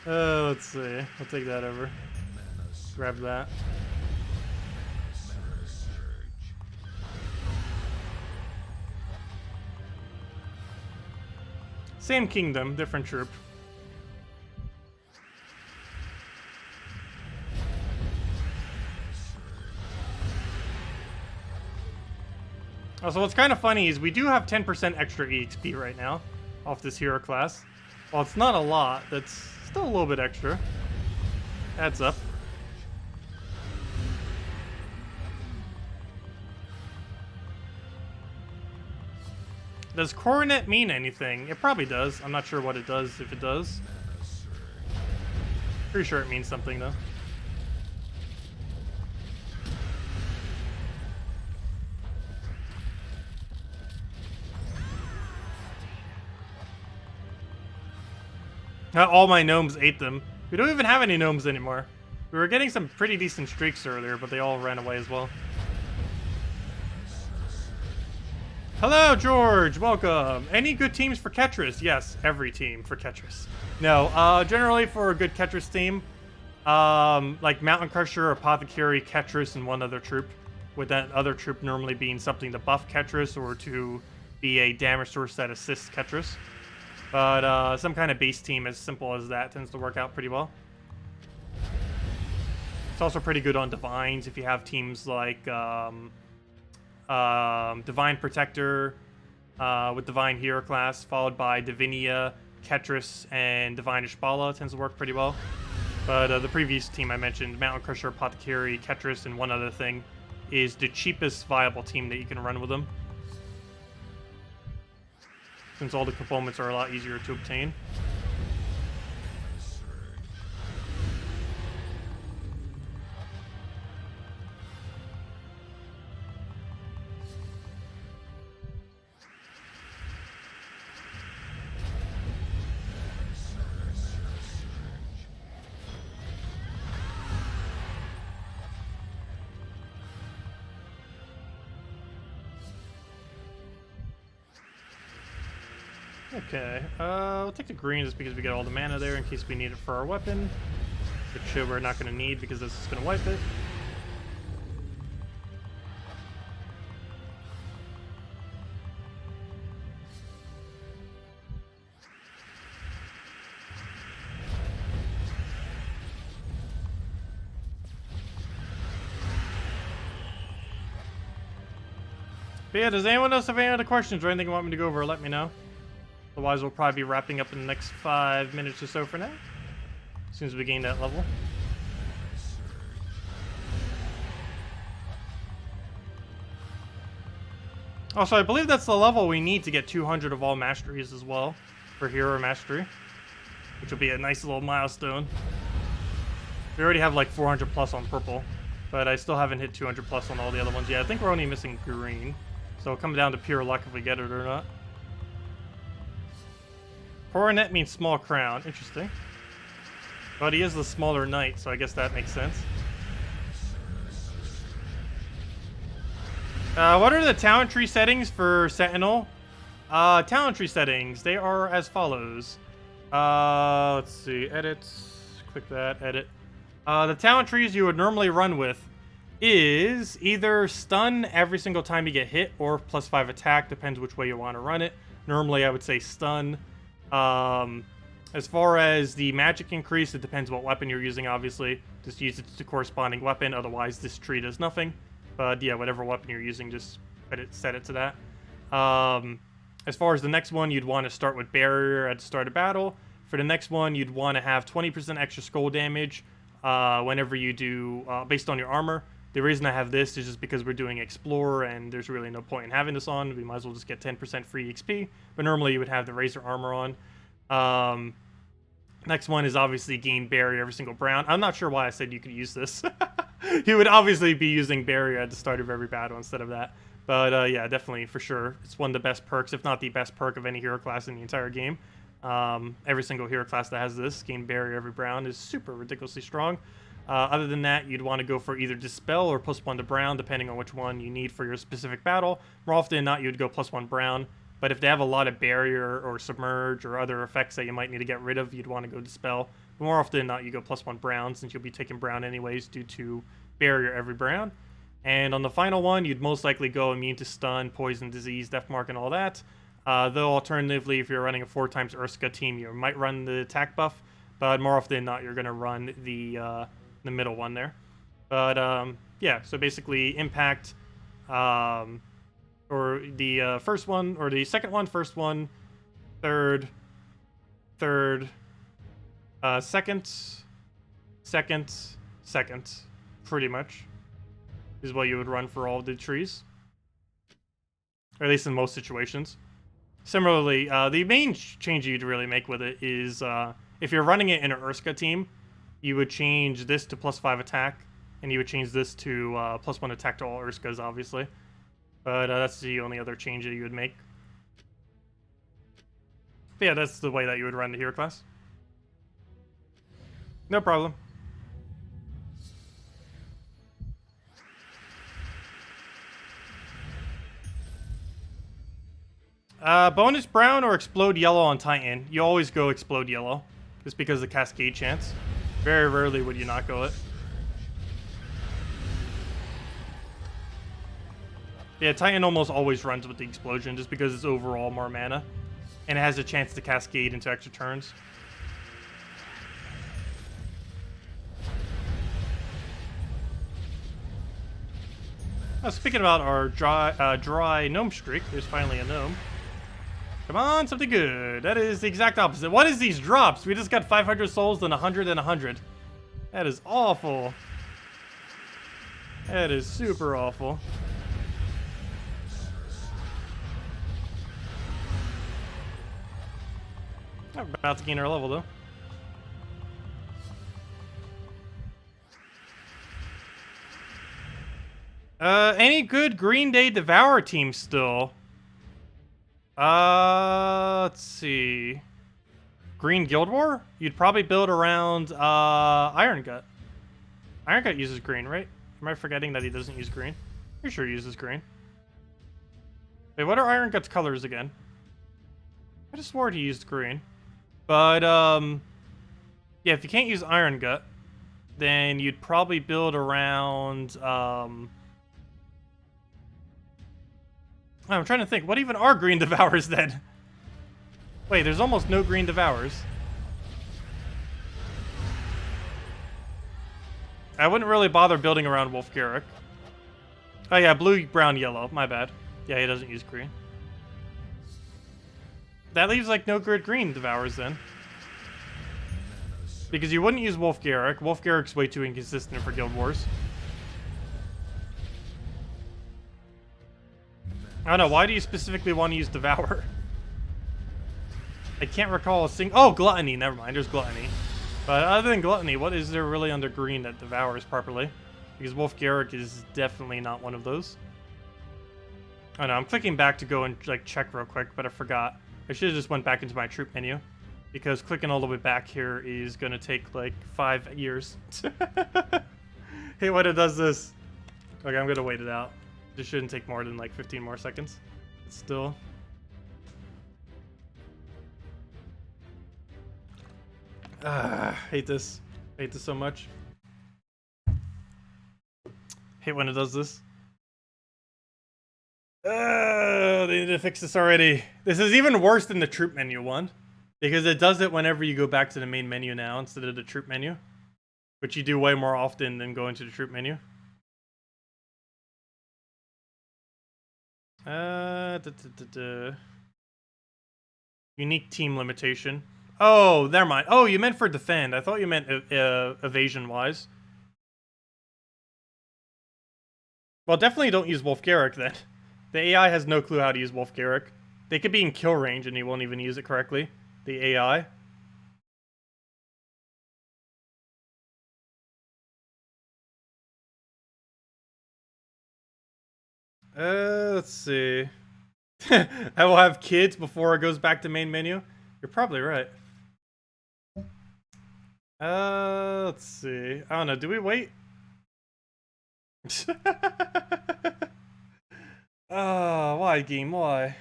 Let's see. I'll take that over. Grab that. Same kingdom, different troop. Also, what's kind of funny is we do have 10% extra EXP right now off this hero class. While it's not a lot, that's still a little bit extra. Adds up. Does Coronet mean anything? It probably does. I'm not sure what it does, if it does. Pretty sure it means something, though. All my gnomes ate them. We don't even have any gnomes anymore. We were getting some pretty decent streaks earlier, but they all ran away as well. Hello, George. Welcome. Any good teams for Ketris? Yes, every team for Ketris. No, generally for a good Ketris team, like Mountain Crusher, Apothecary, Ketris, and one other troop. With that other troop normally being something to buff Ketris or to be a damage source that assists Ketris. But some kind of base team as simple as that tends to work out pretty well. It's also pretty good on Divines if you have teams like Divine Protector with Divine Hero class, followed by Divinia, Ketris, and Divine Ishbala tends to work pretty well. But the previous team I mentioned, Mountain Crusher, Apothecary, Ketris, and one other thing, is the cheapest viable team that you can run with them, since all the components are a lot easier to obtain. Okay, we'll take the green just because we get all the mana there in case we need it for our weapon, which we're not going to need because this is going to wipe it. But yeah, does anyone else have any other questions or anything you want me to go over? Let me know. Otherwise, we'll probably be wrapping up in the next 5 minutes or so for now, as soon as we gain that level. Also, I believe that's the level we need to get 200 of all masteries as well, for hero mastery, which will be a nice little milestone. We already have like 400 plus on purple, but I still haven't hit 200 plus on all the other ones yet. I think we're only missing green, so it'll come down to pure luck if we get it or not. Coronet means small crown. Interesting. But he is the smaller knight, so I guess that makes sense. What are the talent tree settings for Sentinel? Talent tree settings, they are as follows. Let's see, edit, click that, edit. The talent trees you would normally run with is either stun every single time you get hit or +5 attack, depends which way you want to run it. Normally I would say stun. As far as the magic increase, it depends what weapon you're using, obviously. Just use it to corresponding weapon, otherwise this tree does nothing. But yeah, whatever weapon you're using, just set it to that. As far as the next one, you'd want to start with barrier at the start of battle. For the next one, you'd want to have 20% extra skull damage whenever you do, based on your armor. The reason I have this is just because we're doing Explorer, and there's really no point in having this on. We might as well just get 10% free XP. But normally you would have the Razor armor on. Next one is obviously gain barrier every single round. I'm not sure why I said you could use this. You would obviously be using barrier at the start of every battle instead of that. But yeah, definitely, for sure. It's one of the best perks, if not the best perk of any hero class in the entire game. Every single hero class that has this, gain barrier every round, is super ridiculously strong. Other than that, you'd want to go for either Dispel or +1 to Brown, depending on which one you need for your specific battle. More often than not, you'd go +1 Brown. But if they have a lot of barrier or submerge or other effects that you might need to get rid of, you'd want to go Dispel. But more often than not, you go +1 Brown, since you'll be taking Brown anyways due to barrier every round. And on the final one, you'd most likely go immune to stun, poison, disease, death mark, and all that. Though alternatively, if you're running a 4x Urska team, you might run the attack buff, but more often than not, you're going to run the middle one there. But yeah, so basically impact, or the first one, or the second one, first one, third, second, pretty much, is what you would run for all the trees. Or at least in most situations. Similarly, the main change you'd really make with it is, if you're running it in an Urska team, you would change this to +5 attack, and you would change this to +1 attack to all Urskas, obviously. But that's the only other change that you would make. But yeah, that's the way that you would run the hero class. No problem. Bonus brown or explode yellow on Titan. You always go explode yellow. Just because of the cascade chance. Very rarely would you not go it. Yeah, Titan almost always runs with the explosion just because it's overall more mana. And it has a chance to cascade into extra turns. Speaking about our dry gnome streak, there's finally a gnome. Come on, something good. That is the exact opposite. What is these drops? We just got 500 souls, then 100 and 100. That is awful. That is super awful. I'm about to gain our level, though. Any good Green Day Devour teams still? Let's see. Green Guild War? You'd probably build around, Iron Gut. Iron Gut uses green, right? Am I forgetting that he doesn't use green? Pretty sure he uses green. Wait, what are Iron Gut's colors again? I just swore he used green. But, yeah, if you can't use Iron Gut, then you'd probably build around, I'm trying to think. What even are green devours then? Wait, there's almost no green devours. I wouldn't really bother building around Wolf Garrick. Oh yeah, blue, brown, yellow. My bad. Yeah, he doesn't use green. That leaves like no good green devours then. Because you wouldn't use Wolf Garrick. Wolf Garrick's way too inconsistent for Guild Wars. I don't know, why do you specifically want to use Devour? I can't recall a single... Oh, Gluttony, never mind, there's Gluttony. But other than Gluttony, what is there really under green that devours properly? Because Wolf Garrick is definitely not one of those. Oh no, I'm clicking back to go and like check real quick, but I forgot. I should have just went back into my troop menu. Because clicking all the way back here is going to take like 5 years. Hey, when it does this... Okay, I'm going to wait it out. This shouldn't take more than like 15 more seconds. But still. Hate this. Hate this so much. Hate when it does this. They need to fix this already. This is even worse than the troop menu one. Because it does it whenever you go back to the main menu now instead of the troop menu. Which you do way more often than going to the troop menu. Unique team limitation. Oh, never mind. Oh, you meant for defend. I thought you meant evasion-wise. Well, definitely don't use Wolf Garrick then. The AI has no clue how to use Wolf Garrick. They could be in kill range and he won't even use it correctly. The AI. Let's see. I will have kids before it goes back to main menu. You're probably right. Let's see. I don't know. Do we wait? Oh, why, game? Why?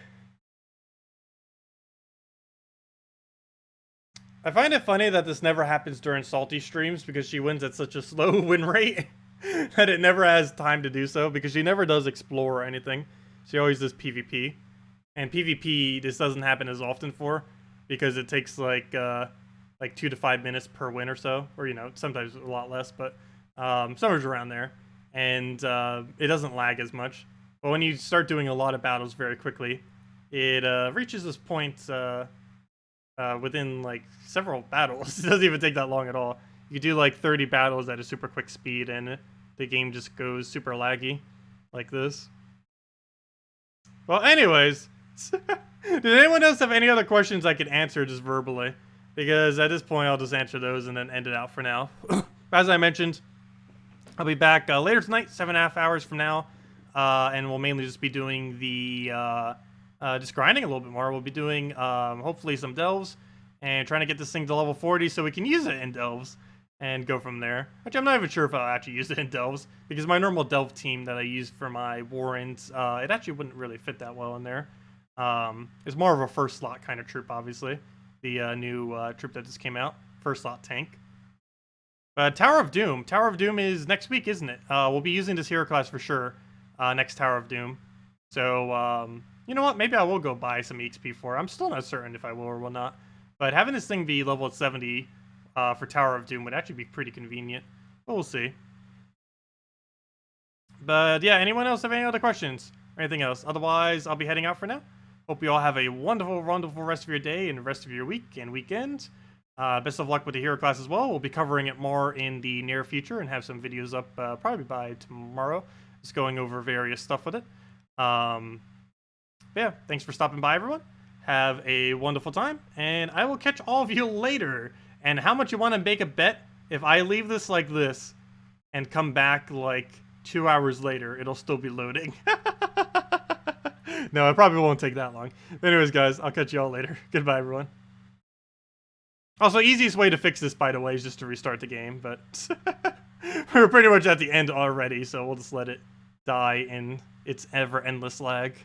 I find it funny that this never happens during Salty streams because she wins at such a slow win rate that it never has time to do so because she never does explore or anything. She always does PvP. And PvP, this doesn't happen as often for because it takes like 2 to 5 minutes per win or so. Or, you know, sometimes a lot less, but somewhere around there. And it doesn't lag as much. But when you start doing a lot of battles very quickly, it reaches this point within like several battles. It doesn't even take that long at all. You do like 30 battles at a super quick speed and the game just goes super laggy like this. Well, anyways, did anyone else have any other questions I could answer just verbally? Because at this point, I'll just answer those and then end it out for now. As I mentioned, I'll be back later tonight, 7.5 hours from now, and we'll mainly just be doing the just grinding a little bit more. We'll be doing hopefully some delves and trying to get this thing to level 40 so we can use it in delves and go from there. Which I'm not even sure if I'll actually use it in delves because my normal delve team that I use for my warrants, it actually wouldn't really fit that well in there. It's more of a first slot kind of troop, obviously. The new troop that just came out. First slot tank. Tower of Doom. Tower of Doom is next week, isn't it? We'll be using this hero class for sure. Next Tower of Doom. So, you know what? Maybe I will go buy some EXP for it. I'm still not certain if I will or will not. But having this thing be level at 70 for Tower of Doom would actually be pretty convenient. But we'll see. But yeah, anyone else have any other questions or anything else? Otherwise, I'll be heading out for now. Hope you all have a wonderful, wonderful rest of your day and rest of your week and weekend. Best of luck with the hero class as well. We'll be covering it more in the near future and have some videos up probably by tomorrow. Just going over various stuff with it. Yeah, thanks for stopping by, everyone. Have a wonderful time, and I will catch all of you later. And how much you want to make a bet? If I leave this like this and come back like 2 hours later, it'll still be loading. No, it probably won't take that long. Anyways, guys, I'll catch you all later. Goodbye, everyone. Also, easiest way to fix this, by the way, is just to restart the game, but we're pretty much at the end already, so we'll just let it die in its ever-endless lag.